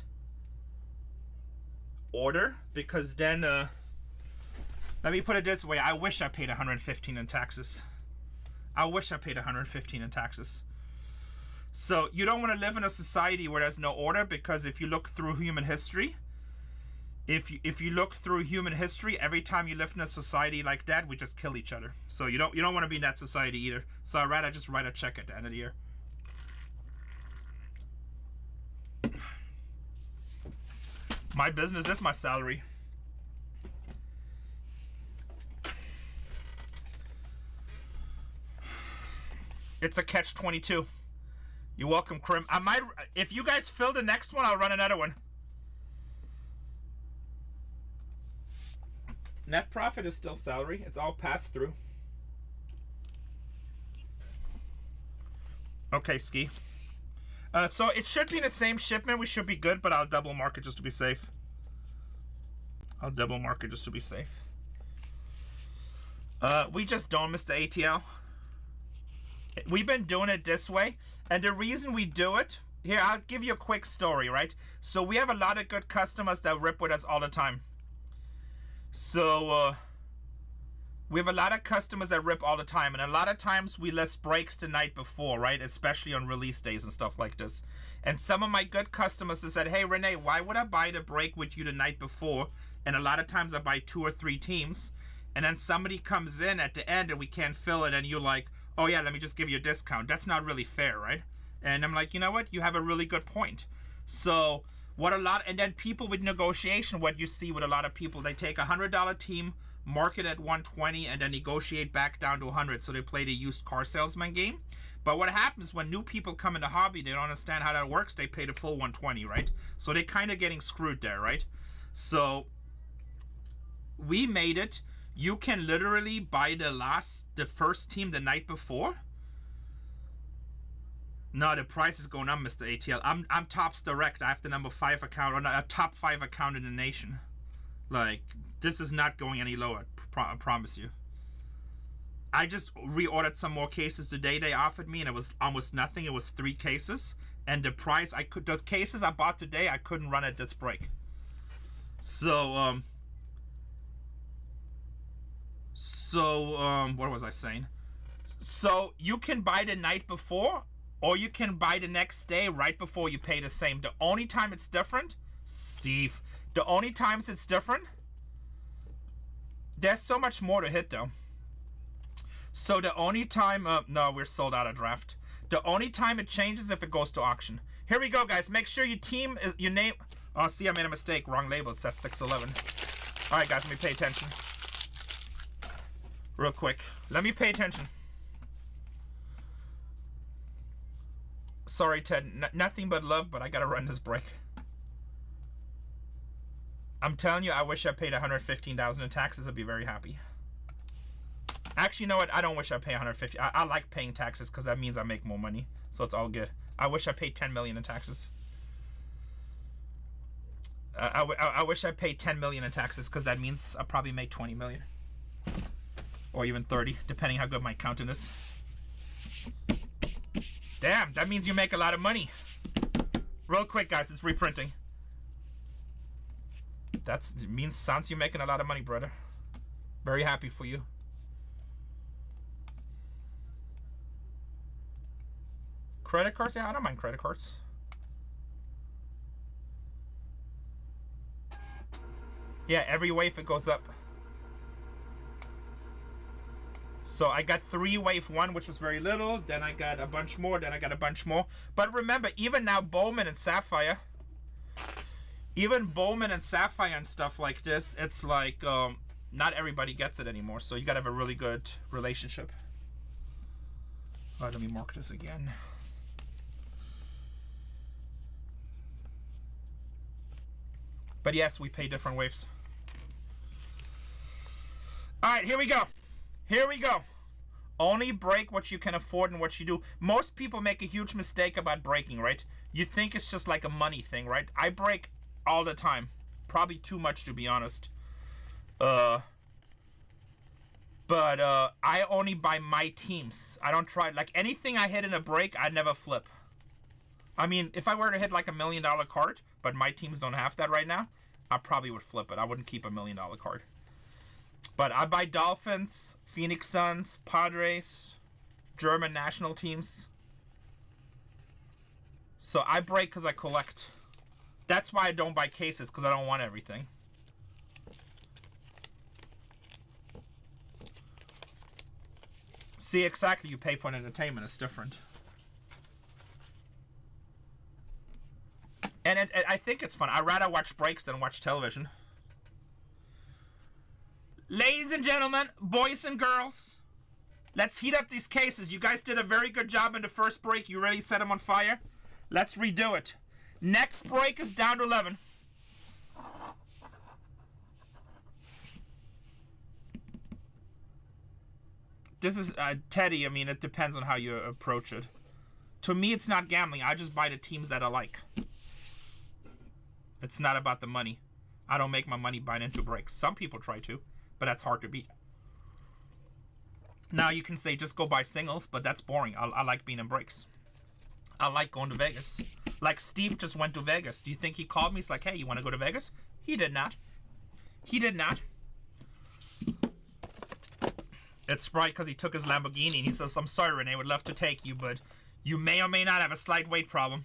order, because then let me put it this way, I wish I paid $115 in taxes. I wish I paid $115 in taxes. So you don't want to live in a society where there's no order, because if you look through human history, if you look through human history, every time you live in a society like that, we just kill each other. So you don't want to be in that society either. So I'd rather just write a check at the end of the year. My business is my salary. It's a catch-22. You're welcome, Krim. I might, if you guys fill the next one, I'll run another one. Net profit is still salary. It's all passed through. Okay, Ski. So it should be in the same shipment. We should be good, but I'll double mark it just to be safe. I'll double mark it just to be safe. We just don't, Mr. ATL. We've been doing it this way. And the reason we do it, here, I'll give you a quick story, right? So we have a lot of good customers that rip with us all the time. So, we have a lot of customers that rip all the time. And a lot of times we list breaks the night before, right? Especially on release days and stuff like this. And some of my good customers have said, hey, Renee, why would I buy the break with you the night before? And a lot of times I buy 2 or 3 teams. And then somebody comes in at the end and we can't fill it. And you're like, oh yeah, let me just give you a discount. That's not really fair, right? And I'm like, you know what? You have a really good point. So what a lot, and then people with negotiation, what you see with a lot of people, they take a $100 team, mark it at 120, and then negotiate back down to 100. So they play the used car salesman game. But what happens when new people come in the hobby, they don't understand how that works. They pay the full 120, right? So they're kind of getting screwed there, right? So we made it. You can literally buy the first team the night before. No, the price is going up, Mr. ATL. I'm Tops Direct. I have the number 5 account, or a top 5 account in the nation. Like, this is not going any lower. I promise you. I just reordered some more cases today. They offered me, and it was almost nothing. It was 3 cases, and the price those cases I bought today, I couldn't run at this break. So what was I saying? So you can buy the night before, or you can buy the next day right before you pay the same. The only time it's different, Steve, the only times it's different, there's so much more to hit though. So the only time, no, we're sold out of draft. The only time it changes if it goes to auction. Here we go, guys. Make sure your team, your name, oh, see, I made a mistake. Wrong label. It says 611. All right, guys, let me pay attention. Real quick. Let me pay attention. Sorry, Ted. Nothing but love, but I gotta run this break. I'm telling you, I wish I paid $115,000 in taxes. I'd be very happy. Actually, you know what? I don't wish I pay $150,000. I like paying taxes because that means I make more money. So it's all good. I wish I paid $10 million in taxes. I wish I paid $10 million in taxes because that means I probably make $20 million. Or even 30, depending how good my accountant is. Damn, that means you make a lot of money. Real quick, guys, it's reprinting. Sounds you're making a lot of money, brother. Very happy for you. Credit cards? Yeah, I don't mind credit cards. Yeah, every wave it goes up. So I got 3 wave 1, which was very little. Then I got a bunch more. Then I got a bunch more. But remember, even now, BOWMAN and SAPPHIRE, even BOWMAN and SAPPHIRE and stuff like this, it's like not everybody gets it anymore. So you gotta have a really good relationship. All right, let me mark this again. But yes, we pay different waves. All right, here we go. Here we go. Only break what you can afford and what you do. Most people make a huge mistake about breaking, right? You think it's just like a money thing, right? I break all the time. Probably too much, to be honest. But I only buy my teams. I don't try, like anything I hit in a break, I never flip. I mean, if I were to hit like $1 million card, but my teams don't have that right now, I probably would flip it. I wouldn't keep $1 million card. But I buy Dolphins, Phoenix Suns, Padres, German national teams. So I break because I collect. That's why I don't buy cases, because I don't want everything. See, exactly, you pay for an entertainment. It's different. And I think it's fun. I'd rather watch breaks than watch television. Ladies and gentlemen, boys and girls, Let's heat up these cases. You guys did a very good job in the first break. You really set them on fire. Let's redo it. Next break is down to 11. This is Teddy. I mean, it depends on how you approach it. To me, it's not gambling. I just buy the teams that I like. It's not about the money. I don't make my money buying into breaks. Some people try to, but that's hard to beat. Now you can say just go buy singles, but that's boring. I like being in breaks. I like going to Vegas. Like Steve just went to Vegas. Do you think he called me? He's like, hey, you want to go to Vegas? He did not. He did not. It's probably because he took his Lamborghini and he says, I'm sorry, Renee, would love to take you, but you may or may not have a slight weight problem.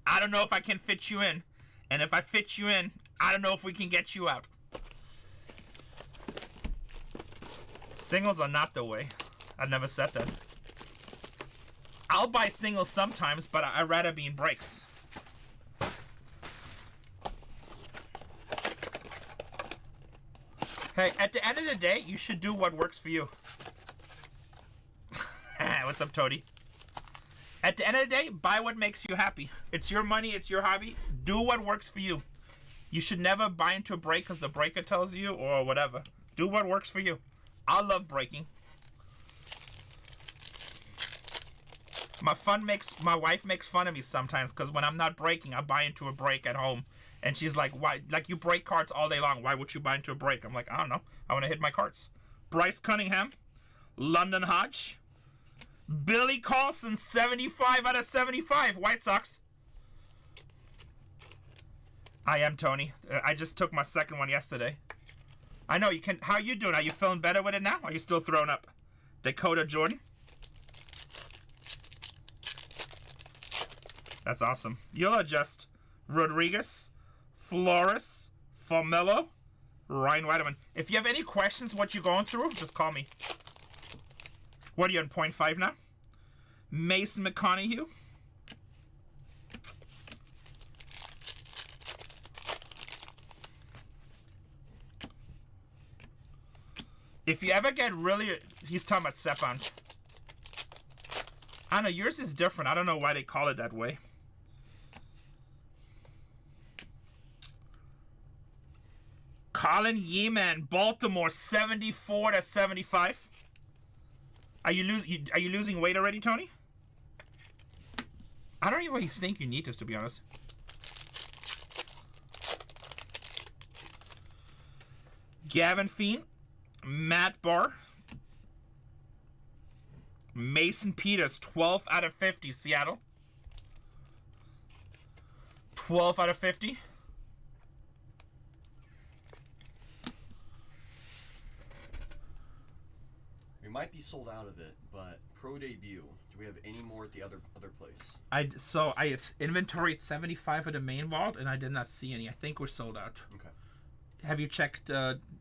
I don't know if I can fit you in. And if I fit you in, I don't know if we can get you out. Singles are not the way. I never said that. I'll buy singles sometimes, but I'd rather be in breaks. Hey, at the end of the day, you should do what works for you. What's up, Toady? At the end of the day, buy what makes you happy. It's your money, it's your hobby. Do what works for you. You should never buy into a break because the breaker tells you or whatever. Do what works for you. I love breaking. My wife makes fun of me sometimes because when I'm not breaking, I buy into a break at home. And she's like, why? Like, you break cards all day long. Why would you buy into a break? I'm like, I don't know. I want to hit my cards. Bryce Cunningham. London Hodge. Billy Carlson, 75 out of 75. White Sox. I am Tony. I just took my second one yesterday. I know you can. How you doing? Are you feeling better with it now? Are you still thrown up? Dakota Jordan. That's awesome. You'll adjust. Rodriguez, Flores, Formello, Ryan Weidman. If you have any questions what you're going through, just call me. What are you on 0.5 now? Mason McConaughey. If you ever get really... He's talking about Sepphire. I don't know, yours is different. I don't know why they call it that way. Colin Yeeman, Baltimore, 74 to 75. Are you losing weight already, Tony? I don't even think you need this, to be honest. Gavin Fiend, Matt Barr, Mason Peters, 12 out of 50, Seattle. 12 out of 50. We might be sold out of it, but Pro Debut. Do we have any more at the other place? So I have inventory at 75 at the main vault, and I did not see any. I think we're sold out. Okay. Have you checked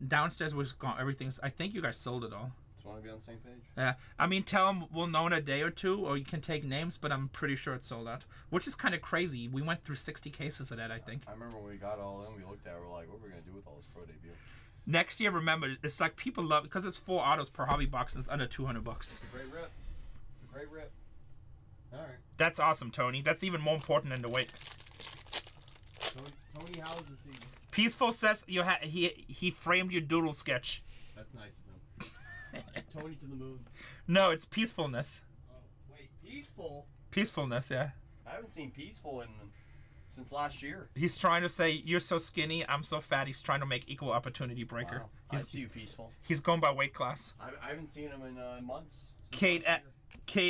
downstairs? Was gone. Everything's. I think you guys sold it all. Just want to be on the same page. Yeah. I mean, tell them we'll know in a day or two, or you can take names, but I'm pretty sure it's sold out. Which is kind of crazy. We went through 60 cases of that, I think. I remember when we got all in, we looked at it, we're like, what are we going to do with all this Pro Debut? Next year, remember, it's like people love because it's 4 autos per hobby box and it's under $200. It's a great rip. It's a great rip. All right. That's awesome, Tony. That's even more important than the weight. Tony houses the... Peaceful says he framed your doodle sketch. That's nice of him. Tony to the moon. No, it's peacefulness. Oh, wait, peaceful? Peacefulness, yeah. I haven't seen peaceful since last year. He's trying to say, you're so skinny, I'm so fat. He's trying to make equal opportunity breaker. Wow. I see you, peaceful. He's going by weight class. I haven't seen him in months. Kate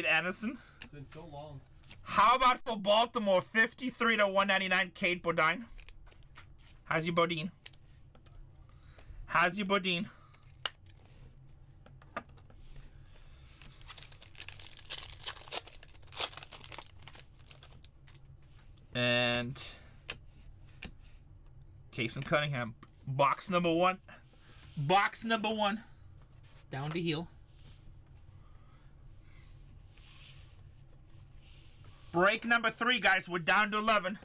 Anderson. It's been so long. How about for Baltimore, 53 to 199, Kate Bodine? How's your Bodine? How's your Bodine? And Casey Cunningham. Box number 1. Box number 1. Down to heel. Break number 3, guys. We're down to 11.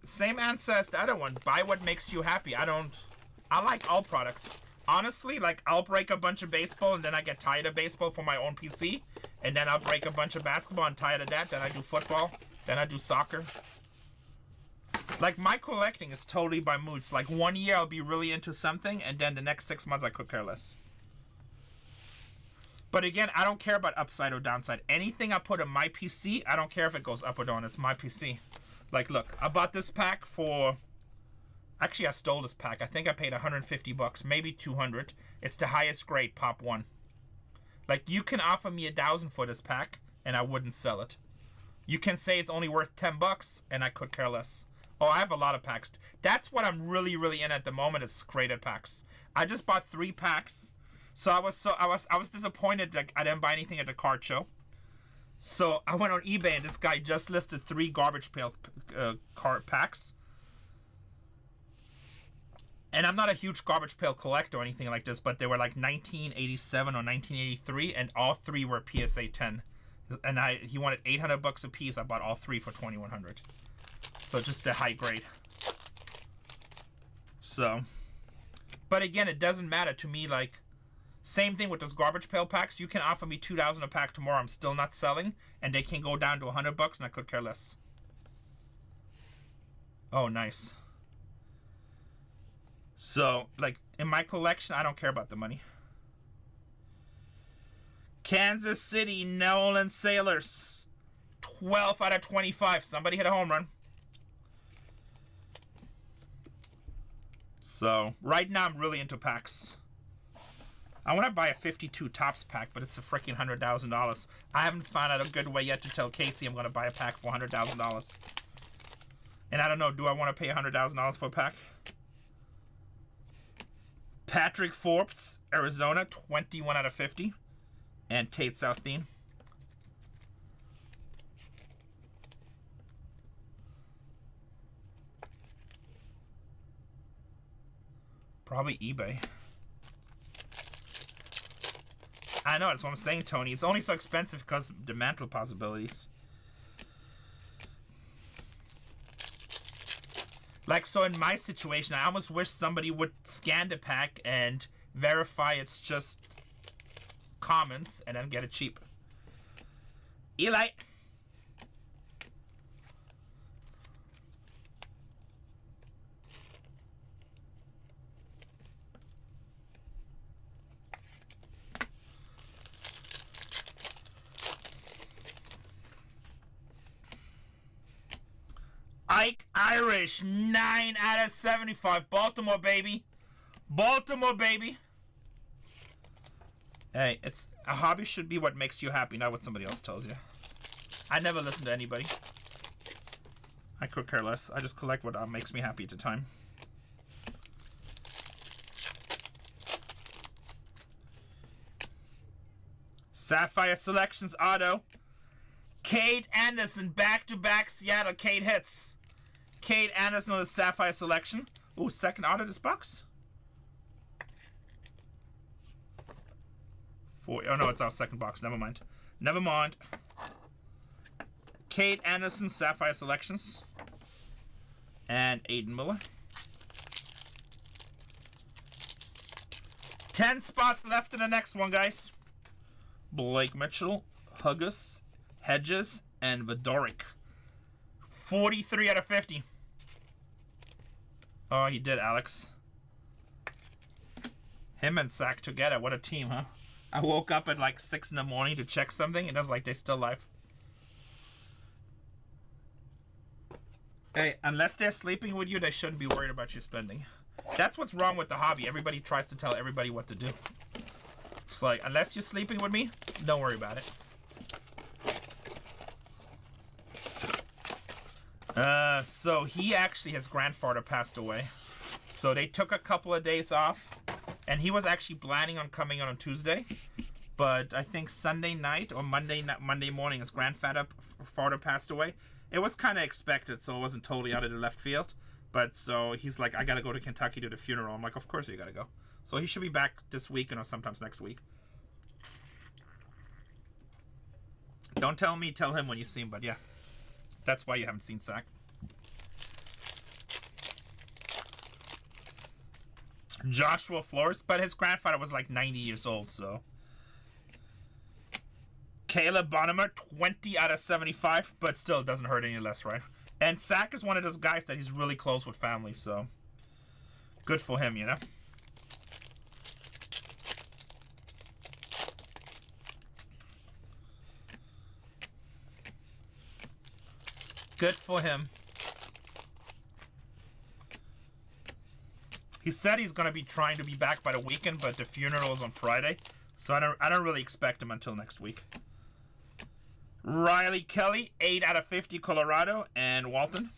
Same answer as the other one. Buy what makes you happy. I like all products. honestly, like, I'll break a bunch of baseball and then I get tired of baseball for my own PC. And then I'll break a bunch of basketball and tired of that. Then I do football. Then I do soccer. Like, my collecting is totally by moods. Like, 1 year I'll be really into something, and then the next 6 months I could care less. But again, I don't care about upside or downside. Anything I put in my PC, I don't care if it goes up or down. It's my PC. Like, look, I bought this pack for... Actually, I stole this pack. I think I paid 150 bucks, maybe 200. It's the highest grade Pop 1. Like, you can offer me $1,000 for this pack, and I wouldn't sell it. You can say it's only worth 10 bucks, and I could care less. Oh, I have a lot of packs. That's what I'm really, really in at the moment is graded packs. I just bought 3 packs, so I was disappointed that I didn't buy anything at the card show. So I went on eBay, and this guy just listed 3 garbage pail card packs. And I'm not a huge garbage pail collector or anything like this, but they were like 1987 or 1983, and all 3 were PSA 10. And he wanted 800 bucks a piece. I bought all 3 for 2,100. So just a high grade. So, but again, it doesn't matter to me. Like, same thing with those garbage pail packs. You can offer me $2,000 a pack tomorrow. I'm still not selling, and they can go down to 100 bucks, and I could care less. Oh, nice. So, like, in my collection, I don't care about the money. Kansas City Nolan Sailors. 12 out of 25. Somebody hit a home run. So, right now, I'm really into packs. I want to buy a 52 Topps pack, but it's a freaking $100,000. I haven't found out a good way yet to tell Casey I'm going to buy a pack for $100,000. And I don't know, do I want to pay $100,000 for a pack? Patrick Forbes, Arizona, 21 out of 50. And Tate Southeen. Probably eBay. I know, that's what I'm saying, Tony. It's only so expensive because of the mantle possibilities. Like, so in my situation, I almost wish somebody would scan the pack and verify it's just commons and then get it cheap. Eli! Ike Irish, 9 out of 75. Baltimore, baby. Baltimore, baby. Hey, it's a hobby should be what makes you happy, not what somebody else tells you. I never listen to anybody. I could care less. I just collect what makes me happy at the time. Sapphire Selections Auto. Cade Anderson, back-to-back Seattle Cade hits. Cade Anderson on the Sapphire Selection. Ooh, second auto this box. Oh no, it's our second box. Never mind. Never mind. Cade Anderson, Sapphire Selections. And Aiden Miller. 10 spots left in the next one, guys. Blake Mitchell, Huggis, Hedges, and Vidoric. 43 out of 50. Oh, he did, Alex. Him and Zach together. What a team, huh? I woke up at like 6 in the morning to check something, and it was like they're still alive. Hey, unless they're sleeping with you, they shouldn't be worried about you spending. That's what's wrong with the hobby. Everybody tries to tell everybody what to do. It's like, unless you're sleeping with me, don't worry about it. So he actually, his grandfather passed away. So they took a couple of days off. And he was actually planning on coming on Tuesday. But I think Sunday night or Monday morning, his grandfather passed away. It was kind of expected, so it wasn't totally out of the left field. But so he's like, I got to go to Kentucky to the funeral. I'm like, of course you got to go. So he should be back this week or sometimes next week. Don't tell me, tell him when you see him, but yeah. That's why you haven't seen Zach. Joshua Flores, but his grandfather was like 90 years old, so. Caleb Bonham, 20 out of 75, but still doesn't hurt any less, right? And Sack is one of those guys that he's really close with family, so good for him, you know? Good for him. He said he's going to be trying to be back by the weekend, but the funeral is on Friday, so I don't really expect him until next week. Riley Kelly, 8 out of 50, Colorado, and Walton.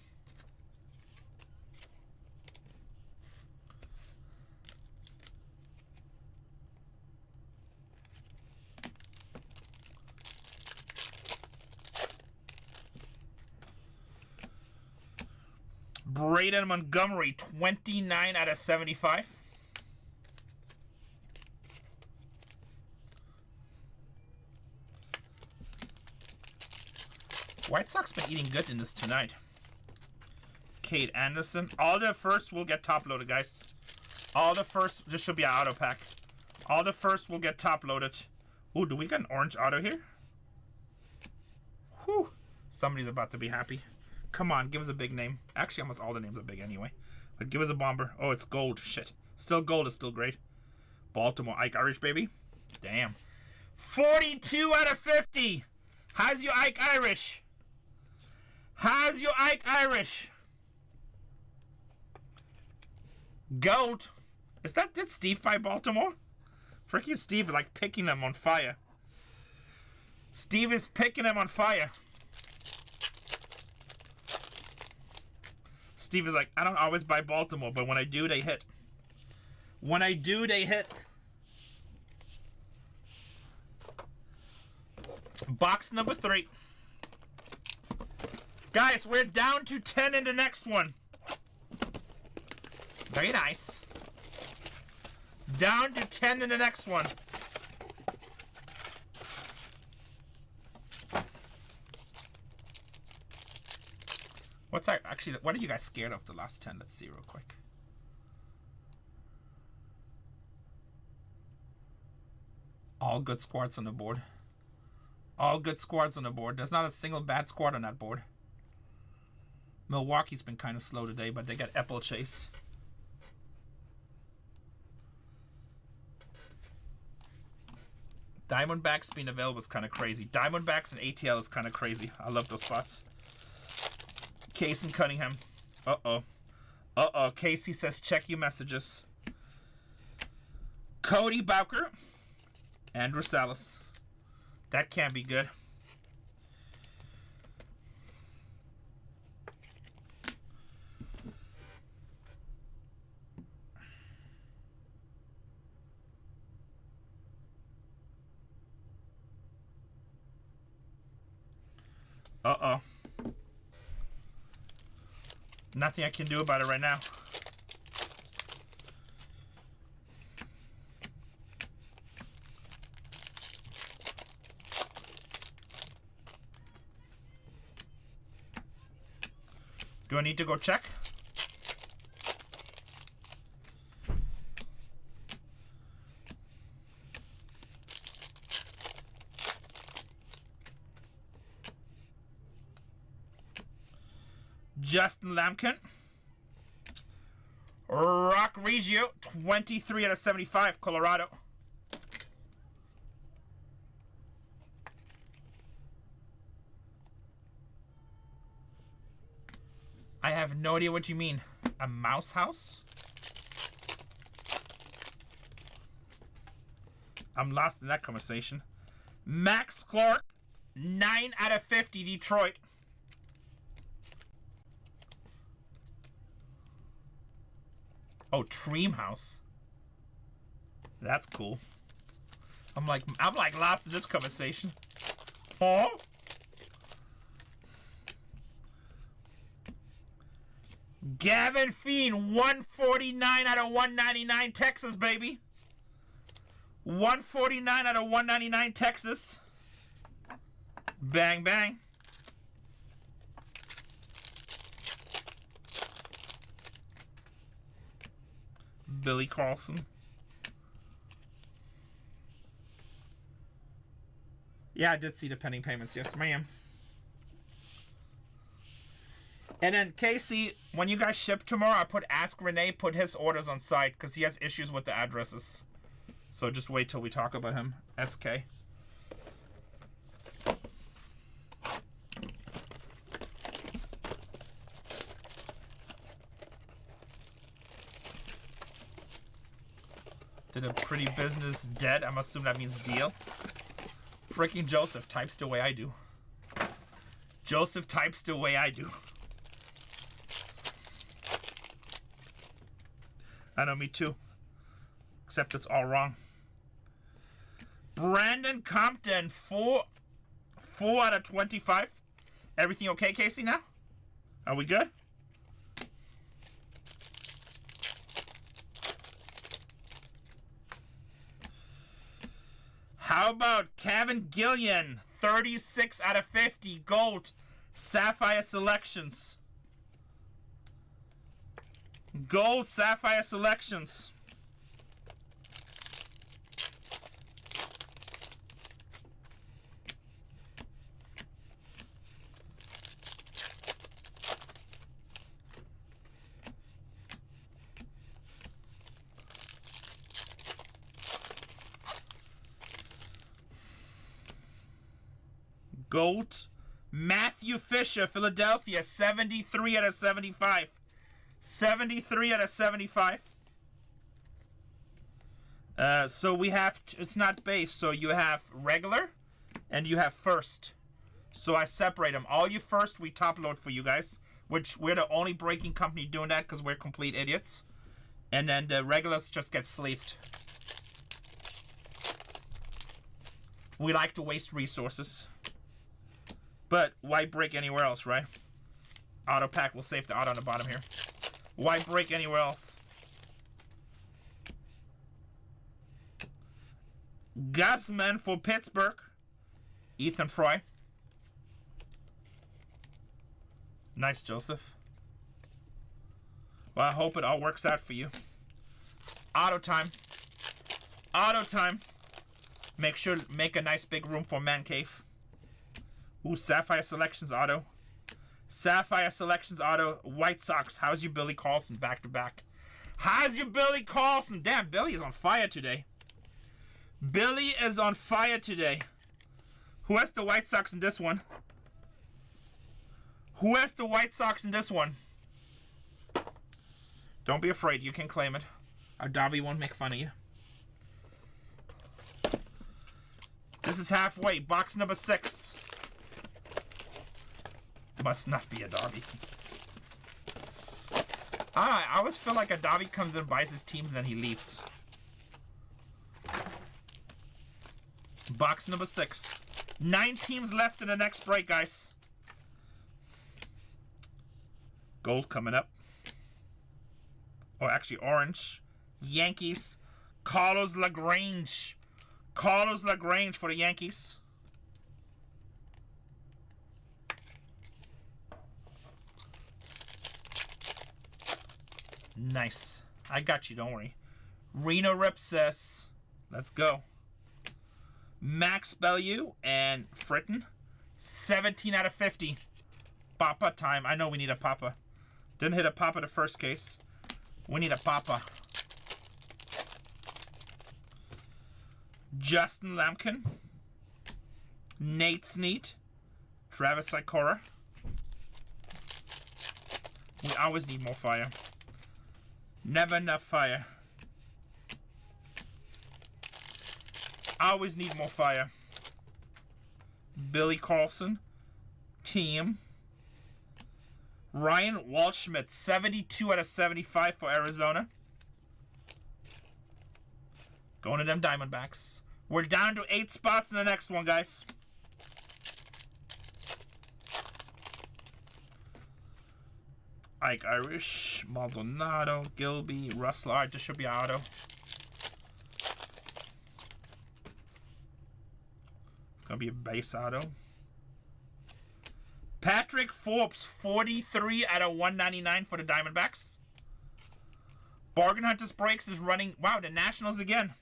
Braden Montgomery, 29 out of 75. White Sox been eating good in this tonight. Kate Anderson. All the first will get top loaded, guys. All the first, this should be an auto pack. All the first will get top loaded. Ooh, do we get an orange auto here? Whew. Somebody's about to be happy. Come on, give us a big name. Actually, almost all the names are big anyway. But give us a bomber. Oh, it's gold. Shit. Still gold is still great. Baltimore. Ike Irish, baby. Damn. 42 out of 50. How's your Ike Irish? How's your Ike Irish? Gold. Did Steve buy Baltimore? Freaking Steve is like picking them on fire. Steve is picking them on fire. Steve is like, I don't always buy Baltimore, but when I do, they hit. When I do, they hit. Box number 3. Guys, we're down to 10 in the next one. Very nice. Down to 10 in the next one. What's that? Actually, what are you guys scared of the last 10? Let's see real quick. All good squads on the board. All good squads on the board. There's not a single bad squad on that board. Milwaukee's been kind of slow today, but they got Apple Chase. Diamondbacks being available is kind of crazy. Diamondbacks and ATL is kind of crazy. I love those spots. Case and Cunningham. Uh-oh. Uh-oh. Casey says, check your messages. Cody Bowker. Andrew Salas. That can't be good. Uh-oh. Nothing I can do about it right now. Do I need to go check? Justin Lampkin. Rock Regio, 23 out of 75, Colorado. I have no idea what you mean. A mouse house? I'm lost in that conversation. Max Clark, 9 out of 50, Detroit. Oh, Treem House. That's cool. I'm like lost in this conversation. Oh. Gavin Fiend, 149 out of 199, Texas, baby. 149 out of 199, Texas. Bang, bang. Billy Carlson. Yeah, I did see the pending payments. Yes, ma'am. And then, Casey, when you guys ship tomorrow, I put Ask Renee, put his orders on site because he has issues with the addresses. So just wait till we talk about him. SK. Did a pretty business dead? I'm assuming that means deal. Freaking Joseph types the way I do. Joseph types the way I do. I know, me too. Except it's all wrong. Brandon Compton, 4 out of 25. Everything okay, Casey, now? Are we good? How about Kevin Gillian, 36 out of 50, gold, Sapphire Selections. Gold Sapphire Selections. Gold. Matthew Fisher, Philadelphia, 73 out of 75. 73 out of 75. So we have, it's not base, so you have regular and you have first. So I separate them. All you first, we top load for you guys, which we're the only breaking company doing that because we're complete idiots. And then the regulars just get sleeved. We like to waste resources. But why break anywhere else, right? Auto pack will save the auto on the bottom here. Why break anywhere else? Guzman for Pittsburgh. Ethan Fry. Nice, Joseph. Well, I hope it all works out for you. Auto time. Auto time. Make sure to make a nice big room for Man Cave. Ooh, Sapphire Selections auto. Sapphire Selections auto. White Sox. How's your Billy Carlson back to back? How's your Billy Carlson? Damn, Billy is on fire today. Billy is on fire today. Who has the White Sox in this one? Who has the White Sox in this one? Don't be afraid. You can claim it. Our Dobby won't make fun of you. This is halfway. Box number 6. Must not be a Dobby. I always feel like a Dobby comes in, buys his teams, and then he leaves. Box number 6. 9 teams left in the next break, guys. Gold coming up. Oh, actually, orange. Yankees. Carlos LaGrange. Carlos LaGrange for the Yankees. Nice. I got you, don't worry. Reno Ripsis. Let's go. Max Bellew and Fritton. 17 out of 50. Papa time. I know we need a Papa. Didn't hit a Papa the first case. We need a Papa. Justin Lampkin. Nate Snead. Travis Sikora. We always need more fire. Never enough fire. Always need more fire. Billy Carlson. Team. Ryan Waldschmidt, 72 out of 75 for Arizona. Going to them Diamondbacks. We're down to 8 spots in the next one, guys. Ike Irish, Maldonado, Gilby, Russell. Alright, this should be auto. It's going to be a base auto. Patrick Forbes, 43 out of 199 for the Diamondbacks. Bargain Hunters Breaks is running. Wow, the Nationals again.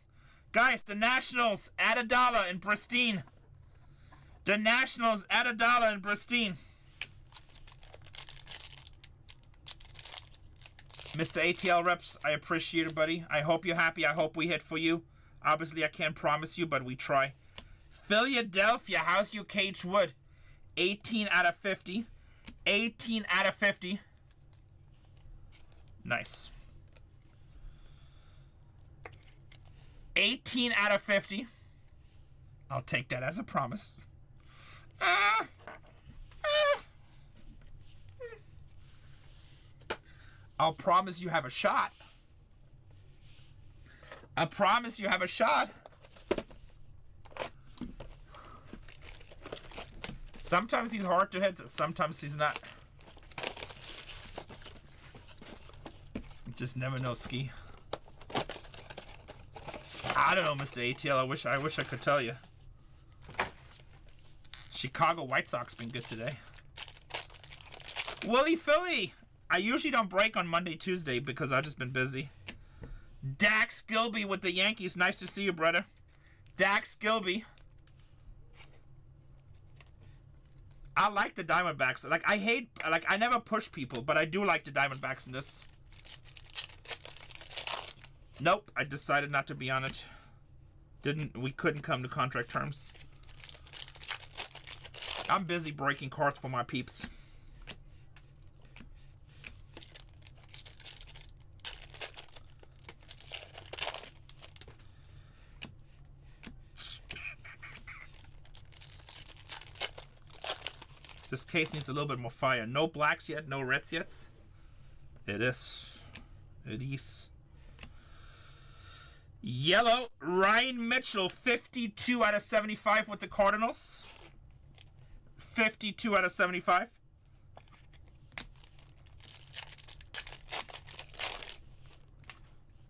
Guys, the Nationals at $1 in pristine. The Nationals at $1 in pristine. Mr. ATL Reps, I appreciate it, buddy. I hope you're happy. I hope we hit for you. Obviously, I can't promise you, but we try. Philadelphia, how's you, Cage Wood? 18 out of 50. 18 out of 50. Nice. 18 out of 50. I'll take that as a promise. I'll promise you have a shot. I promise you have a shot. Sometimes he's hard to hit, sometimes he's not. You just never know, Ski. I don't know, Mr. ATL. I wish I could tell you. Chicago White Sox been good today. Willie Philly. I usually don't break on Monday, Tuesday because I've just been busy. Dax Gilby with the Yankees. Nice to see you, brother. Dax Gilby. I like the Diamondbacks. Like, I never push people, but I do like the Diamondbacks in this. Nope, I decided not to be on it. We couldn't come to contract terms. I'm busy breaking cards for my peeps. This case needs a little bit more fire. No blacks yet, no reds yet. It is. It is. Yellow, Ryan Mitchell, 52 out of 75 with the Cardinals. 52 out of 75.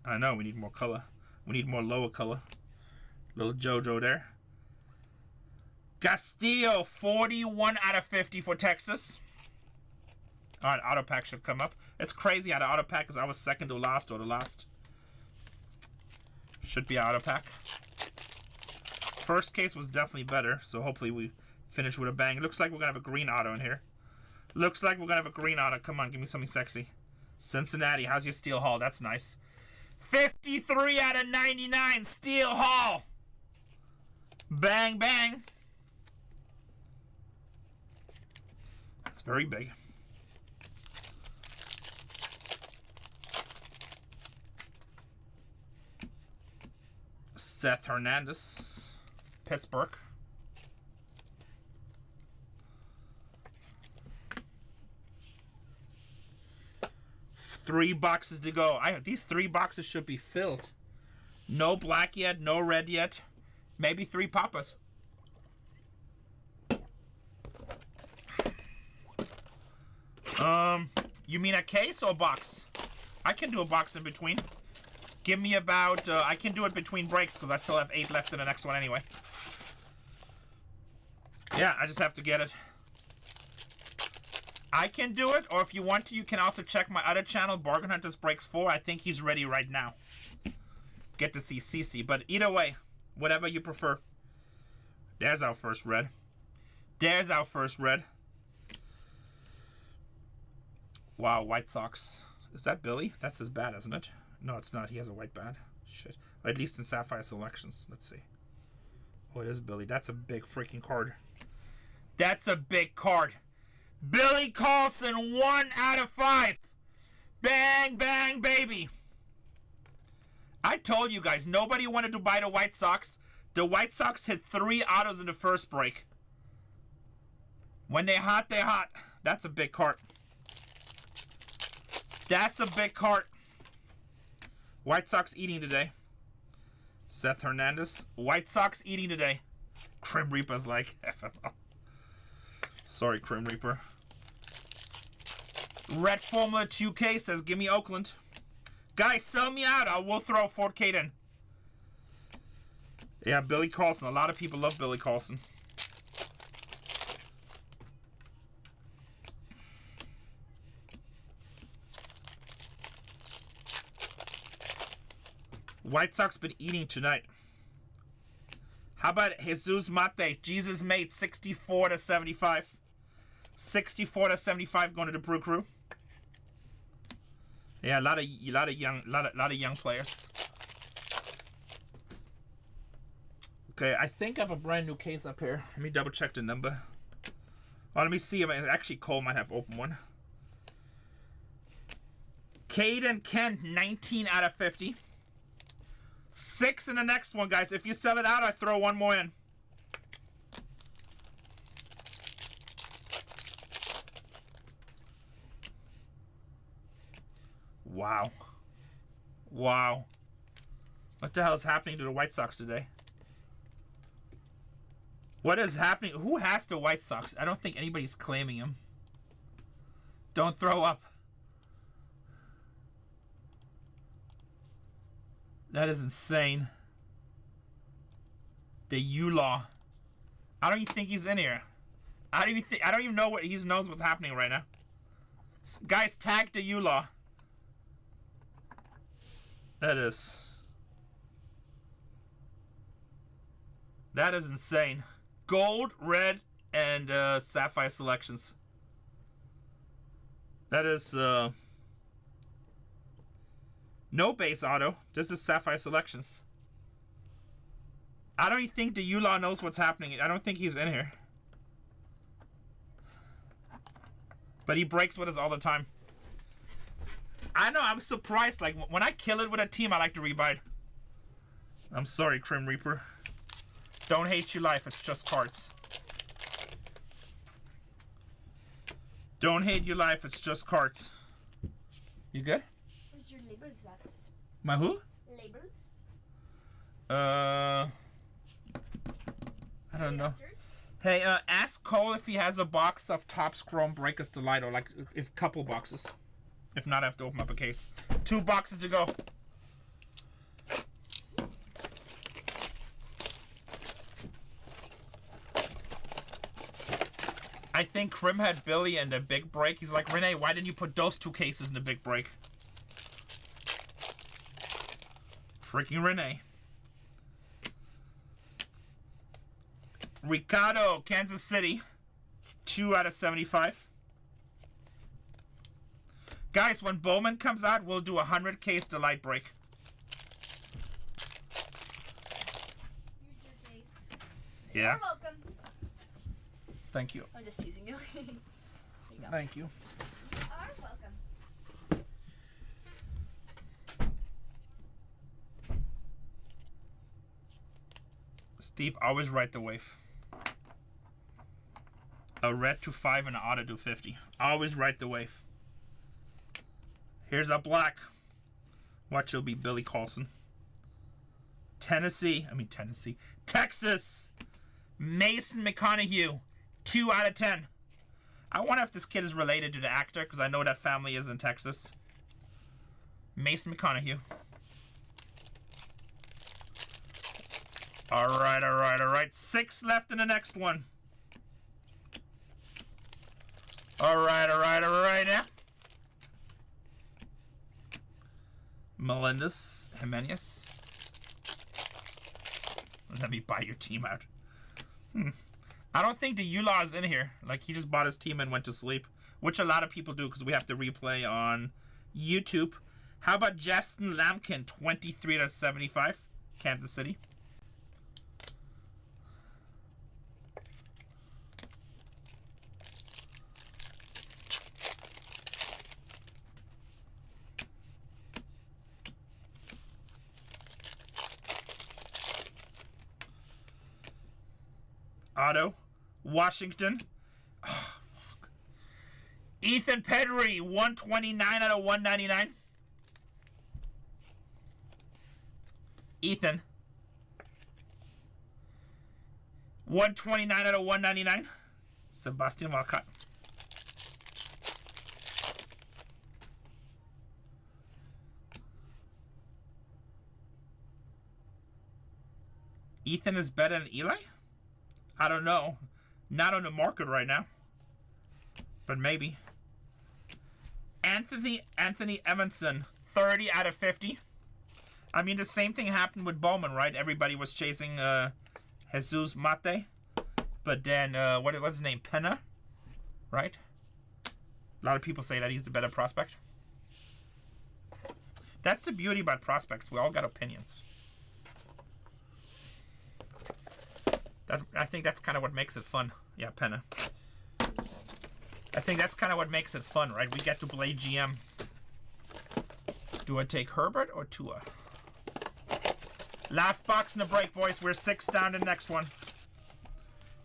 I know, we need more color. We need more lower color. Little JoJo there. Castillo, 41 out of 50 for Texas. Alright, auto pack should come up. It's crazy how the auto pack is. I was second to last or the last. Should be auto pack. First case was definitely better, so hopefully we finish with a bang. Looks like we're gonna have a green auto in here. Looks like we're gonna have a green auto. Come on, give me something sexy. Cincinnati, how's your Steel Hall? That's nice. 53 out of 99, Steel Hall. Bang, bang. It's very big. Seth Hernandez, Pittsburgh. Three boxes to go. These 3 boxes should be filled. No black yet, no red yet. Maybe 3 papas. You mean a case or a box? I can do a box in between. Give me about, I can do it between breaks because I still have 8 left in the next one anyway. Yeah, I just have to get it. I can do it, or if you want to, you can also check my other channel, Bargain Hunters Breaks 4. I think he's ready right now. Get to see CC, but either way, whatever you prefer. There's our first red. There's our first red. Wow, White Sox. Is that Billy? That's his bat, isn't it? No, it's not. He has a white bat. Shit. At least in Sapphire selections. Let's see. Oh, it is Billy. That's a big freaking card. That's a big card. Billy Carlson, 1 out of 5. Bang, bang, baby. I told you guys, nobody wanted to buy the White Sox. The White Sox hit 3 autos in the first break. When they're hot, they're hot. That's a big card. That's a big card. White Sox eating today. Seth Hernandez. White Sox eating today. Crim Reaper's like, FML. Sorry, Crim Reaper. Red Formula 2K says, give me Oakland. Guys, sell me out. I will throw Fort Kate in. Yeah, Billy Carlson. A lot of people love Billy Carlson. White Sox been eating tonight. How about Jesus Mate? Jesus made 64 to 75. 64 to 75 going to the Brew Crew. Yeah, a lot of young players. Okay, I think I have a brand new case up here. Let me double check the number. Well, let me see if actually Cole might have opened one. Caden Kent, 19 out of 50. 6 in the next one, guys. If you sell it out, I throw one more in. Wow. Wow. What the hell is happening to the White Sox today? What is happening? Who has the White Sox? I don't think anybody's claiming them. Don't throw up. That is insane. The U-Law. I don't even think he's in here. I don't even know what he knows what's happening right now. Guys, tag the U-Law. That is insane. Gold, red, and sapphire selections. That is no base auto. This is sapphire selections. I don't even think the U-Law knows what's happening. I don't think he's in here. But he breaks with us all the time. I know, I'm surprised. Like, when I kill it with a team, I like to rebuy. I'm sorry, Crim Reaper. Don't hate your life, it's just cards. Don't hate your life, it's just cards. You good? Where's your labels, Vax? My who? Labels? I don't know. Hey, ask Cole if he has a box of Topps Chrome Breakers Delight, or like, if couple boxes. If not, I have to open up a case. 2 boxes to go. I think Krim had Billy in the big break. He's like, Renee, why didn't you put those 2 cases in the big break? Freaking Renee. Ricardo, Kansas City. 2 out of 75. Guys, when Bowman comes out, we'll do a 100 case Delight break. Here's your case. Yeah. You're welcome. Thank you. I'm just teasing you. There you go. Thank you. You are welcome. Steve, always right the wave. A red to 5 and an auto to 50. Always right the wave. Here's a black. Watch, it'll be Billy Carlson. Texas. Mason McConaughey. 2 out of 10. I wonder if this kid is related to the actor, because I know that family is in Texas. Mason McConaughey. Alright. 6 left in the next one. Alright now. Melendez Jimenez. Let me buy your team out. I don't think the U-Law is in here. Like, he just bought his team and went to sleep. Which a lot of people do, because we have to replay on YouTube. How about Justin Lampkin, 23 to 75, Kansas City. Auto. Washington. Oh, fuck. Ethan Pedri, 129 out of 199. Ethan. 129 out of 199. Sebastian Walcott. Ethan is better than Eli? I don't know. Not on the market right now. But maybe. Anthony Evanson, 30 out of 50. I mean, the same thing happened with Bowman, right? Everybody was chasing Jesus Mate. But then, what was his name? Pena? Right? A lot of people say that he's the better prospect. That's the beauty about prospects. We all got opinions. I think that's kind of what makes it fun. Yeah, Pena. I think that's kind of what makes it fun, right? We get to play GM. Do I take Herbert or Tua? Last box in the break, boys. We're 6 down in the next one.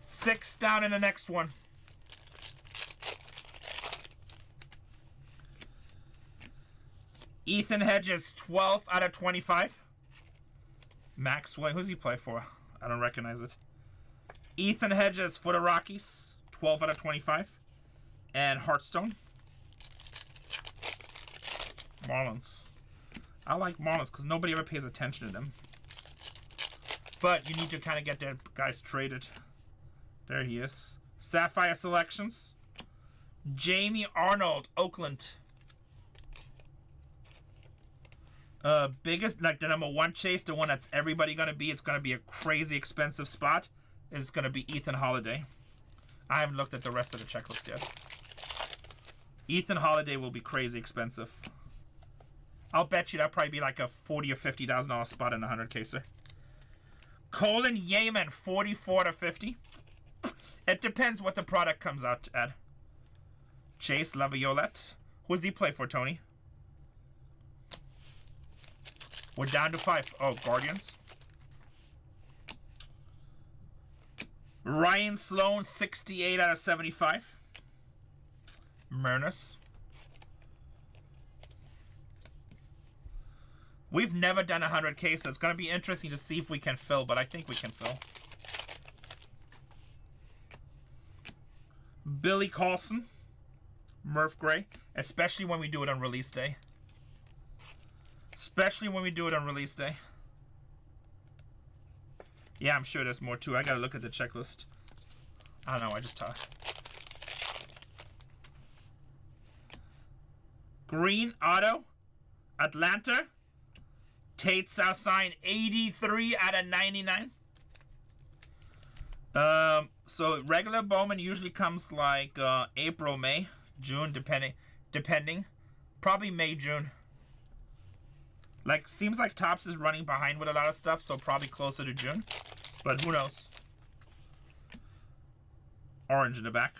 6 down in the next one. Ethan Hedges, 12 out of 25. Maxwell, who's he play for? I don't recognize it. Ethan Hedges for the Rockies, 12 out of 25. And Hearthstone. Marlins. I like Marlins because nobody ever pays attention to them. But you need to kind of get their guys traded. There he is. Sapphire selections. Jamie Arnold, Oakland. Biggest, like the number 1 chase, the one that's everybody gonna be. It's gonna be a crazy expensive spot. Is gonna be Ethan Holiday. I haven't looked at the rest of the checklist yet. Ethan Holiday will be crazy expensive. I'll bet you that'll probably be like a $40,000 or $50,000 spot in a 100-caser. Colin Yeaman, 44 to 50. It depends what the product comes out at. Chase Laviolette. Who does he play for, Tony? We're down to 5. Oh, Guardians. Ryan Sloan, 68 out of 75. Murnus. We've never done 100K, so it's going to be interesting to see if we can fill, but I think we can fill. Billy Carlson. Murph Gray. Especially when we do it on release day. Especially when we do it on release day. Yeah, I'm sure there's more too. I got to look at the checklist. I don't know, I just talk. Green Auto. Atlanta. Tate Southside, 83 out of 99. So regular Bowman usually comes like April, May, June, depending. Probably May, June. Like, seems like Topps is running behind with a lot of stuff, so probably closer to June. But who knows? Orange in the back.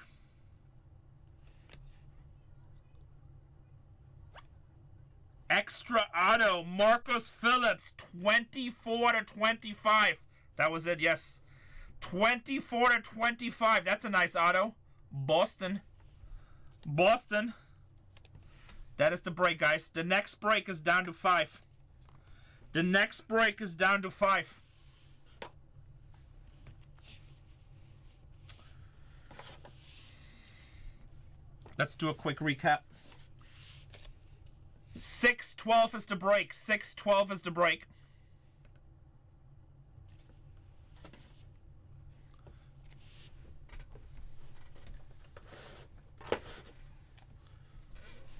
Extra auto, Marcus Phillips, 24 to 25. That was it, yes. 24 to 25. That's a nice auto. Boston. Boston. That is the break, guys. The next break is down to 5. The next break is down to 5. Let's do a quick recap. 6-12 is the break. 6-12 is the break.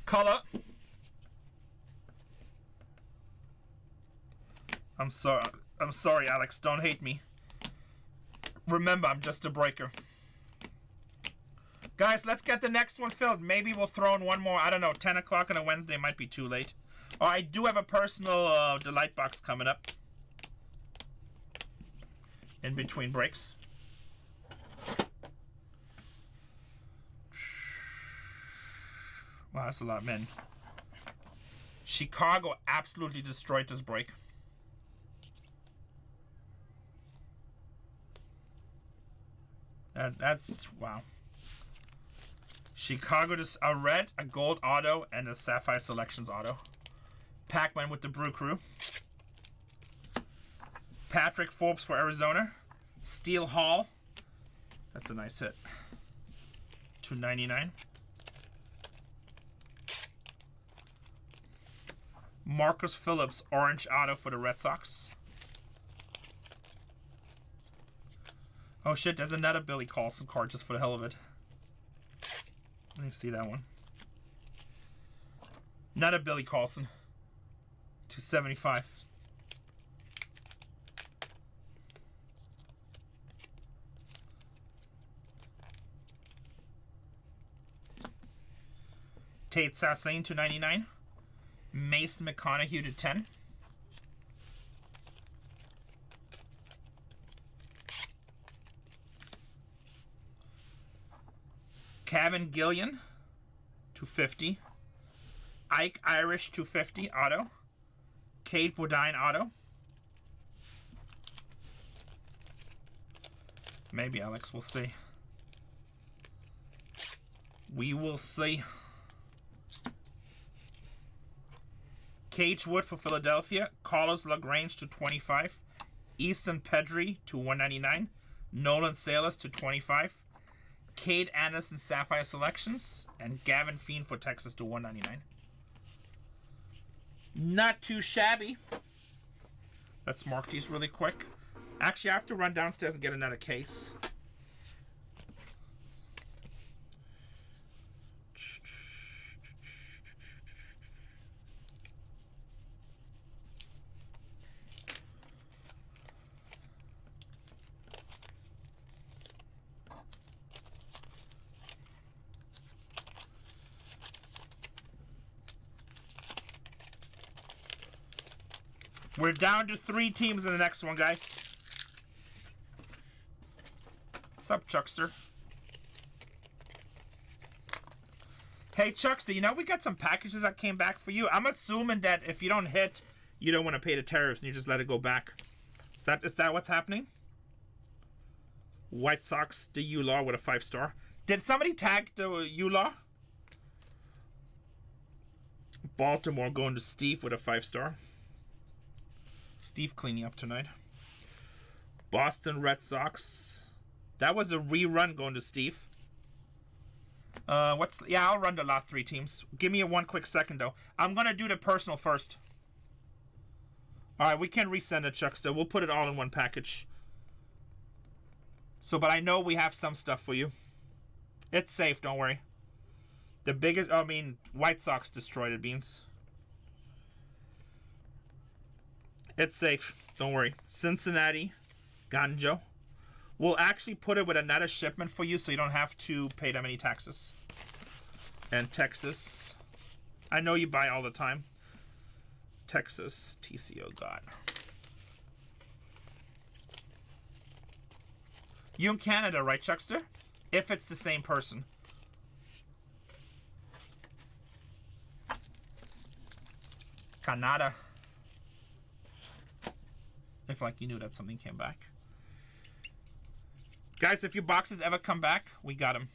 Color. I'm sorry, Alex. Don't hate me. Remember, I'm just a breaker. Guys, let's get the next one filled. Maybe we'll throw in one more. I don't know. 10 o'clock on a Wednesday might be too late. Oh, I do have a personal delight box coming up. In between breaks. Wow, that's a lot, man. Chicago absolutely destroyed this break. That's, wow. Chicago, just a red, a gold auto, and a Sapphire Selections auto. Pac-Man with the Brew Crew. Patrick Forbes for Arizona. Steel Hall. That's a nice hit. $2.99. Marcus Phillips, orange auto for the Red Sox. Oh shit, there's another Billy Carlson card just for the hell of it. Let me see that one. Not a Billy Carlson. $2.75. Tate Sassain to 99. Mason McConaughey to 10. Kevin Gillian to 50. Ike Irish to 50 auto. Kate Bodine auto. Maybe Alex, we'll see. We will see. Cage Wood for Philadelphia. Carlos LaGrange to 25. Easton Pedri to 199. Nolan Salas to 25. Cade Anderson Sapphire Selections. And Gavin Fiend for Texas to 199. Not too shabby. Let's mark these really quick. Actually, I have to run downstairs and get another case. We're down to 3 teams in the next one, guys. What's up, Chuckster? Hey, Chuckster, you know we got some packages that came back for you. I'm assuming that if you don't hit, you don't want to pay the tariffs and you just let it go back. Is that what's happening? White Sox, the U-Law with a 5-star. Did somebody tag the U-Law? Baltimore going to Steve with a 5-star. Steve cleaning up tonight. Boston Red Sox. That was a rerun going to Steve. Yeah, I'll run the lot 3 teams. Give me one quick second though. I'm gonna do the personal first. Alright, we can resend it, Chuckster. We'll put it all in one package. So, but I know we have some stuff for you. It's safe, don't worry. The biggest, White Sox destroyed it, Beans. It's safe. Don't worry. Cincinnati. Ganjo. We'll actually put it with another shipment for you so you don't have to pay that many taxes. And Texas. I know you buy all the time. Texas. TCO God. You in Canada, right, Chuckster? If it's the same person. Canada. If like you knew that something came back. Guys, if your boxes ever come back, we got them.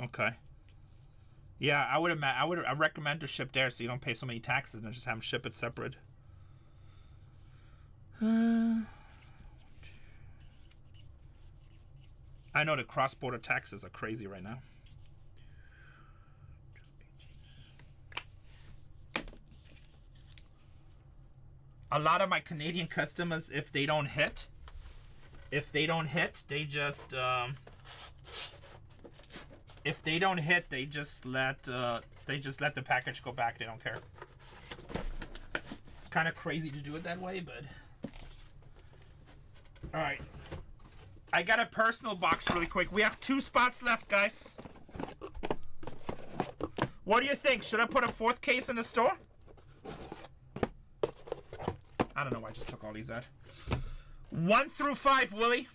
Okay. Yeah, I recommend to ship there so you don't pay so many taxes and just have them ship it separate. I know the cross-border taxes are crazy right now. A lot of my Canadian customers, if they don't hit, they just let the package go back. They don't care. It's kind of crazy to do it that way, but all right. I got a personal box really quick. We have 2 spots left, guys. What do you think? Should I put a 4th case in the store? I don't know why I just took all these out. 1 through 5, Willie.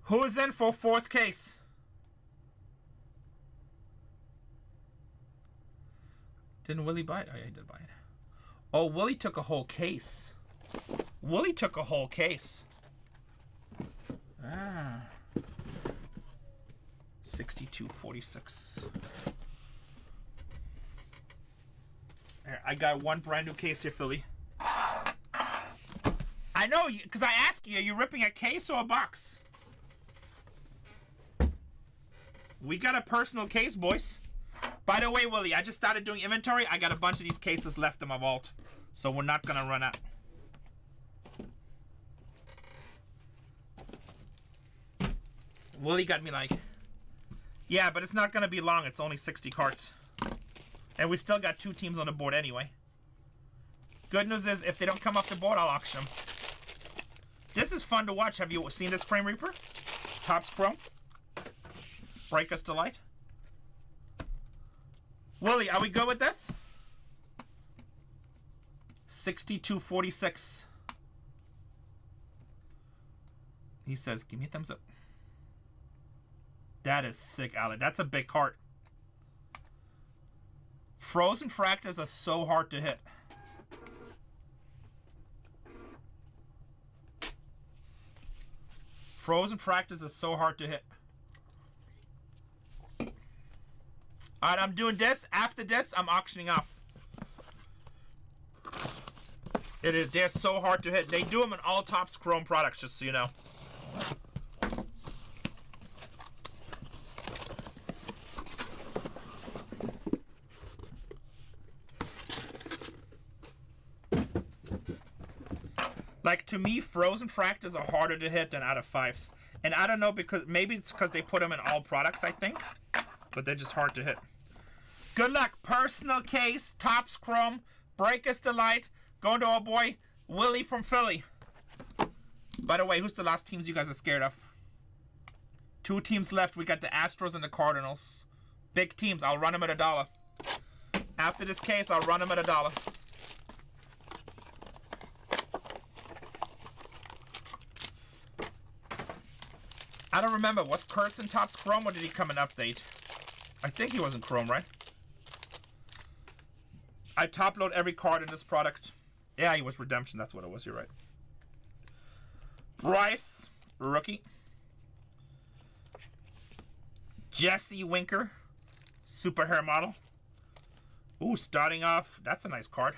Who's in for 4th case? Didn't Willie buy it? Oh, yeah, he did buy it. Oh, Willie took a whole case. Willie took a whole case. Ah. 62.46. I got 1 brand new case here, Philly. I know, because I asked you, are you ripping a case or a box? We got a personal case, boys. By the way, Willie, I just started doing inventory. I got a bunch of these cases left in my vault. So we're not going to run out. Willie got me like, yeah, but it's not going to be long. It's only 60 carts. And we still got 2 teams on the board anyway. Good news is, if they don't come off the board, I'll auction them. This is fun to watch. Have you seen this Frame Reaper? Topps Pro? Breakers Delight. Willie, are we good with this? 62.46. He says, give me a thumbs up. That is sick, Alec. That's a big card. Frozen Fractals are so hard to hit. Frozen Fractals are so hard to hit. Alright, I'm doing this. After this, I'm auctioning off. It is. They're so hard to hit. They do them in all Topps Chrome products, just so you know. Like, to me, Frozen Fractals are harder to hit than out of 5s. And I don't know, because maybe it's because they put them in all products, I think. But they're just hard to hit. Good luck. Personal case, Topps Chrome, Breakers Delight, going to our boy, Willie from Philly. By the way, who's the last teams you guys are scared of? 2 teams left. We got the Astros and the Cardinals. Big teams. I'll run them at $1. After this case, I'll run them at $1. I don't remember. Was Kurtz in Topps Chrome or did he come in Update? I think he was in Chrome, right? I top load every card in this product. Yeah, he was Redemption. That's what it was. You're right. Bryce, rookie. Jesse Winker, super hair model. Ooh, starting off. That's a nice card.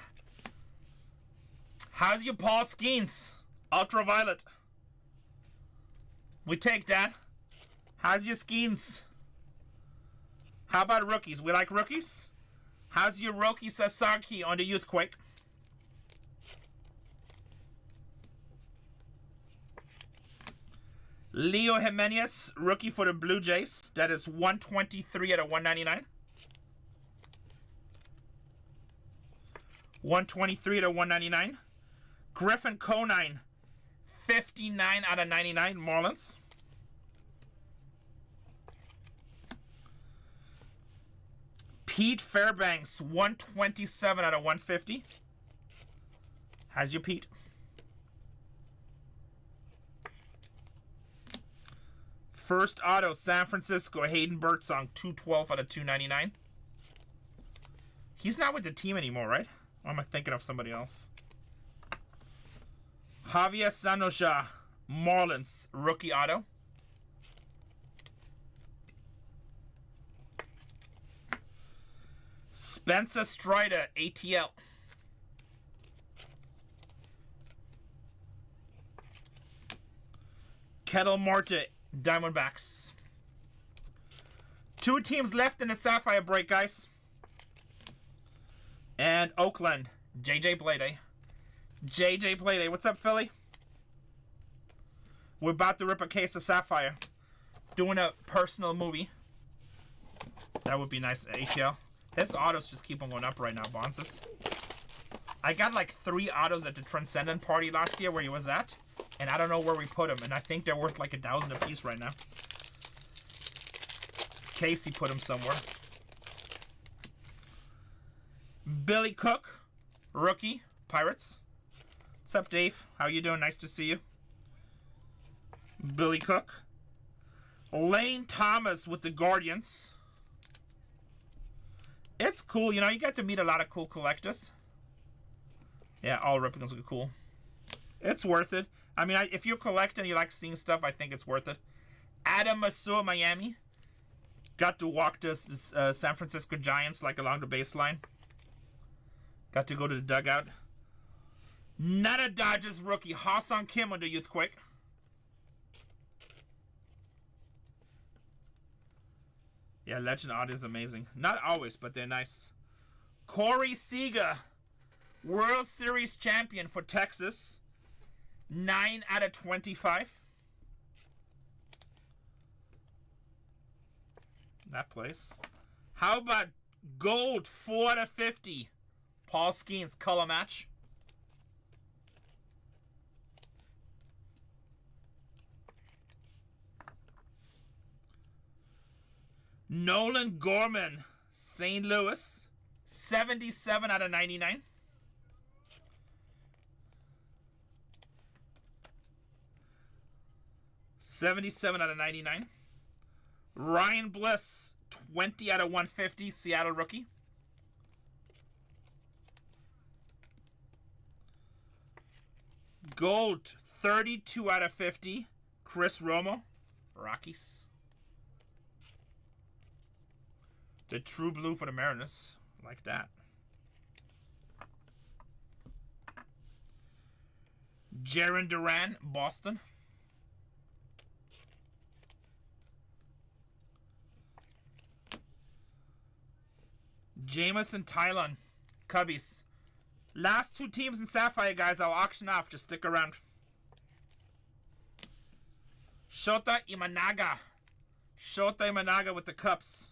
How's your Paul Skeens? Ultraviolet. We take that. How's your Skeens? How about rookies? We like rookies? How's your Roki Sasaki on the Youthquake? Leo Jimenez, rookie for the Blue Jays. That is 123 out of 199. 123 out of 199. Griffin Conine, 59 out of 99, Marlins. Pete Fairbanks, 127 out of 150. How's your Pete? First auto, San Francisco, Hayden Birdsong, 212 out of 299. He's not with the team anymore, right? Or am I thinking of somebody else? Javier Sanoja, Marlins, rookie auto. Spencer Strider, ATL. Kettle Marte, Diamondbacks. 2 teams left in the Sapphire break, guys. And Oakland, JJ Blade. JJ Blade. What's up, Philly? We're about to rip a case of Sapphire. Doing a personal movie. That would be nice, ATL. His autos just keep on going up right now, Bonsis. I got like 3 autos at the Transcendent party last year where he was at. And I don't know where we put them. And I think they're worth like $1,000 a piece right now. Casey put them somewhere. Billy Cook, rookie, Pirates. What's up, Dave? How you doing? Nice to see you. Billy Cook. Lane Thomas with the Guardians. It's cool, you know, you get to meet a lot of cool collectors. Yeah, all replicas are cool. It's worth it. I mean, if you're collecting and you like seeing stuff, I think it's worth it. Adam Masua, Miami. Got to walk the San Francisco Giants, like, along the baseline. Got to go to the dugout. Not a Dodgers rookie. Ha-Sung Kim on the Youthquake. Yeah, Legend Art is amazing. Not always, but they're nice. Corey Seager, World Series champion for Texas. 9 out of 25. That place. How about gold 4 out of 50? Paul Skeens color match. Nolan Gorman, St. Louis. 77 out of 99. $77 out of 99. Ryan Bliss, 20 out of 150, Seattle rookie. Gold, 32 out of 50, Chris Romo, Rockies. The true blue for the Mariners, like that. Jarren Duran, Boston. Jameson Tylon, Cubbies. Last two teams in Sapphire, guys. I'll auction off. Just stick around. Shota Imanaga. Shota Imanaga with the cups.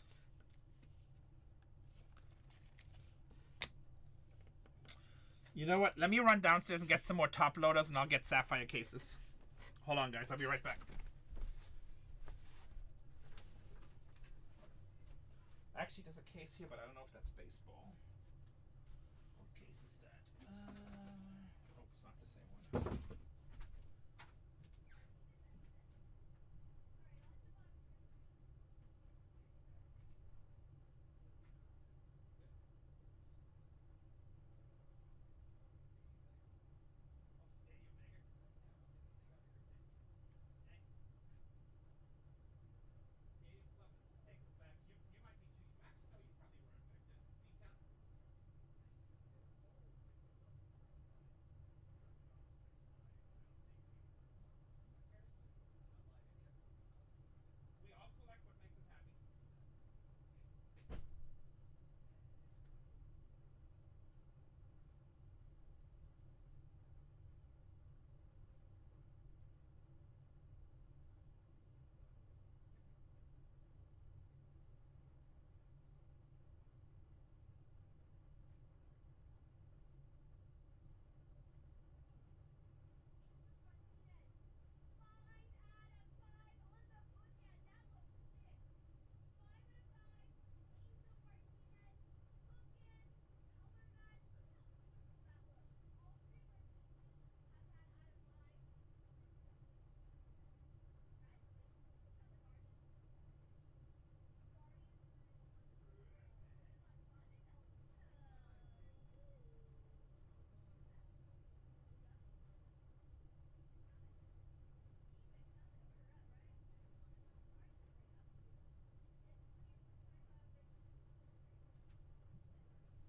You know what? Let me run downstairs and get some more top loaders, and I'll get Sapphire cases. Hold on, guys. I'll be right back. Actually, there's a case here, but I don't know if that's baseball. What case is that? Oh, it's not the same one.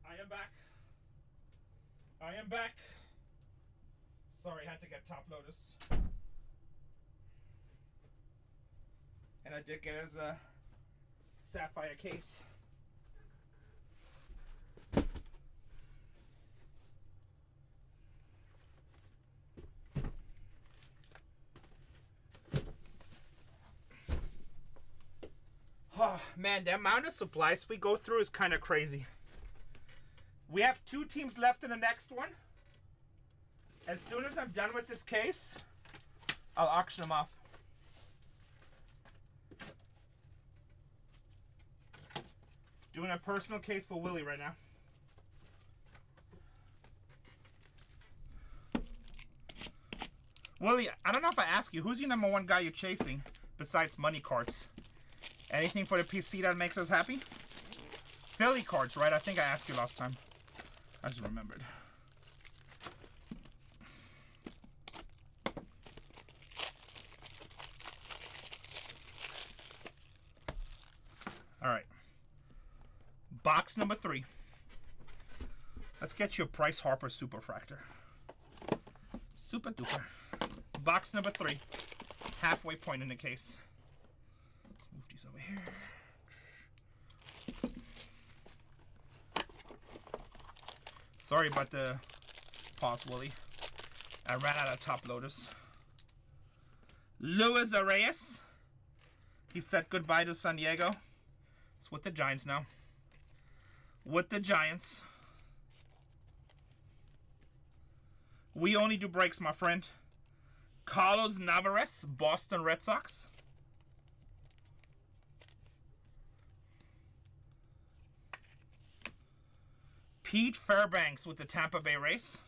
I am back. I am back. Sorry, I had to get top loaders. And I did get as a Sapphire case. Oh, man, the amount of supplies we go through is kind of crazy. We have 2 teams left in the next one. As soon as I'm done with this case, I'll auction them off. Doing a personal case for Willie right now. Willie, I don't know if I asked you, who's your number 1 guy you're chasing besides money cards? Anything for the PC that makes us happy? Philly cards, right? I think I asked you last time. I just remembered. All right. Box number 3. Let's get you a Bryce Harper Superfractor. Super duper. Box number 3. Halfway point in the case. Move these over here. Sorry about the pause, Willie. I ran out of top loaders. Luis Arias. He said goodbye to San Diego. It's with the Giants now. With the Giants. We only do breaks, my friend. Carlos Navarez, Boston Red Sox. Pete Fairbanks with the Tampa Bay Rays.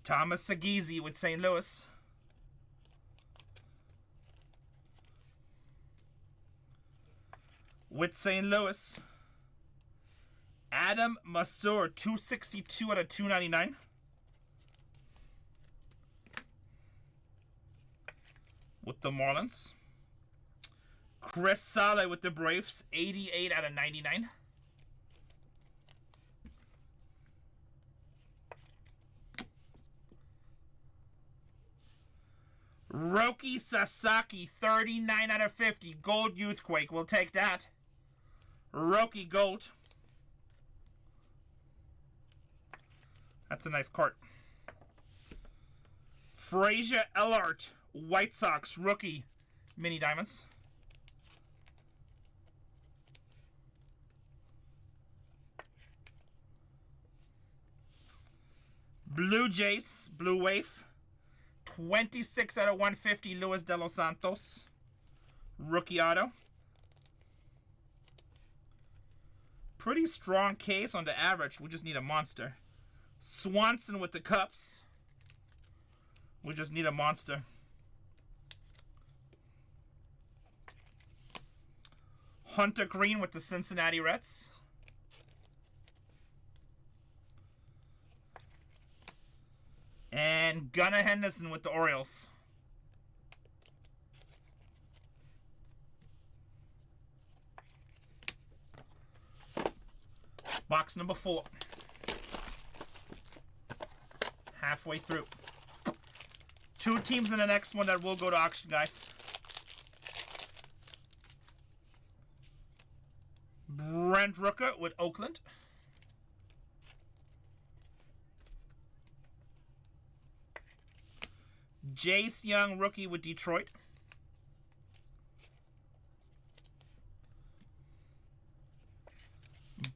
Thomas Sagizi with St. Louis. With St. Louis, Adam Masur, 262 out of 299. With the Marlins. Chris Sale with the Braves, 88 out of 99. Roki Sasaki, 39 out of 50. Gold Youthquake. We'll take that. Roki Gold. That's a nice cart. Frazier Ellert, White Sox rookie mini diamonds. Blue Jays, Blue Wave. 26 out of 150, Luis De Los Santos. Rookie auto. Pretty strong case on the average. We just need a monster. Swanson with the Cubs. We just need a monster. Hunter Green with the Cincinnati Reds. And Gunnar Henderson with the Orioles. Box number 4. Halfway through. 2 teams in the next one that will go to auction, guys. Brent Rooker with Oakland. Jace Young, rookie with Detroit.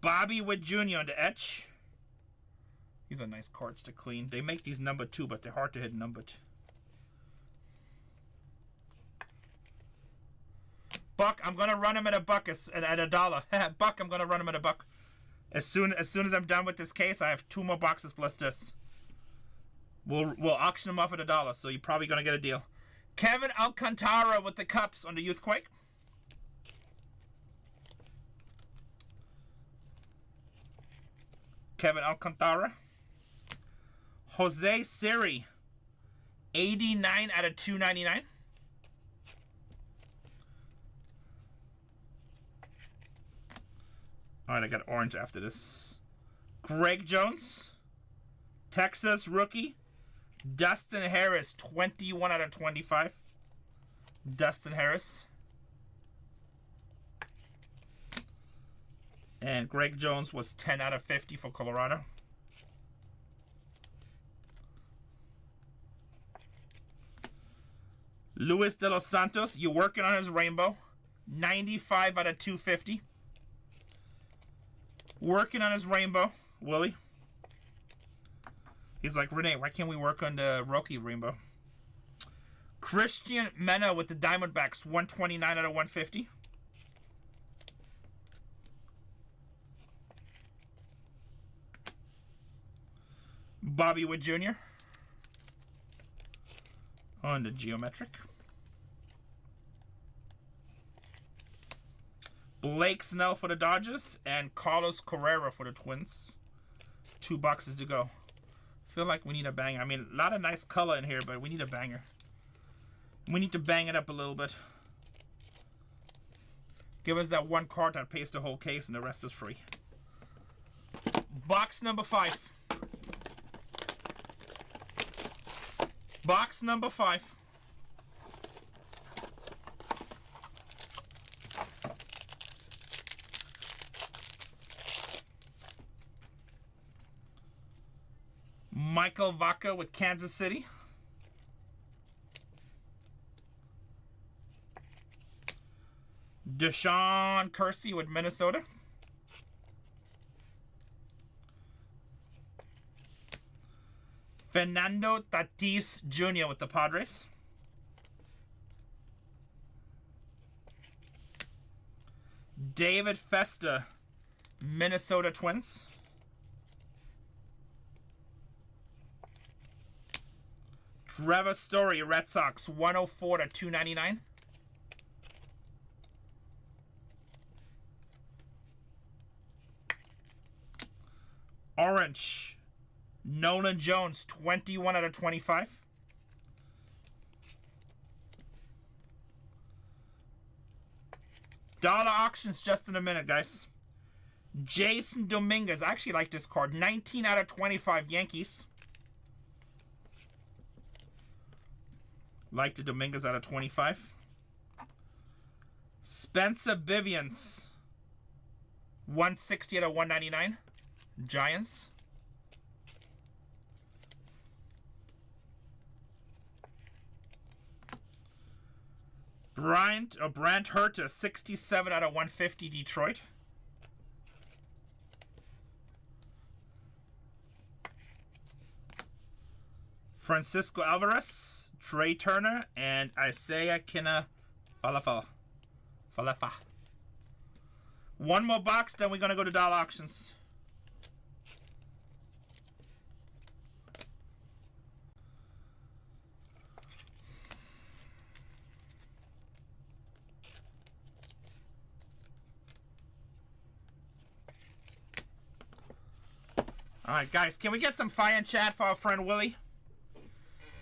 Bobby Witt Jr. on the etch. These are nice cards to clean. They make these number 2, but they're hard to hit numbered. Buck, I'm gonna run him at a dollar. Buck, I'm gonna run him at $1. As soon as I'm done with this case, I have 2 more boxes plus this. We'll auction them off at $1, so you're probably gonna get a deal. Kevin Alcantara with the Cups on the Youthquake. Kevin Alcantara. Jose Siri, 89 out of 299. All right, I got orange after this. Greg Jones, Texas rookie. Dustin Harris, 21 out of 25. Dustin Harris. And Greg Jones was 10 out of 50 for Colorado. Luis De Los Santos, you're working on his rainbow. 95 out of 250. Working on his rainbow, Willie. He's like, Renee, why can't we work on the rookie rainbow? Christian Mena with the Diamondbacks, 129 out of 150. Bobby Witt Jr. on the geometric. Blake Snell for the Dodgers and Carlos Correa for the Twins. 2 boxes to go. Feel like we need a banger. I mean, a lot of nice color in here, but we need a banger. We need to bang it up a little bit. Give us that 1 card that pays the whole case and the rest is free. Box number 5. Box number 5. Michael Vaca with Kansas City. Deshaun Kersey with Minnesota. Fernando Tatis Jr. with the Padres. David Festa, Minnesota Twins. Trevor Story, Red Sox, 104 to 299. Orange, Nolan Jones, 21 out of 25. Dollar auctions just in a minute, guys. Jason Dominguez. I actually like this card. 19 out of 25 Yankees. Like the Dominguez out of 25. Spencer Bivians. 160 out of 199. Giants. Brant Herta, 67 out of 150, Detroit. Francisco Alvarez, Trey Turner, and Isaiah Kina Falafa. One more box, then we're going to go to dollar auctions. Alright, guys, can we get some fire in chat for our friend Willie?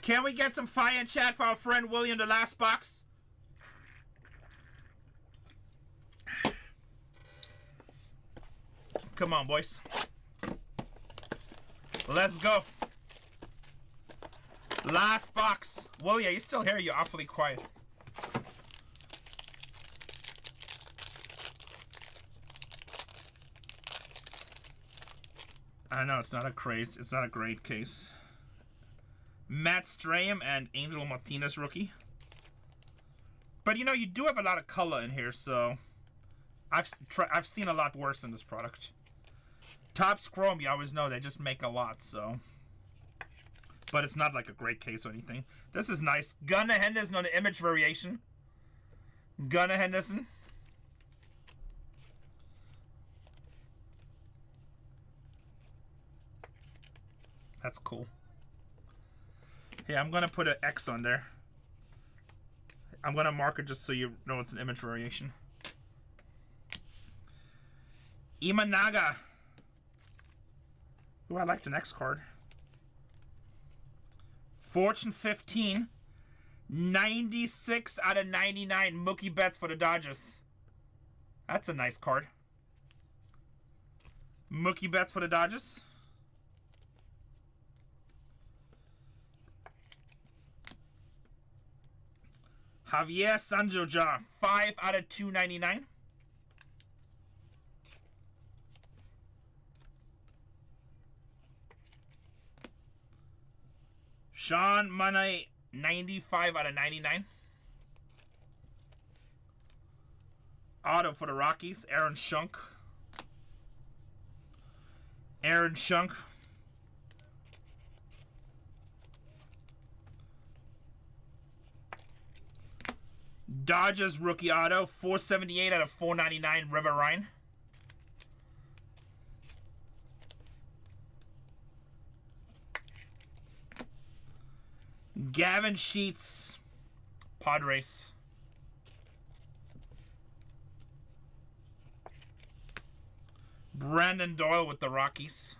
Can we get some fire in chat for our friend Willie in the last box? Come on, boys. Let's go. Last box. Willie, are you still here? You're awfully quiet. I know it's not a craze. It's not a great case. Matt Strahm and Angel Martinez rookie. But you know, you do have a lot of color in here, so I've seen a lot worse in this product. Topps Chrome, you always know they just make a lot, so. But it's not like a great case or anything. This is nice. Gunnar Henderson on the image variation. Gunnar Henderson. That's cool. Hey, I'm going to put an X on there. I'm going to mark it just so you know it's an image variation. Imanaga. Ooh, I like the next card. Fortune 15. 96 out of 99 Mookie Betts for the Dodgers. That's a nice card. Mookie Betts for the Dodgers. Javier Sanjoja, 5 out of 299. Sean Manae, 95 out of 99. Auto for the Rockies, Aaron Schunk. Aaron Schunk. Dodgers rookie auto, 478 out of 499, River Ryan. Gavin Sheets, Padres. Brandon Doyle with the Rockies.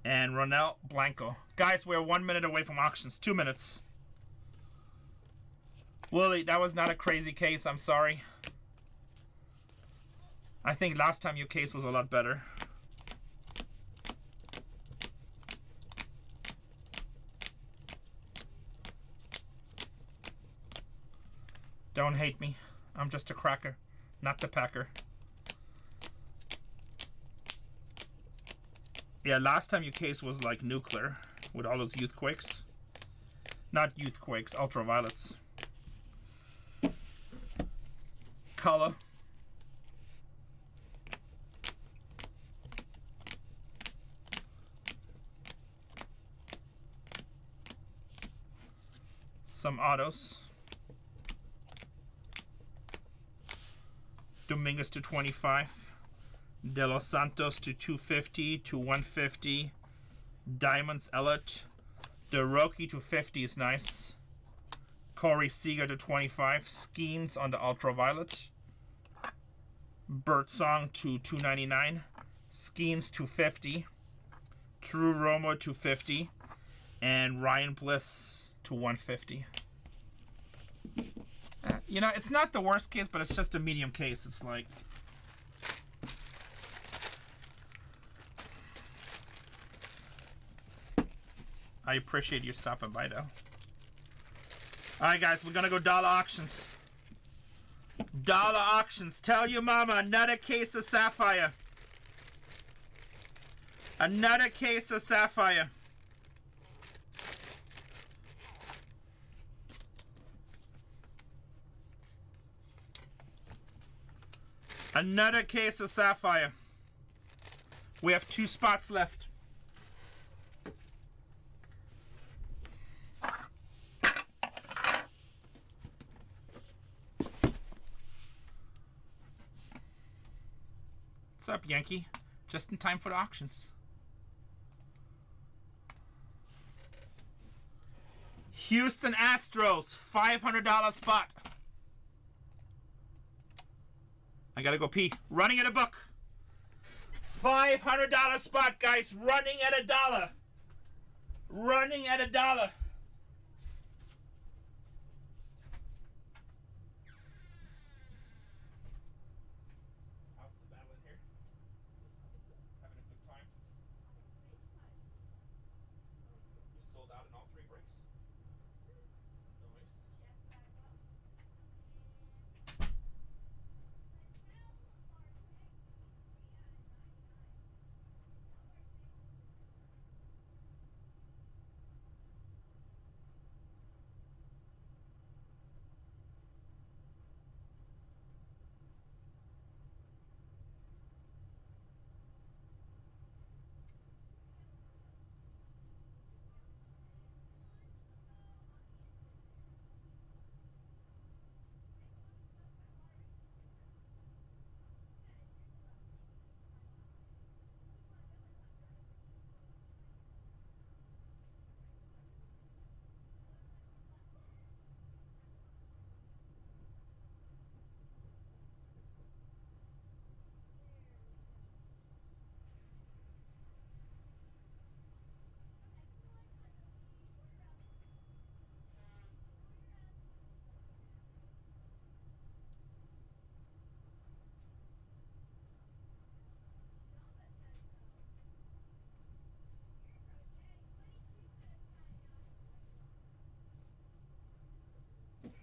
And Ronel Blanco. Guys, we're 1 minute away from auctions. 2 minutes. Willie, that was not a crazy case. I'm sorry. I think last time your case was a lot better. Don't hate me. I'm just a cracker, not the packer. Yeah, last time your case was like nuclear with all those youthquakes. Not youthquakes, ultraviolets. Color. Some autos. Dominguez to 25. De Los Santos to 250 to 150. Diamonds Elliott. DeRoki to 50 is nice. Corey Seager to 25. Schemes on the Ultraviolet. Birdsong to 299. Schemes to 50. True Romo to 50. And Ryan Bliss to 150. You know, it's not the worst case, but it's just a medium case. It's like... I appreciate you stopping by, though. Alright, guys, we're gonna go dollar auctions. Dollar auctions. Tell your mama, another case of Sapphire. Another case of Sapphire. Another case of Sapphire. We have 2 spots left. What's up, Yankee? Just in time for the auctions. Houston Astros, $500 spot. I gotta go pee. Running at a buck. $500 spot, guys. Running at $1. Running at $1. How's the battle in here? Having a good time? You sold out in all 3 breaks? Nice.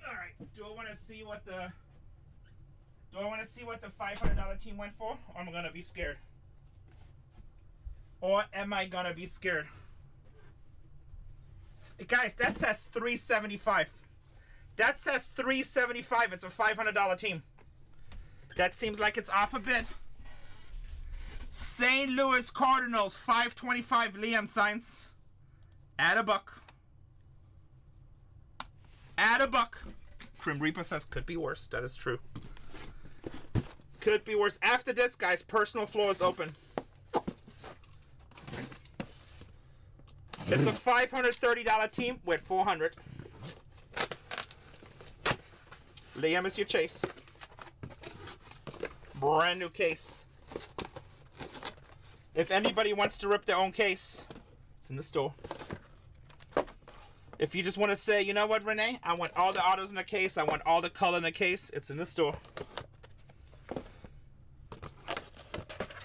Alright, do I want to see what the $500 team went for? Or am I gonna be scared? Or am I gonna be scared? Guys, that says $375. That says $375. It's a $500 team. That seems like it's off a bit. St. Louis Cardinals, $525. Liam signs. Add a buck. Add a buck. Grim Reaper says could be worse. That is true. Could be worse. After this, guys, personal floor is open. It's a $530 team with 400. Liam is your chase. Brand new case. If anybody wants to rip their own case, it's in the store. If you just want to say, you know what, Renee? I want all the autos in the case. I want all the color in the case. It's in the store.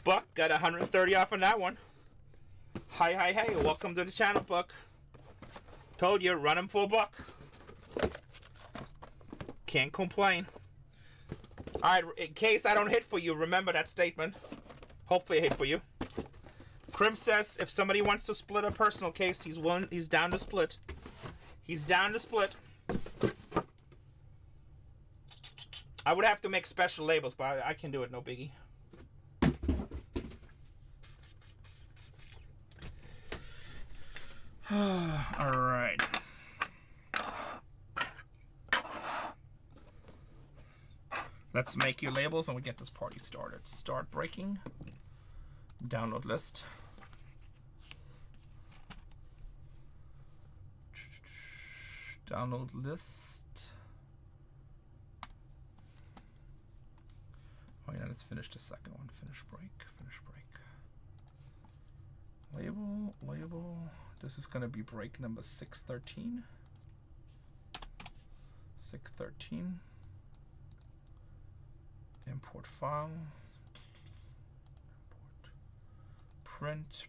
Buck got 130 off on that one. Hi, hi, hey. Welcome to the channel, Buck. Told you, run him for a buck. Can't complain. Alright, in case I don't hit for you, remember that statement. Hopefully I hit for you. Krim says if somebody wants to split a personal case, he's down to split. He's down to split. I would have to make special labels, but I can do it, no biggie. Alright. Let's make your labels and we get this party started. Start breaking. Download list. Download list. Oh yeah, let's finish the second one. Finish break. Finish break. Label. Label. This is gonna be break number 613. 613. Import file. Import. Print.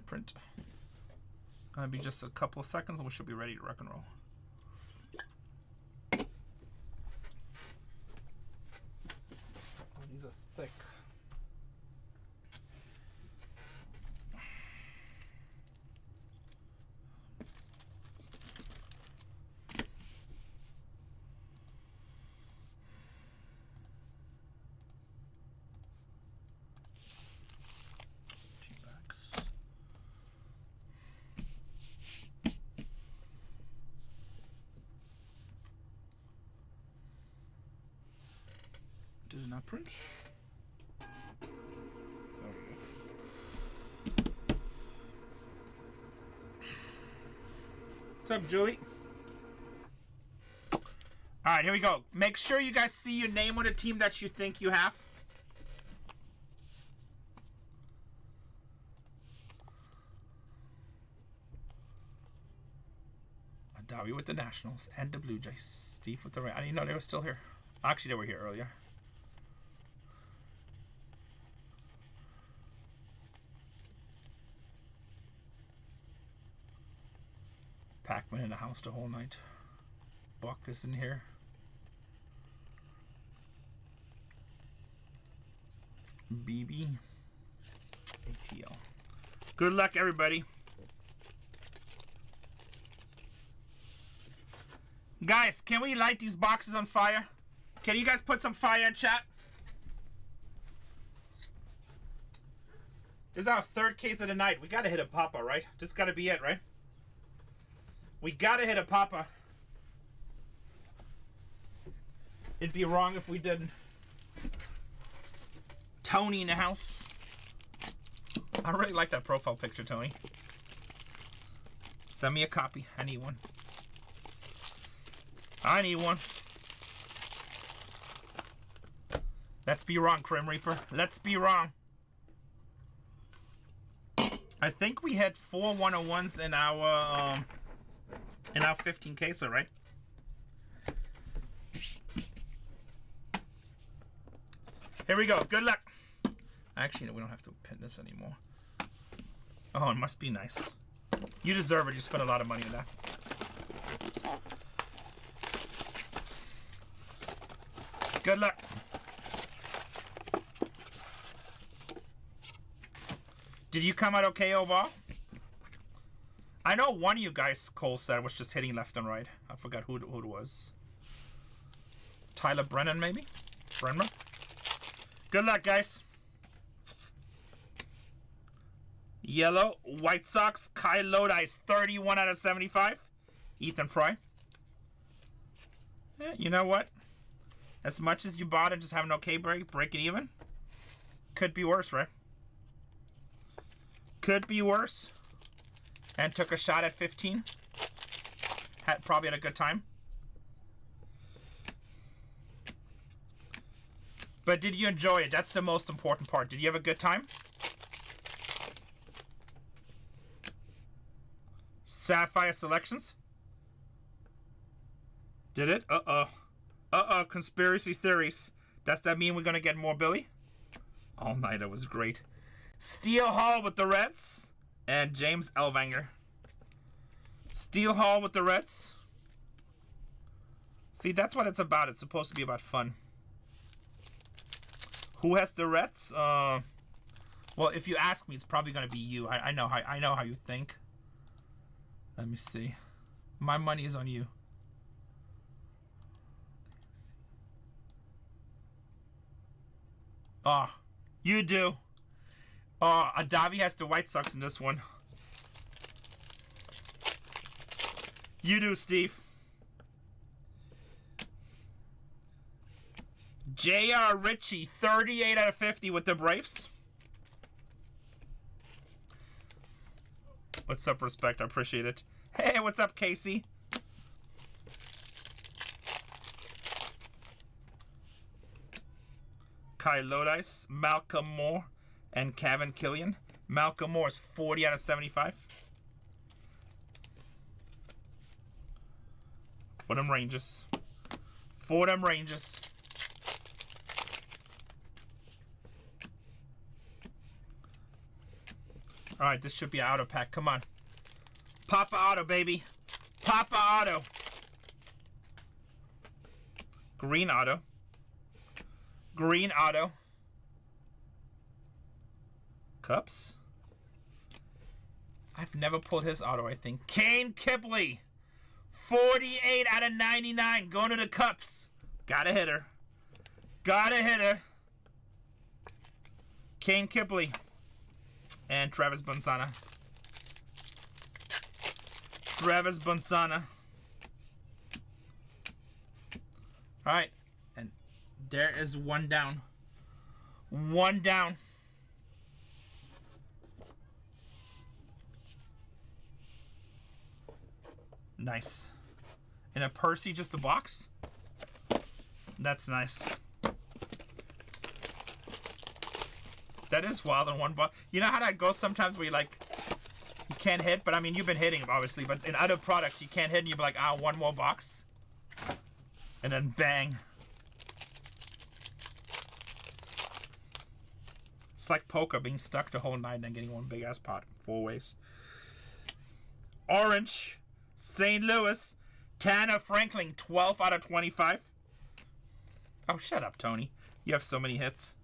Print. Gonna be just a couple of seconds and we should be ready to rock and roll. Oh, these are thick. Did it not print? What's up, Julie? All right, here we go. Make sure you guys see your name on the team that you think you have. Adawi with the Nationals and the Blue Jays. Steve with the Rams. I didn't know they were still here. Actually, they were here earlier. Pac-Man in the house the whole night. Buck is in here. BB. ATL. Good luck, everybody. Guys, can we light these boxes on fire? Can you guys put some fire in chat? This is our third case of the night. We gotta hit a papa, right? This gotta be it, right? We gotta hit a papa. It'd be wrong if we didn't. Tony in the house. I really like that profile picture, Tony. Send me a copy. I need one. I need one. Let's be wrong, Crim Reaper. Let's be wrong. I think we had 4 101s in our 15 case, right? Here we go. Good luck. Actually, no, we don't have to pin this anymore. Oh, it must be nice. You deserve it. You spent a lot of money on that. Good luck. Did you come out okay overall? I know one of you guys, Cole said, was just hitting left and right. I forgot who it was. Tyler Brennan, maybe? Brenner? Good luck, guys. Yellow, White Sox, Kyle Lodice, 31 out of 75. Ethan Fry. Yeah, you know what? As much as you bought and just have an okay break it even. Could be worse, right? Could be worse. And took a shot at 15. Probably had a good time. But did you enjoy it? That's the most important part. Did you have a good time? Sapphire selections? Did it? Uh-oh. Uh-oh, conspiracy theories. Does that mean we're going to get more Billy? All night, it was great. Steel Hall with the Reds. And James Elvanger. Steel Hall with the Reds. See, that's what it's about. It's supposed to be about fun. Who has the Reds? Well, if you ask me, it's probably going to be you. I know how you think. Let me see. My money is on you. Oh, you do. Oh, Adavi has the White Sox in this one. You do, Steve. J.R. Ritchie, 38 out of 50 with the Braves. What's up, Respect? I appreciate it. Hey, what's up, Casey? Kai Lodice, Malcolm Moore, and Kevin Killian. Malcolm Moore is 40 out of 75. For them Rangers. For them Rangers. Alright, this should be an auto pack. Come on. Papa Auto, baby. Papa Auto. Green Auto. Green Auto. Cups. I've never pulled his auto, I think. Kane Kipley. 48 out of 99. Going to the Cups. Got a hitter. Got a hitter. Kane Kipley. And Travis Bonsana. Travis Bonsana. Alright. And there is one down. One down. Nice. And a Percy, just a box? That's nice. That is wild in one box. You know how that goes sometimes where you like, you can't hit, but I mean, you've been hitting obviously, but in other products you can't hit and you'll be like, ah, one more box. And then bang. It's like poker, being stuck the whole night and then getting one big ass pot. 4 ways. Orange. St. Louis. Tanner Franklin, 12 out of 25. Oh, shut up, Tony. You have so many hits.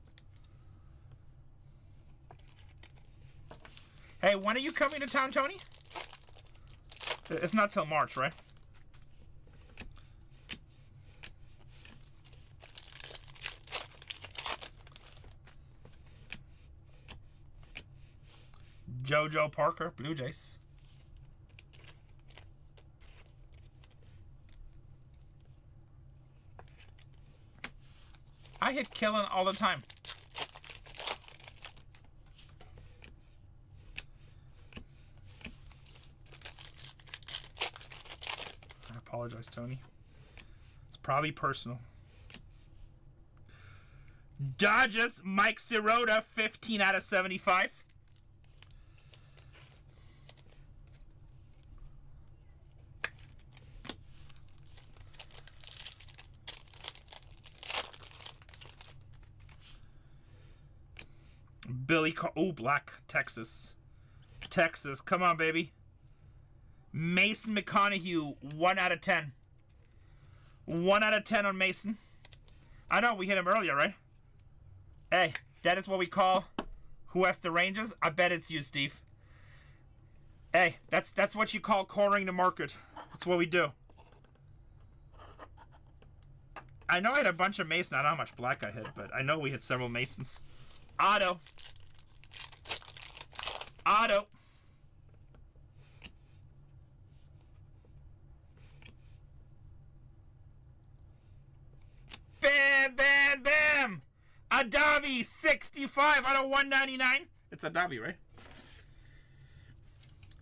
Hey, when are you coming to town, Tony? It's not till March, right? JoJo Parker, Blue Jays. I hit killing all the time. I apologize, Tony. It's probably personal. Dodgers, Mike Sirota, 15 out of 75. Oh, black. Texas. Texas. Come on, baby. Mason McConaughey, 1 out of 10. 1 out of 10 on Mason. I know, we hit him earlier, right? Hey, that is what we call who has the Rangers. I bet it's you, Steve. Hey, that's what you call cornering the market. That's what we do. I know I had a bunch of Mason. I don't know how much black I hit, but I know we hit several Masons. Auto. Auto. Bam, bam, bam. Adavi, 65 out of 199. It's Adavi, right?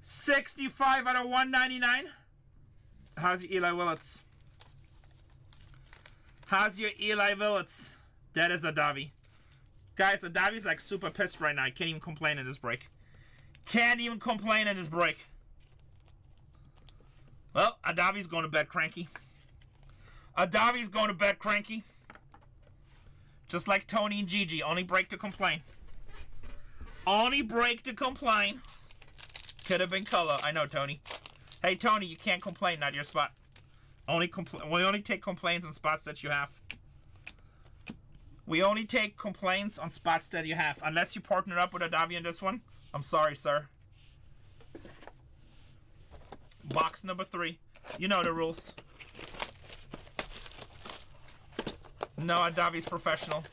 65 out of 199. How's your Eli Willits? How's your Eli Willits? That is Adavi. Guys, Adavi's like super pissed right now. I can't even complain in this break. Can't even complain in this break. Well, Adavi's going to bed cranky. Adavi's going to bed cranky. Just like Tony and Gigi. Only break to complain. Only break to complain. Could have been color. I know, Tony. Hey, Tony, you can't complain. Not your spot. We only take complaints on spots that you have. We only take complaints on spots that you have. Unless you partner up with Adavi in this one. I'm sorry, sir. Box number 3. You know the rules. No, Adavi's professional.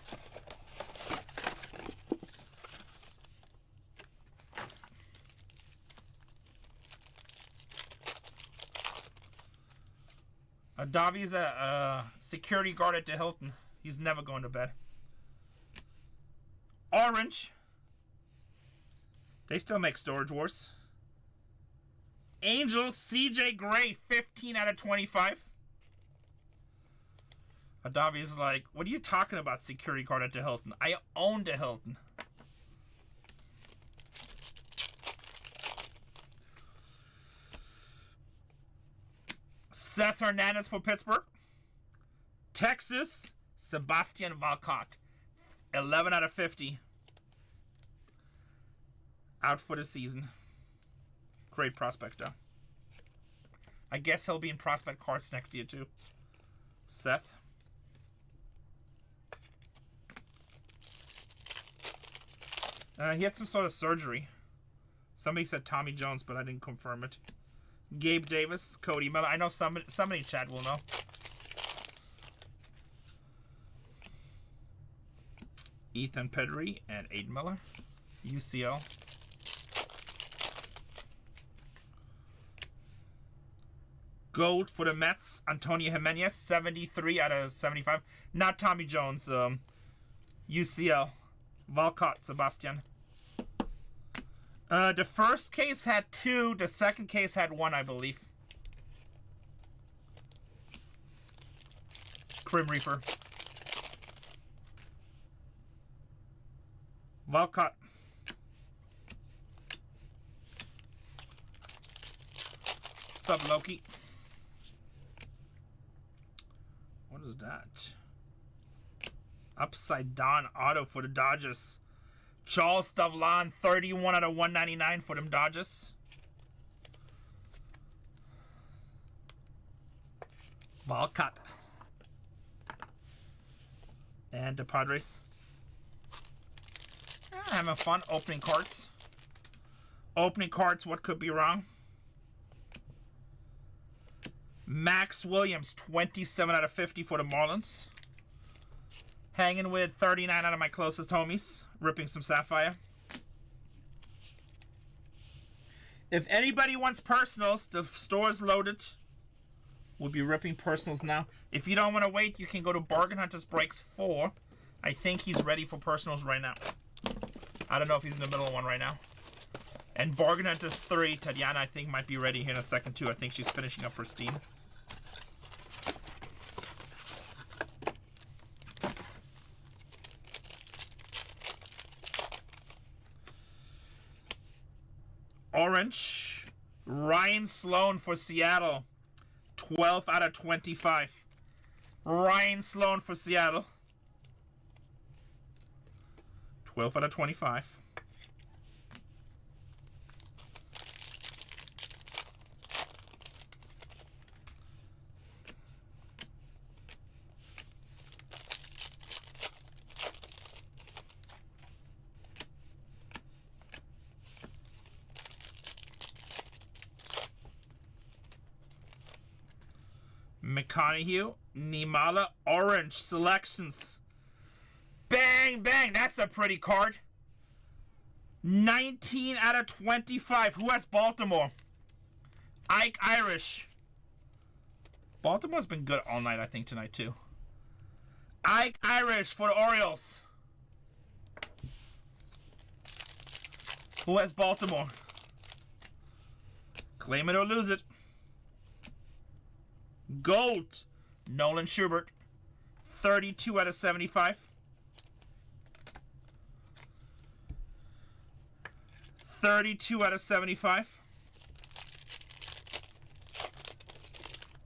Adavi's a security guard at the Hilton. He's never going to bed. Orange. They still make Storage Wars. Angels, CJ Gray, 15 out of 25. Adavi's like, what are you talking about, security card at the Hilton? I owned a Hilton. Seth Hernandez for Pittsburgh. Texas, Sebastian Valcott, 11 out of 50. Out for the season. Great prospect, though. I guess he'll be in prospect cards next year, too. Seth. He had some sort of surgery. Somebody said Tommy Jones, but I didn't confirm it. Gabe Davis, Cody Miller. I know somebody in chat will know. Ethan Pedri and Aiden Miller. UCL. Gold for the Mets, Antonio Jimenez, 73 out of 75. Not Tommy Jones, UCL. Valcott, Sebastian. The first case had 2, the second case had 1, I believe. Grim Reaper. Valcott. What's up, Loki? What is that? Upside down auto for the Dodgers. Charles Stavlan, 31 out of 199 for them Dodgers. Valcott. And the Padres. Having fun opening cards. Opening cards, what could be wrong? Max Williams, 27 out of 50 for the Marlins. Hanging with 39 out of my closest homies. Ripping some Sapphire. If anybody wants personals, the store's loaded. We'll be ripping personals now. If you don't want to wait, you can go to BargainHuntersbreaks 4. I think he's ready for personals right now. I don't know if he's in the middle of one right now. And Bargain Hunters 3, Tatiana, I think, might be ready here in a second, too. I think she's finishing up her Steam. Orange. Ryan Sloan for Seattle. 12 out of 25. Ryan Sloan for Seattle. 12 out of 25. McConaughey, Nimala, Orange Selections. Bang, bang. That's a pretty card. 19 out of 25. Who has Baltimore? Ike Irish. Baltimore's been good all night, I think, tonight, too. Ike Irish for the Orioles. Who has Baltimore? Claim it or lose it. Gold. Nolan Schubert. 32 out of 75. 32 out of 75.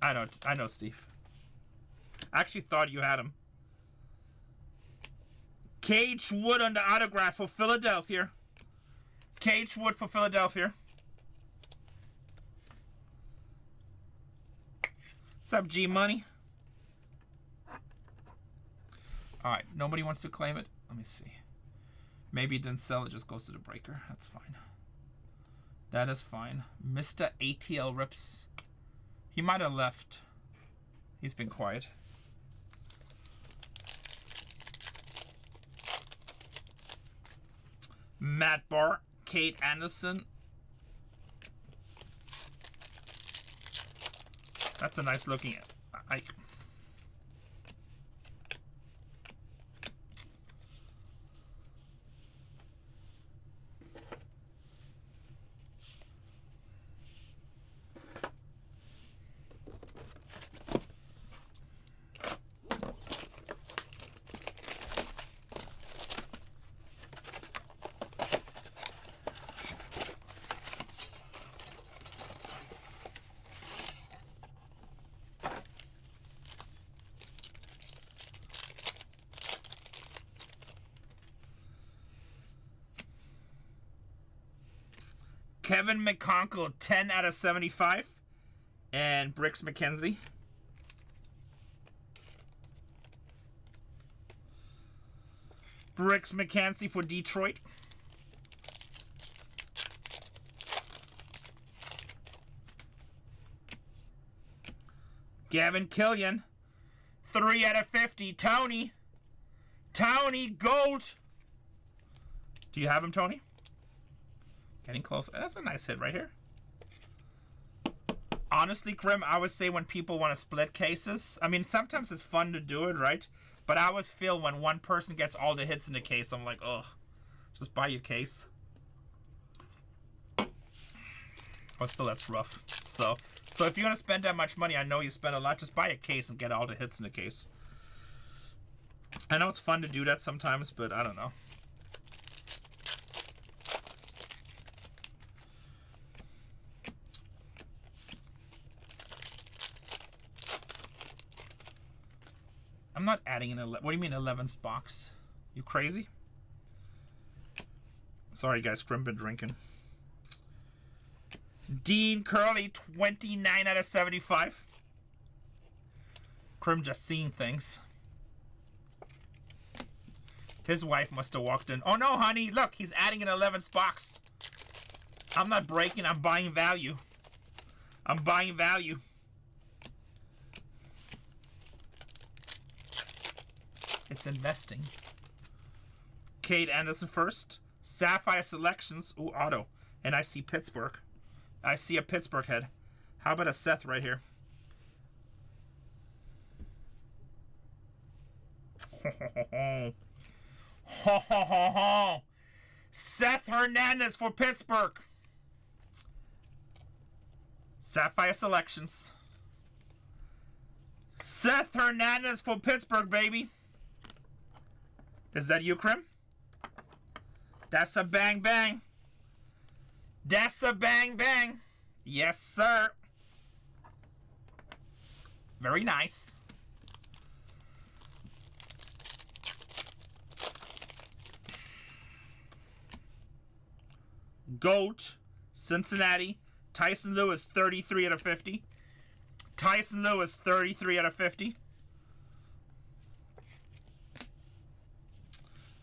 I know, Steve. I actually thought you had him. Cage Wood on the autograph for Philadelphia. Cage Wood for Philadelphia. What's up, G Money? Alright, nobody wants to claim it. Let me see. Maybe it didn't sell, it just goes to the breaker. That's fine. That is fine. Mr. ATL Rips. He might have left. He's been quiet. Matt Barr. Kate Anderson. That's a nice looking Ike. Kevin McConkle, 10 out of 75. And Bricks McKenzie. Bricks McKenzie for Detroit. Gavin Killian, 3 out of 50. Tony. Tony, gold. Do you have him, Tony? Getting close. That's a nice hit right here. Honestly, Grim, I would say when people want to split cases, I mean, sometimes it's fun to do it, right? But I always feel when one person gets all the hits in the case, I'm like, ugh, just buy your case. But still, that's rough. So if you're going to spend that much money, I know you spend a lot, just buy a case and get all the hits in the case. I know it's fun to do that sometimes, but I don't know. I'm not adding an 11. What do you mean 11th box? You crazy? Sorry, guys. Grim been drinking. Dean Curley, 29 out of 75. Grim just seeing things. His wife must have walked in. Oh, no, honey. Look, he's adding an 11th box. I'm not breaking. I'm buying value. I'm buying value. It's investing. Cade Anderson first. Sapphire Selections. Ooh, auto. And I see Pittsburgh. I see a Pittsburgh head. How about a Seth right here? Ho, ho, ho, ho. Seth Hernandez for Pittsburgh. Sapphire Selections. Seth Hernandez for Pittsburgh, baby. Is that you, Krim? That's a bang bang. That's a bang bang. Yes, sir. Very nice. Goat, Cincinnati. Tyson Lewis, 33 out of 50. Tyson Lewis, 33 out of 50.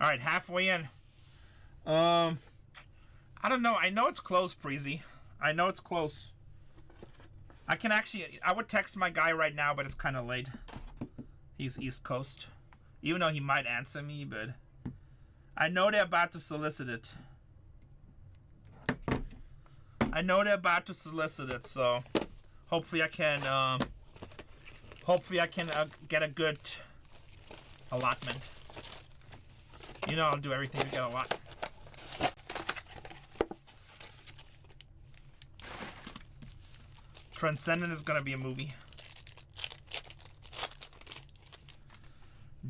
All right, halfway in. I don't know. I know it's close, Preezy. I know it's close. I would text my guy right now, but it's kind of late. He's East Coast. Even though he might answer me, but I know they're about to solicit it. I know they're about to solicit it, so hopefully I can get a good allotment. You know I'll do everything to get a lot. Transcendent is going to be a movie.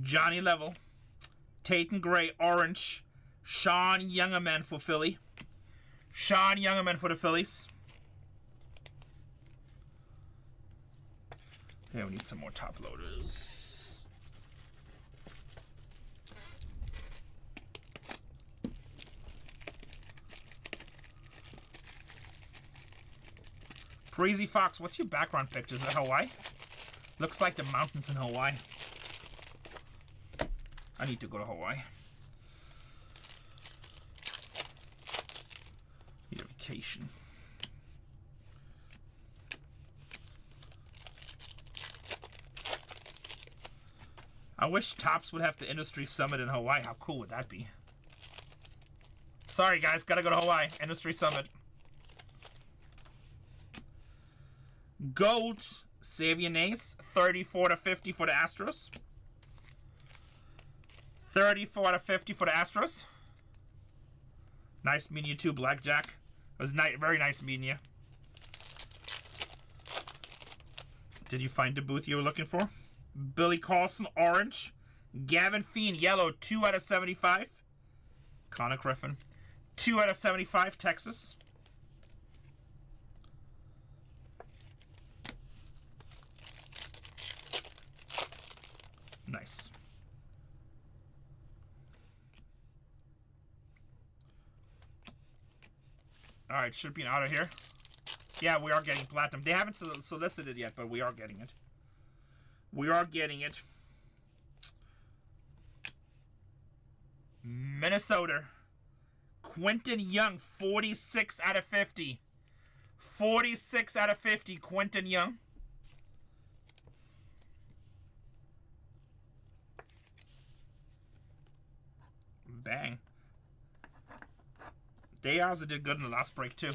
Johnny Level. Tatum Gray, orange. Sean Youngerman for Philly. Sean Youngerman for the Phillies. Yeah, we need some more top loaders. Crazy Fox, what's your background picture? Is it Hawaii? Looks like the mountains in Hawaii. I need to go to Hawaii. Need a vacation. I wish Topps would have the Industry Summit in Hawaii. How cool would that be? Sorry, guys. Gotta go to Hawaii. Industry Summit. Gold, Xavier Nace, 34 to 50 for the Astros. 34 out of 50 for the Astros. Nice meeting you too, Blackjack. It was very nice meeting you. Did you find the booth you were looking for? Billy Carlson, orange. Gavin Fiend, yellow, 2 out of 75. Connor Griffin, 2 out of 75, Texas. Nice. All right, should be out of here. Yeah, we are getting platinum. They haven't solicited yet, but we are getting it. We are getting it. Minnesota. Quentin Young, 46 out of 50. 46 out of 50, Quentin Young. Bang. They also did good in the last break, too.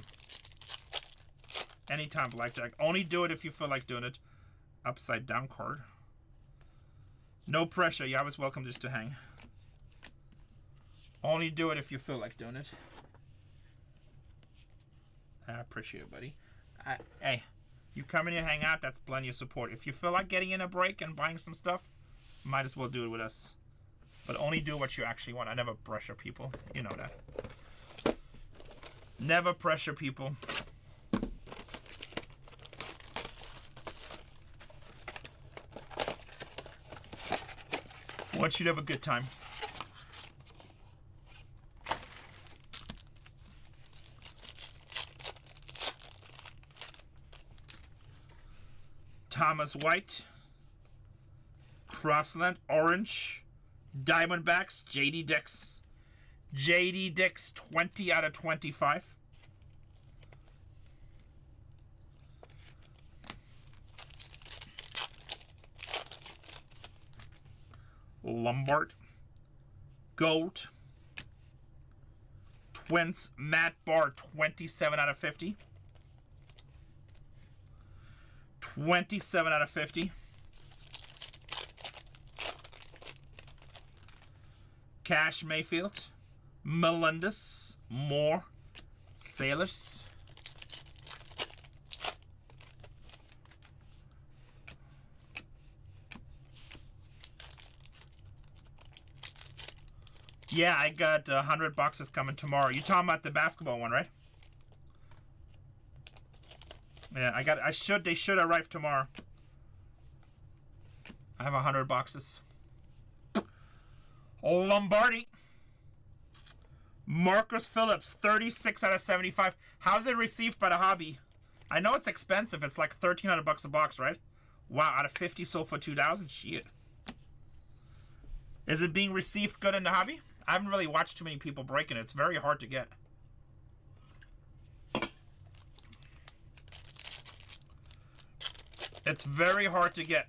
Anytime blackjack. Only do it if you feel like doing it. Upside down card. No pressure. You're always welcome just to hang. Only do it if you feel like doing it. I appreciate it, buddy. Hey, you come in here, hang out, that's plenty of support. If you feel like getting in a break and buying some stuff, might as well do it with us. But only do what you actually want. I never pressure people. You know that. Never pressure people. Want you to have a good time. Thomas White, Crossland, Orange, Diamondbacks, JD Dix. JD Dix, 20 out of 25. Lombard, Gold, Twins, Matt Barr, 27 out of 50. 27 out of 50. Cash Mayfield, Melendez, Moore, Sailors. Yeah, I got 100 boxes coming tomorrow. You talking about the basketball one, right? Yeah, they should arrive tomorrow. I have 100 boxes. Lombardi. Marcus Phillips, 36 out of 75. How's it received by the hobby? I know it's expensive. It's like 1,300 bucks a box, right? Wow, out of 50 sold for 2,000. Shit. Is it being received good in the hobby? I haven't really watched too many people breaking it. It's very hard to get. It's very hard to get.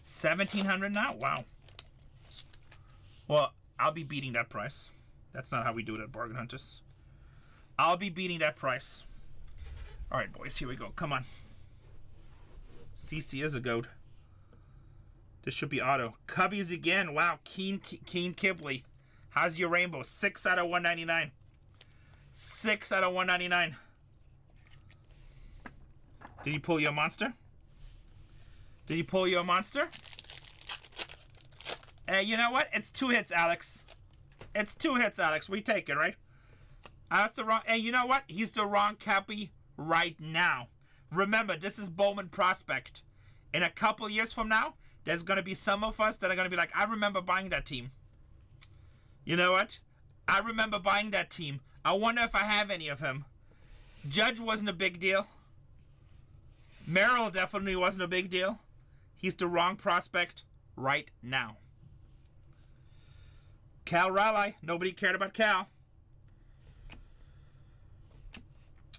$1,700 now? Wow. Well, I'll be beating that price. That's not how we do it at Bargain Hunters. I'll be beating that price. All right, boys, here we go. Come on. CC is a goat. This should be auto. Cubbies again. Wow. Keen Kibley. How's your rainbow? 6 out of 199. 6 out of 199. Did he pull you a monster? Did he pull you a monster? Hey, you know what? It's 2 hits, Alex. It's 2 hits, Alex. We take it, right? That's the wrong. Hey, you know what? He's the wrong copy right now. Remember, this is Bowman Prospect. In a couple years from now, there's going to be some of us that are going to be like, I remember buying that team. You know what? I remember buying that team. I wonder if I have any of him. Judge wasn't a big deal. Merrill definitely wasn't a big deal. He's the wrong prospect right now. Cal Raleigh. Nobody cared about Cal.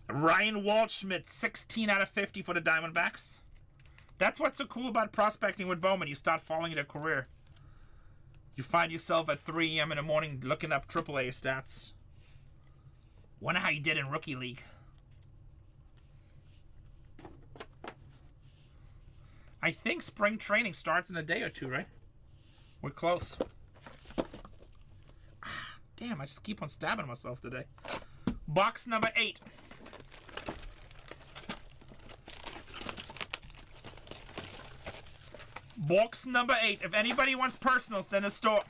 Ryan Waldschmidt, 16 out of 50 for the Diamondbacks. That's what's so cool about prospecting with Bowman. You start following their career. You find yourself at 3 a.m. in the morning looking up AAA stats. Wonder how you did in Rookie League. I think spring training starts in a day or two, right? We're close. Damn, I just keep on stabbing myself today. Box number 8. Box number 8. If anybody wants personals, then the store.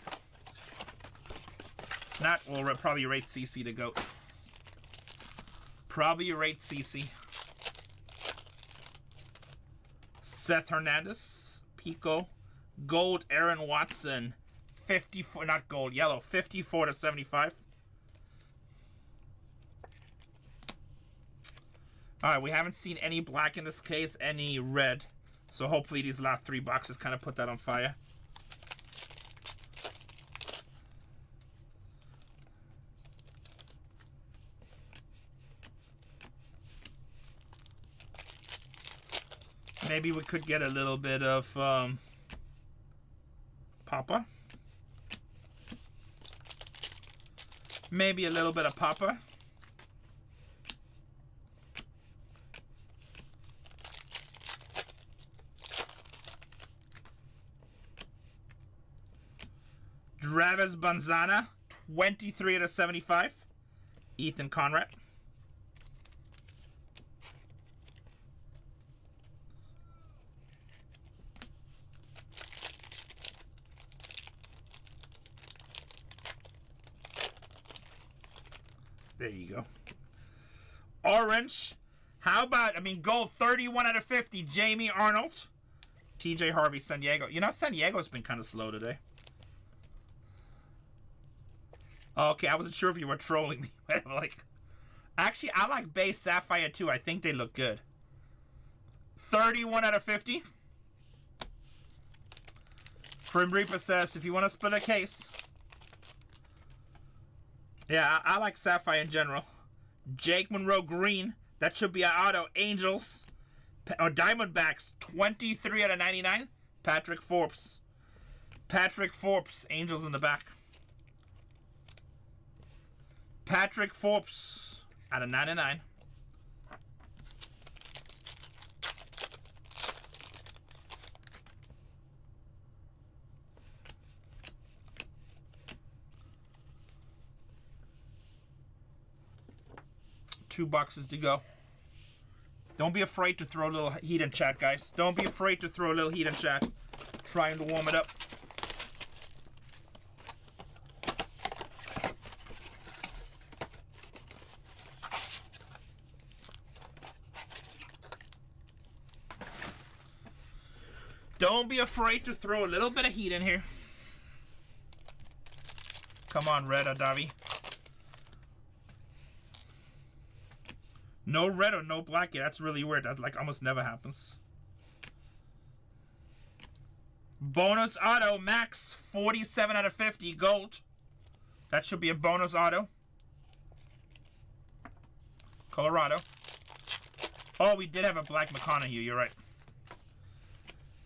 Not, we'll probably rate CC to GOAT. Probably rate CC. Seth Hernandez, Pico, Gold, Aaron Watson, 54, not gold, yellow, 54 to 75. Alright, we haven't seen any black in this case, any red. So hopefully these last 3 boxes kind of put that on fire. Maybe we could get a little bit of Papa. Maybe a little bit of Papa. Travis Banzana, 23 out of 75. Ethan Conrad. There you go. Orange. How about, I mean, gold, 31 out of 50. Jamie Arnold. TJ Harvey, San Diego. You know, San Diego's been kind of slow today. Okay, I wasn't sure if you were trolling me. Like, actually, I like base Sapphire too. I think they look good. 31 out of 50. Prim Reaper says, if you want to split a case. Yeah, I like Sapphire in general. Jake Monroe Green. That should be an auto. Angels. Or Diamondbacks. 23 out of 99. Patrick Forbes. Patrick Forbes. Angels in the back. Patrick Forbes out of 99. Two boxes to go. Don't be afraid to throw a little heat in chat, guys. Don't be afraid to throw a little heat in chat. Trying to warm it up. Don't be afraid to throw a little bit of heat in here. Come on, Red Adavi. No red or no black yet. That's really weird. That like almost never happens. Bonus auto, Max, 47 out of 50, gold. That should be a bonus auto. Colorado. Oh, we did have a black McConaughey. You're right.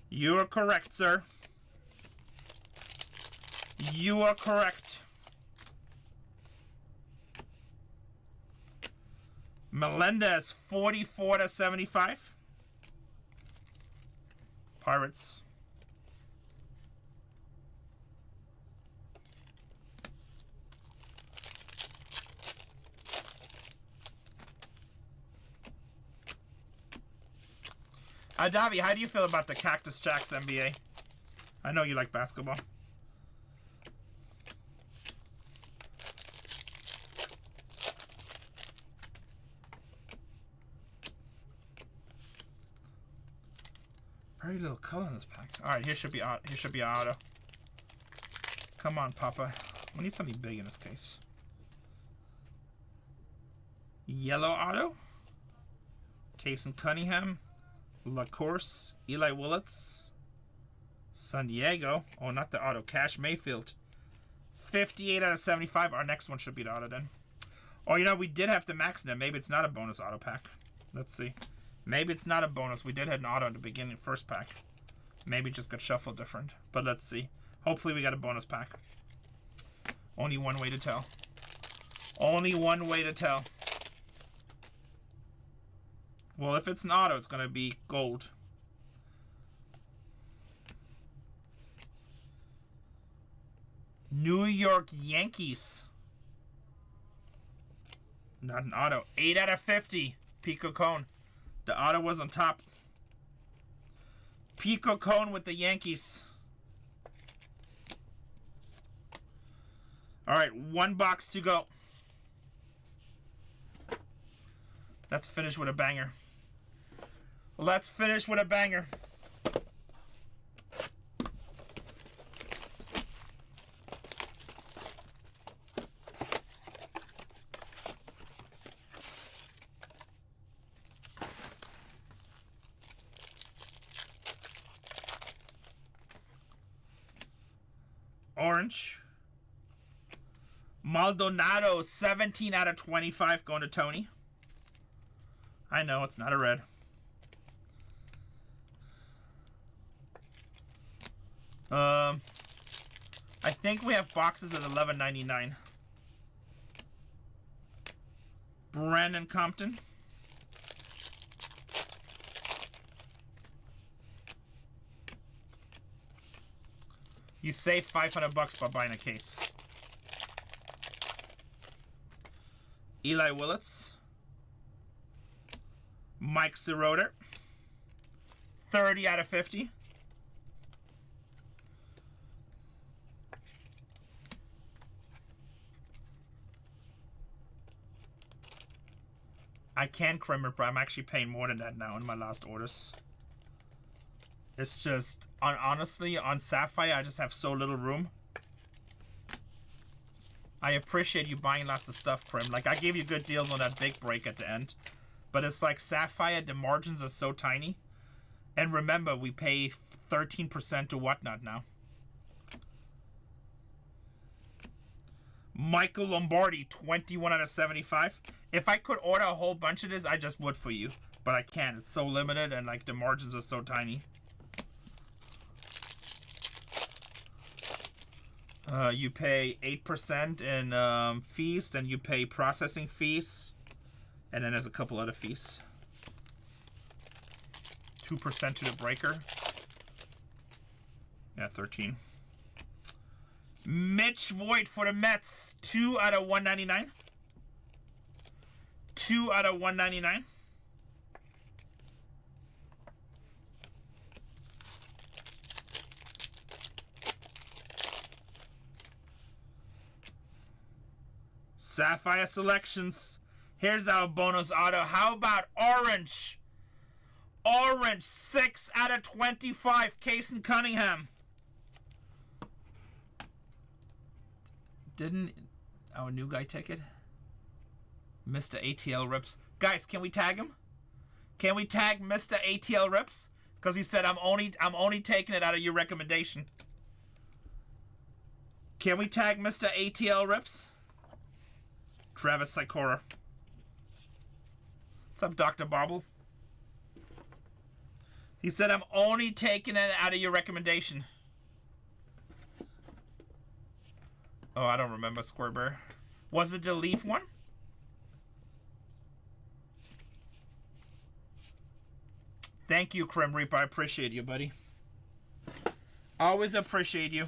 You are correct, sir. You are correct. Melendez, 44 to 75. Pirates. Davi, how do you feel about the Cactus Jacks NBA? I know you like basketball. Very little color in this pack. All right, here should be auto. Come on, Papa. We need something big in this case. Yellow auto. Case and Cunningham. LaCourse. Eli Willits. San Diego. Oh, not the auto. Cash Mayfield. 58 out of 75. Our next one should be the auto then. Oh, you know, we did have to max them. Maybe it's not a bonus auto pack. Let's see. Maybe it's not a bonus. We did have an auto in the beginning, first pack. Maybe it just got shuffled different. But let's see. Hopefully we got a bonus pack. Only one way to tell. Only one way to tell. Well, if it's an auto, it's going to be gold. New York Yankees. Not an auto. 8 out of 50. Pico Cone. The auto was on top. Pico Cone with the Yankees. All right, one box to go. Let's finish with a banger. Let's finish with a banger. Orange. Maldonado, 17 out of 25 going to Tony. I know, it's not a red. I think we have boxes at $11.99. Brandon Compton. You save $500 by buying a case. Eli Willits. Mike Siroter. 30 out of 50. I can crimmer, but I'm actually paying more than that now in my last orders. It's just, honestly, on Sapphire, I just have so little room. I appreciate you buying lots of stuff, Crim. Like, I gave you good deals on that big break at the end. But it's like Sapphire, the margins are so tiny. And remember, we pay 13% to whatnot now. Michael Lombardi, 21 out of 75. If I could order a whole bunch of this, I just would for you. But I can't. It's so limited and like the margins are so tiny. You pay 8% in fees, then you pay processing fees, and then there's a couple other fees. 2% to the breaker. Yeah, 13. Mitch Voigt for the Mets, 2 out of 199. 2 out of 199. Sapphire selections. Here's our bonus auto. How about orange? Orange, 6 out of 25. Kason Cunningham. Didn't our new guy take it? Mr. ATL Rips. Guys, can we tag him? Can we tag Mr. ATL Rips? Because he said I'm only taking it out of your recommendation. Can we tag Mr. ATL Rips? Travis Sikora. What's up, Dr. Bobble? He said I'm only taking it out of your recommendation. Oh, I don't remember Square Bear. Was it the Leaf one? Thank you, Crim Reaper. I appreciate you, buddy. Always appreciate you.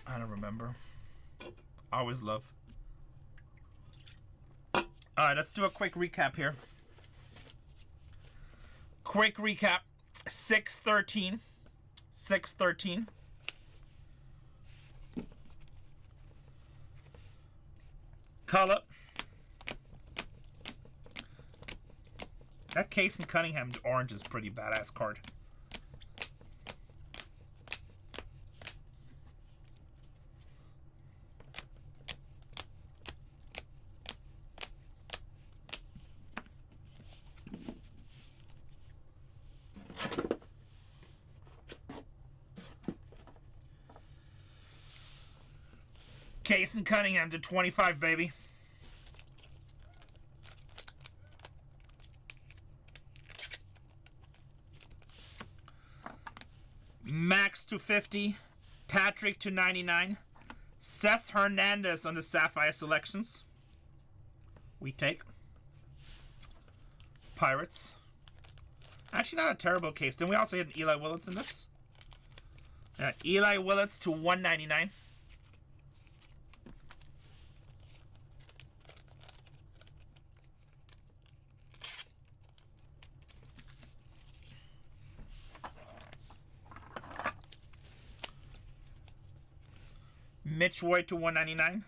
I don't remember. Always love. Alright, let's do a quick recap here. Quick recap. 613. 613. Color. That Kason Cunningham orange is pretty badass card. Kason Cunningham to 25, baby. Max to 50. Patrick to 99. Seth Hernandez on the Sapphire selections. We take. Pirates. Actually, not a terrible case. Didn't we also hit an Eli Willits in this? Eli Willits to 199. Mitch White to 199.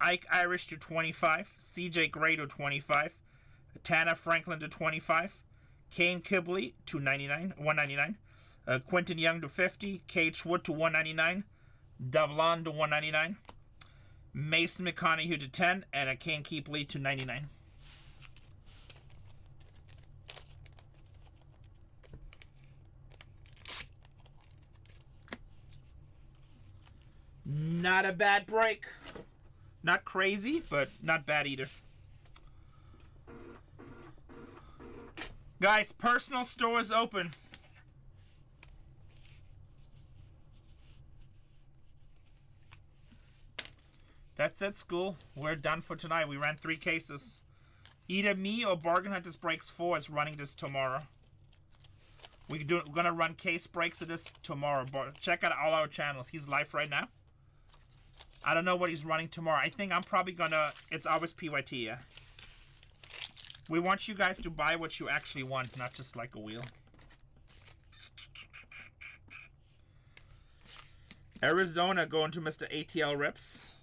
Ike Irish to 25. CJ Gray to 25. Tanner Franklin to 25. Kane Kibley to 199. Quentin Young to 50. Cage Wood to 199. Davlon to 199. Mason McConaughey to 10. And a Kane Keepley to 99. Not a bad break. Not crazy, but not bad either. Guys, personal store is open. That's it, school. We're done for tonight. We ran 3 cases. Either me or BargainHuntersbreaks 4 is running this tomorrow. We're gonna run case breaks of this tomorrow. But check out all our channels. He's live right now. I don't know what he's running tomorrow. I think I'm probably gonna... It's always PYT, yeah. We want you guys to buy what you actually want, not just like a wheel. Arizona going to Mr. ATL Rips.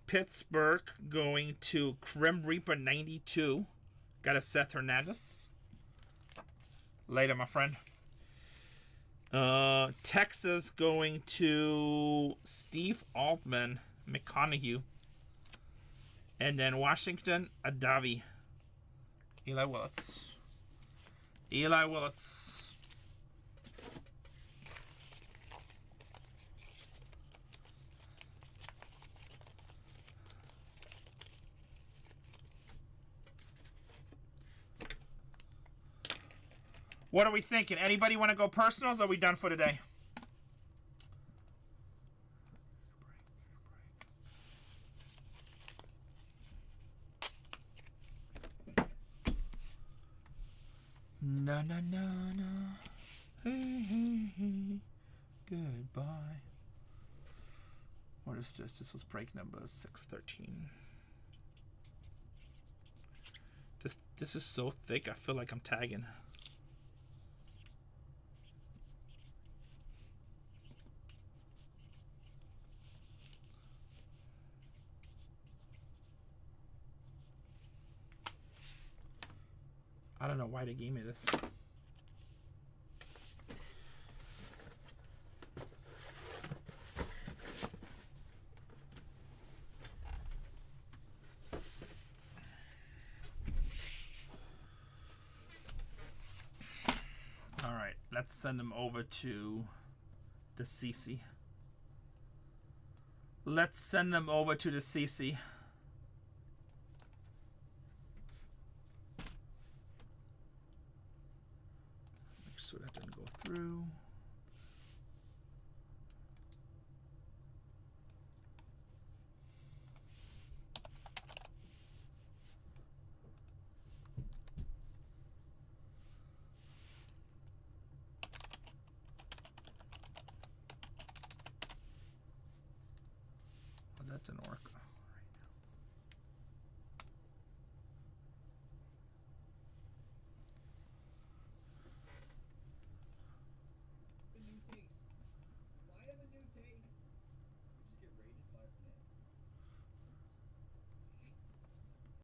Pittsburgh going to Grim Reaper 92. Got a Seth Hernandez. Later, my friend. Texas going to Steve Altman McConaughey. And then Washington, Adavi. Eli Willits. Eli Willits. What are we thinking? Anybody want to go personals or are we done for today? No, no, no, no. Hey, hey, hey. Goodbye. What is this? This was break number 613. This is so thick, I feel like I'm tagging. I don't know why they gave me this. All right, let's send them over to the CC. Let's send them over to the CC. So that didn't go through. Oh, that didn't work.